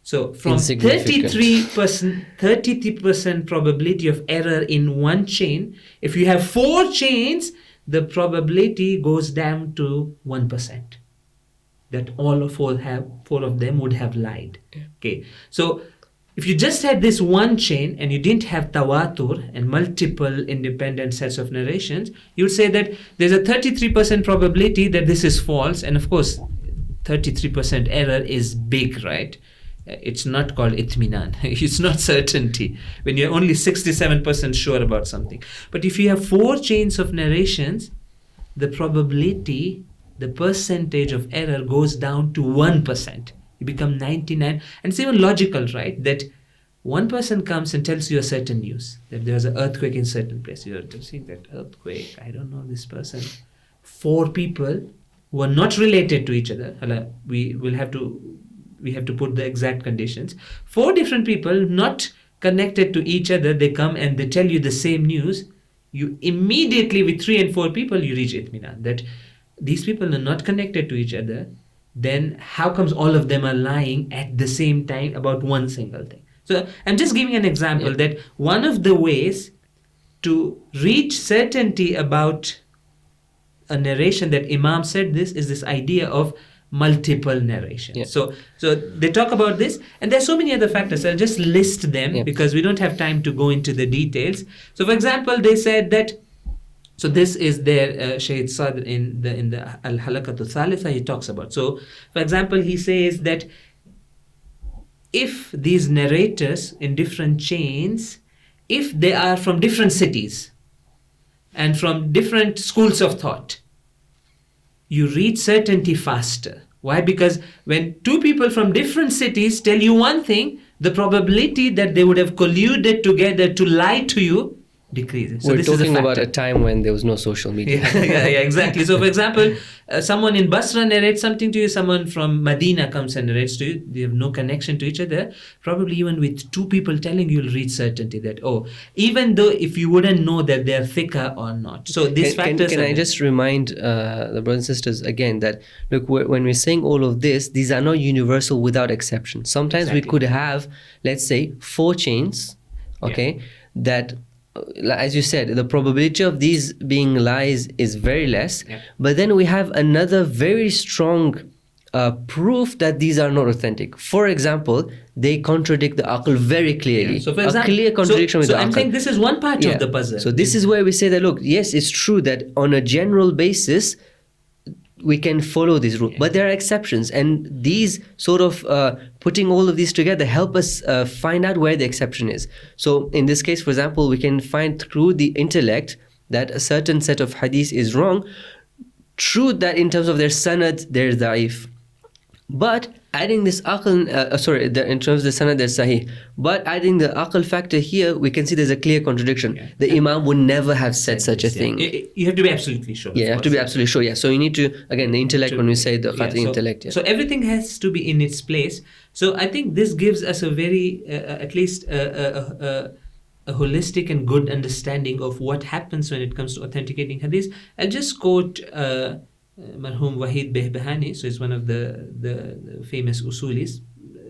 from 33% probability of error in one chain, if you have 4 chains, the probability goes down to 1%. That all of 4 of them would have lied. Okay, so if you just had this one chain and you didn't have tawatur and multiple independent sets of narrations, you would say that there's a 33% probability that this is false, and of course 33% error is big, right? It's not called itminan. It's not certainty when you're only 67% sure about something. But if you have 4 chains of narrations, the probability, the percentage of error goes down to 1%. You become 99. And it's even logical, right? That one person comes and tells you a certain news, that there's an earthquake in a certain place. You're seeing that earthquake, I don't know this person. 4 people who are not related to each other. We have to put the exact conditions. 4 different people not connected to each other, they come and they tell you the same news. You immediately, with 3 and 4 people, you reach itminan, that these people are not connected to each other. Then how comes all of them are lying at the same time about one single thing? So I'm just giving an example that one of the ways to reach certainty about a narration that Imam said this is this idea of multiple narrations. So they talk about this, and there's so many other factors. I'll just list them because we don't have time to go into the details. So for example, they said that, so this is their Shaykh Sadr in the Al-Halakatu Thalitha, he talks about. So for example, he says that if these narrators in different chains, if they are from different cities and from different schools of thought, you reach certainty faster Why? Because when two people from different cities tell you one thing, the probability that they would have colluded together to lie to you decreases. So We're this is a talking about factor. a time when there was no social media. Yeah, exactly. So, for example, someone in Basra narrates something to you, someone from Medina comes and narrates to you. They have no connection to each other. Probably even with two people telling you, you'll reach certainty that, even though if you wouldn't know that they're thicker or not. So these factors. Can I just remind the brothers and sisters again that, look, when we're saying all of this, these are not universal without exception. Sometimes we could have, let's say, 4 chains, okay, that, as you said, the probability of these being lies is very less, but then we have another very strong proof that these are not authentic. For example, they contradict the aql very clearly. So, for example, a clear contradiction with the aql. I'm saying this is one part of the puzzle. So this is where we say that, look, yes, it's true that on a general basis we can follow this rule, but there are exceptions, and these sort of putting all of these together help us find out where the exception is. So in this case, for example, we can find through the intellect that a certain set of hadith is wrong. True that in terms of their sanad, they're da'if, but adding this aql, in terms of the sanad, they're sahih. But adding the aql factor here, we can see there's a clear contradiction. The Imam would never have said such a thing. You have to be absolutely sure. Yeah, you have to be absolutely sure. Yeah, so you need to, again, the intellect, when we say the khatri intellect. Yeah. So everything has to be in its place. So I think this gives us a very, at least a holistic and good understanding of what happens when it comes to authenticating hadith. I'll just quote Marhum Wahid Bhojani, so he's one of the famous usulis,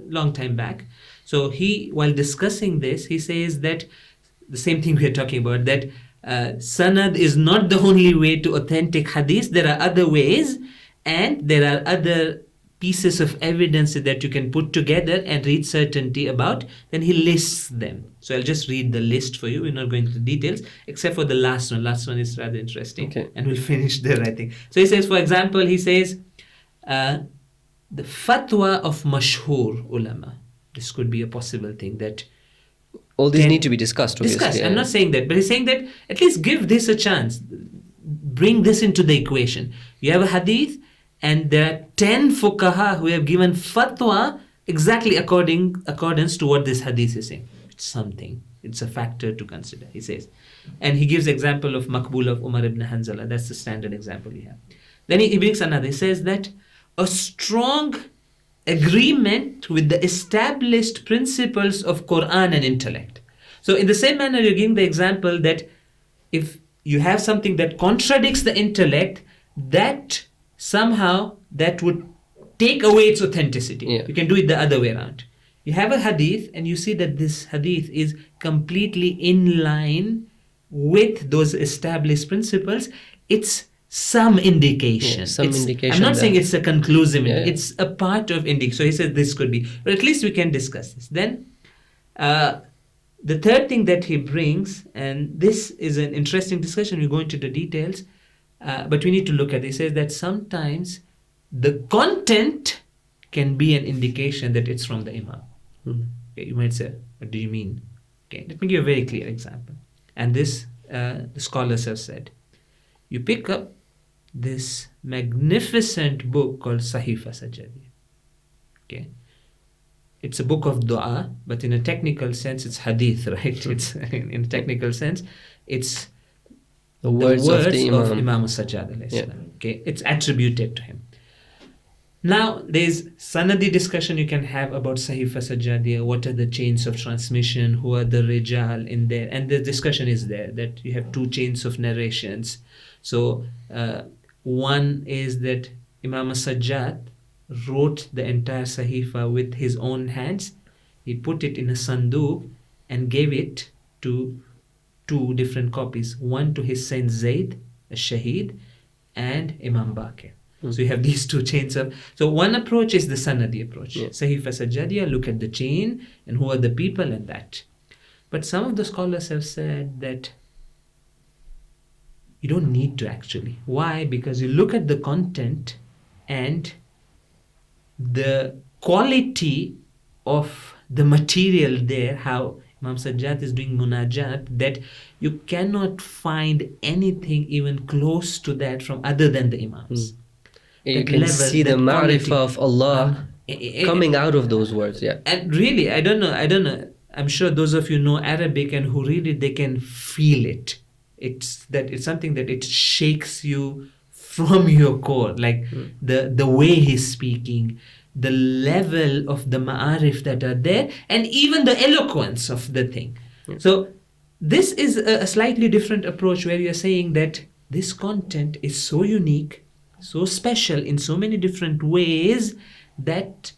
long time back. So he, while discussing this, he says that the same thing we are talking about, that sanad is not the only way to authentic hadith. There are other ways, and there are other pieces of evidence that you can put together and reach certainty about. Then he lists them. So I'll just read the list for you. We're not going into details, except for the last one. Last one is rather interesting. Okay. And we'll finish there, I think. So he says, for example, he says, the fatwa of mashhur ulama. This could be a possible thing that all these need to be discussed. Discussed. I'm not saying that, but he's saying that at least give this a chance. Bring this into the equation. You have a hadith, and there are 10 fuqaha who have given fatwa exactly accordance to what this hadith is saying. It's something. It's a factor to consider, he says. And he gives example of Maqbul of Umar ibn Hanzala. That's the standard example we have. Then he brings another. He says that a strong agreement with the established principles of Quran and intellect. So in the same manner, you're giving the example that if you have something that contradicts the intellect, that somehow that would take away its authenticity. Yeah. You can do it the other way around. You have a hadith and you see that this hadith is completely in line with those established principles. It's some indication. Yeah, some indication. I'm not saying it's a conclusive. Yeah. It's a part of indication. So he says this could be. But at least we can discuss this. Then the third thing that he brings, and this is an interesting discussion, we go into the details, but we need to look at it. He says that sometimes the content can be an indication that it's from the Imam. Okay, you might say, what do you mean? Okay, let me give a very clear example. And this, the scholars have said, you pick up this magnificent book called Sahifa Sajjadiyya. Okay, it's a book of dua, but in a technical sense, it's hadith, right? It's in a technical sense, it's the words of the Imam. of Imam Sajjad. Yeah. Okay, it's attributed to him. Now, there's sanadi discussion you can have about Sahifa Sajjadiyya. What are the chains of transmission? Who are the rijal in there? And the discussion is there that you have 2 chains of narrations. So, one is that Imam Sajjad wrote the entire Sahifa with his own hands. He put it in a sanduq and gave it to 2 different copies. One to his son Zayd, a Shaheed, and Imam Baqir. So you have these 2 chains of. So one approach is the Sanadi approach. Yeah. Sahifa Sajjadiyya, look at the chain and who are the people and that. But some of the scholars have said that you don't need to actually. Why? Because you look at the content and the quality of the material there, how Imam Sajjad is doing munajat, that you cannot find anything even close to that from other than the Imams. You that can level, see the that quality. ma'rifah of Allah coming out of those words. Yeah. And really, I don't know. I'm sure those of you know Arabic and who read it, they can feel it. It's something that it shakes you from your core, like the way he's speaking, the level of the ma'arif that are there, and even the eloquence of the thing. So this is a slightly different approach where you're saying that this content is so unique, so special in so many different ways that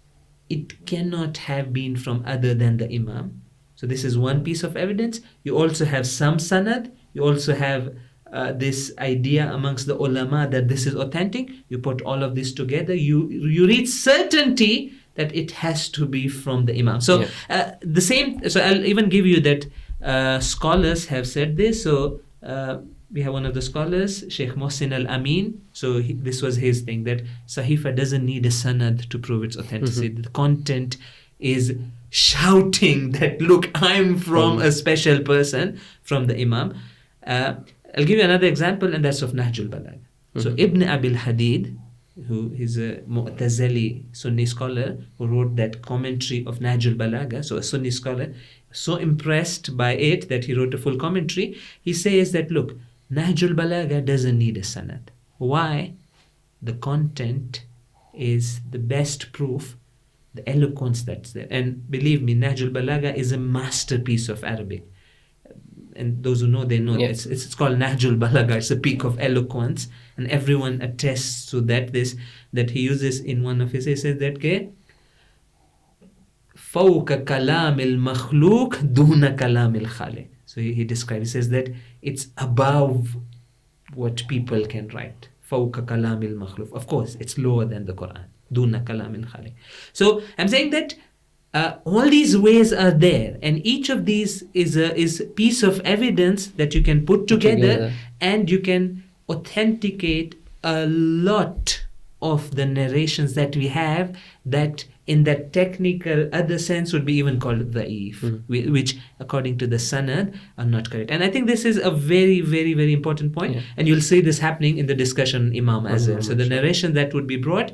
it cannot have been from other than the Imam. So this is one piece of evidence. You also have some sanad. You also have this idea amongst the ulama that this is authentic. You put all of this together. You reach certainty that it has to be from the Imam. So the same. So I'll even give you that scholars have said this. So we have one of the scholars, Shaykh Mohsin al-Amin. So this was his thing, that Sahifa doesn't need a sanad to prove its authenticity. The content is shouting that, look, I'm from a special person, from the Imam. I'll give you another example, and that's of Nahjul Balagha. So Ibn Abil Hadid, who is a Mu'tazili Sunni scholar who wrote that commentary of Nahjul Balagha, so a Sunni scholar, so impressed by it that he wrote a full commentary. He says that, look, Nahjul Balagha doesn't need a sanad. Why? The content is the best proof, the eloquence that's there. And believe me, Nahjul Balagha is a masterpiece of Arabic. And those who know, they know. Yeah. It's called Nahjul Balagha. It's a peak of eloquence, and everyone attests to that. That he uses in one of his essays, that ke فوق كلام المخلوق دون كلام الخالق. So he describes, he says that it's above what people can write. فوق كلام المخلوق. Of course, it's lower than the Quran. دون كلام الخالق. So I'm saying that all these ways are there, and each of these is a piece of evidence that you can put together, and you can authenticate a lot of the narrations that we have, that in that technical other sense would be even called da'if, which according to the sanad are not correct. And I think this is a very, very, very important point, and you'll see this happening in the discussion Imam as well. So the narration that would be brought,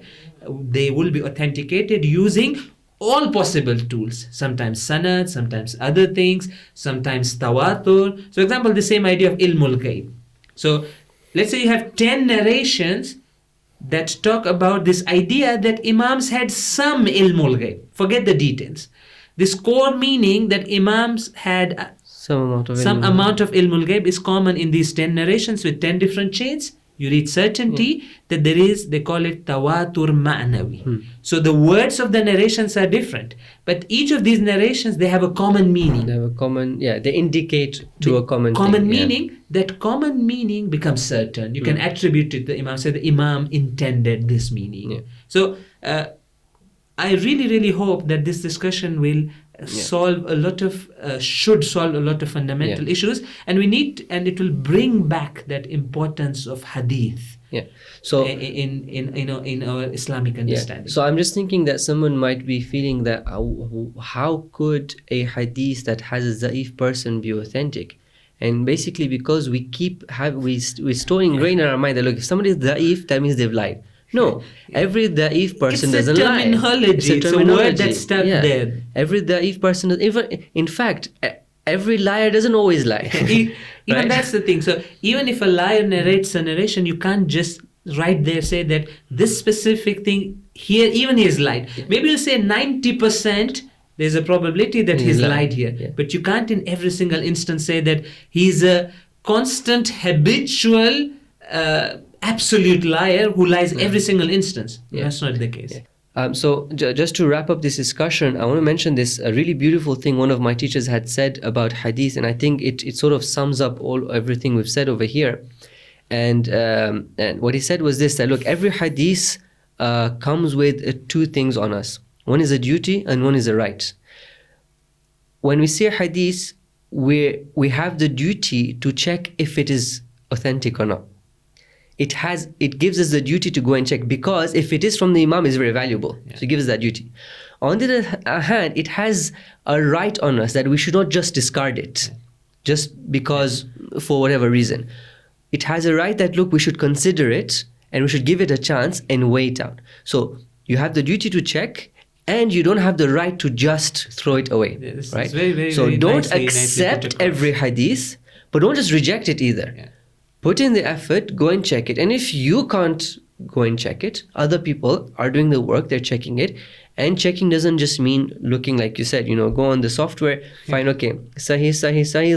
they will be authenticated using all possible tools, sometimes sanad, sometimes other things, sometimes tawatur. So for example, the same idea of ilmul ghaib. So let's say you have 10 narrations that talk about this idea that Imams had some ilmul ghaib. Forget the details. This core meaning that Imams had some amount of ilmul ghaib is common in these 10 narrations with 10 different chains. You reach certainty that there is, they call it tawatur ma'nawi. So the words of the narrations are different, but each of these narrations, they have a common meaning. They have a common, they indicate to a common meaning. Yeah. That common meaning becomes certain. You can attribute it to the Imam, say the Imam intended this meaning. Yeah. So I really, really hope that this discussion will solve a lot of should solve a lot of fundamental issues, and it will bring back that importance of hadith. Yeah. So in our Islamic understanding. So I'm just thinking that someone might be feeling that how could a hadith that has a da'if person be authentic? And basically because we store ingrained in our mind that, look, if somebody is da'if, that means they've lied. No, every da'if person doesn't lie. It's a word that's stuck there. Every da'if person, in fact, every liar doesn't always lie. Even that's the thing. So even if a liar narrates a narration, you can't just right there say that this specific thing here, even he has lied. Maybe you'll say 90%, there's a probability that he's lied here. Yeah. But you can't in every single instance say that he's a constant, habitual, absolute liar who lies every single instance. That's not the case. So just to wrap up this discussion, I want to mention this a really beautiful thing one of my teachers had said about hadith, and I think it sort of sums up everything we've said over here. And what he said was this, that look, every hadith comes with two things on us. One is a duty and one is a right. When we see a hadith, we have the duty to check if it is authentic or not. It gives us the duty to go and check, because if it is from the Imam, it's very valuable. So it gives us that duty. On the other hand, it has a right on us that we should not just discard it, just because for whatever reason. It has a right that, look, we should consider it, and we should give it a chance and weigh it out. So you have the duty to check, and you don't have the right to just throw it away. Yeah, this is right? very, very, so very don't nicely put accept across. every hadith, but don't just reject it either. Yeah. Put in the effort, go and check it. And if you can't go and check it, other people are doing the work, they're checking it. And checking doesn't just mean looking, like you said, go on the software, find, okay, sahih,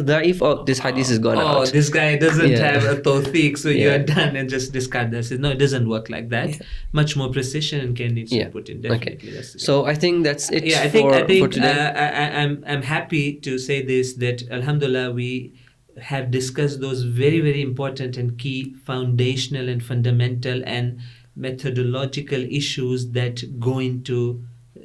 da'if, oh, this hadith is gone out. Oh, this guy doesn't Yeah. have a tawfiq, so Yeah. you're done and just discard this. No, it doesn't work like that. Yeah. Much more precision and care needs to Yeah. be put in. Okay. Definitely. That's the So I think that's it yeah, I for think today. I'm happy to say this, that Alhamdulillah, we have discussed those very, very important and key foundational and fundamental and methodological issues that go into,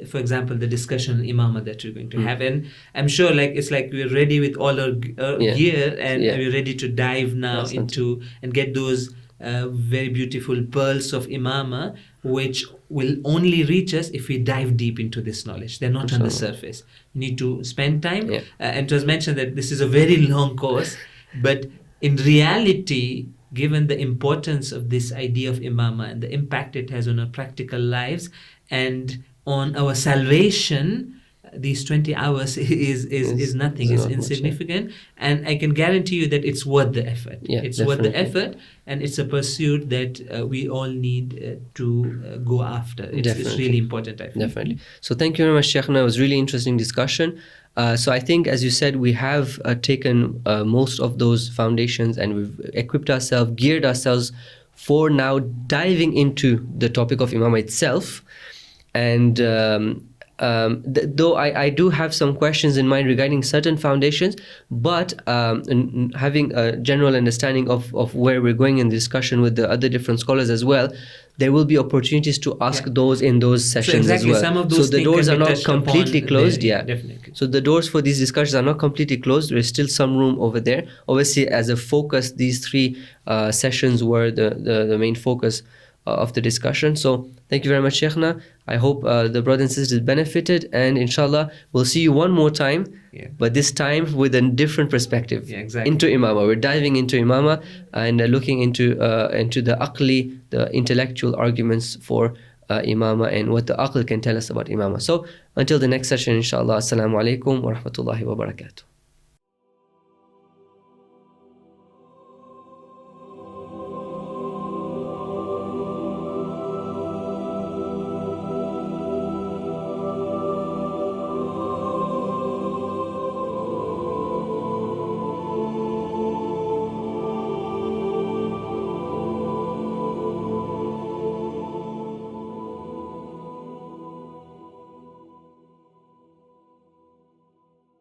for example, the discussion on Imamah that we're going to have. And I'm sure it's like we're ready with all our Yeah. gear, and Yeah. we're ready to dive now Excellent. into and get those very beautiful pearls of Imamah, which will only reach us if we dive deep into this knowledge. They're not on the surface. We need to spend time. Yeah. And it was mentioned that this is a very long course, but in reality, given the importance of this idea of Imamah and the impact it has on our practical lives and on our salvation, these 20 hours is nothing, It's is not much, insignificant. And I can guarantee you that it's worth the effort. Yeah, It's worth the definitely. effort, and it's a pursuit that we all need to go after. It's Definitely. really important, I feel. Definitely. So thank you very much, Shaykhna. It was really interesting discussion. So I think, as you said, we have taken most of those foundations, and we've equipped ourselves, geared ourselves for now diving into the topic of Imamah itself. And though I do have some questions in mind regarding certain foundations, but having a general understanding of where we're going in the discussion with the other different scholars as well, there will be opportunities to ask those in those sessions exactly, as well. some of those So the things doors can are be not touched upon completely closed. there, Yeah, definitely. So the doors for these discussions are not completely closed. There is still some room over there. Obviously, as a focus, these three sessions were the main focus of the discussion. So thank you very much, Shaykhna. I hope the brothers and sisters benefited, and inshallah we'll see you one more time, but this time with a different perspective into Imamah. We're diving into Imamah and looking into the aqli, the intellectual arguments for Imamah and what the aql can tell us about Imamah. So until the next session, inshallah, assalamu alaikum wa rahmatullahi wa barakatuh.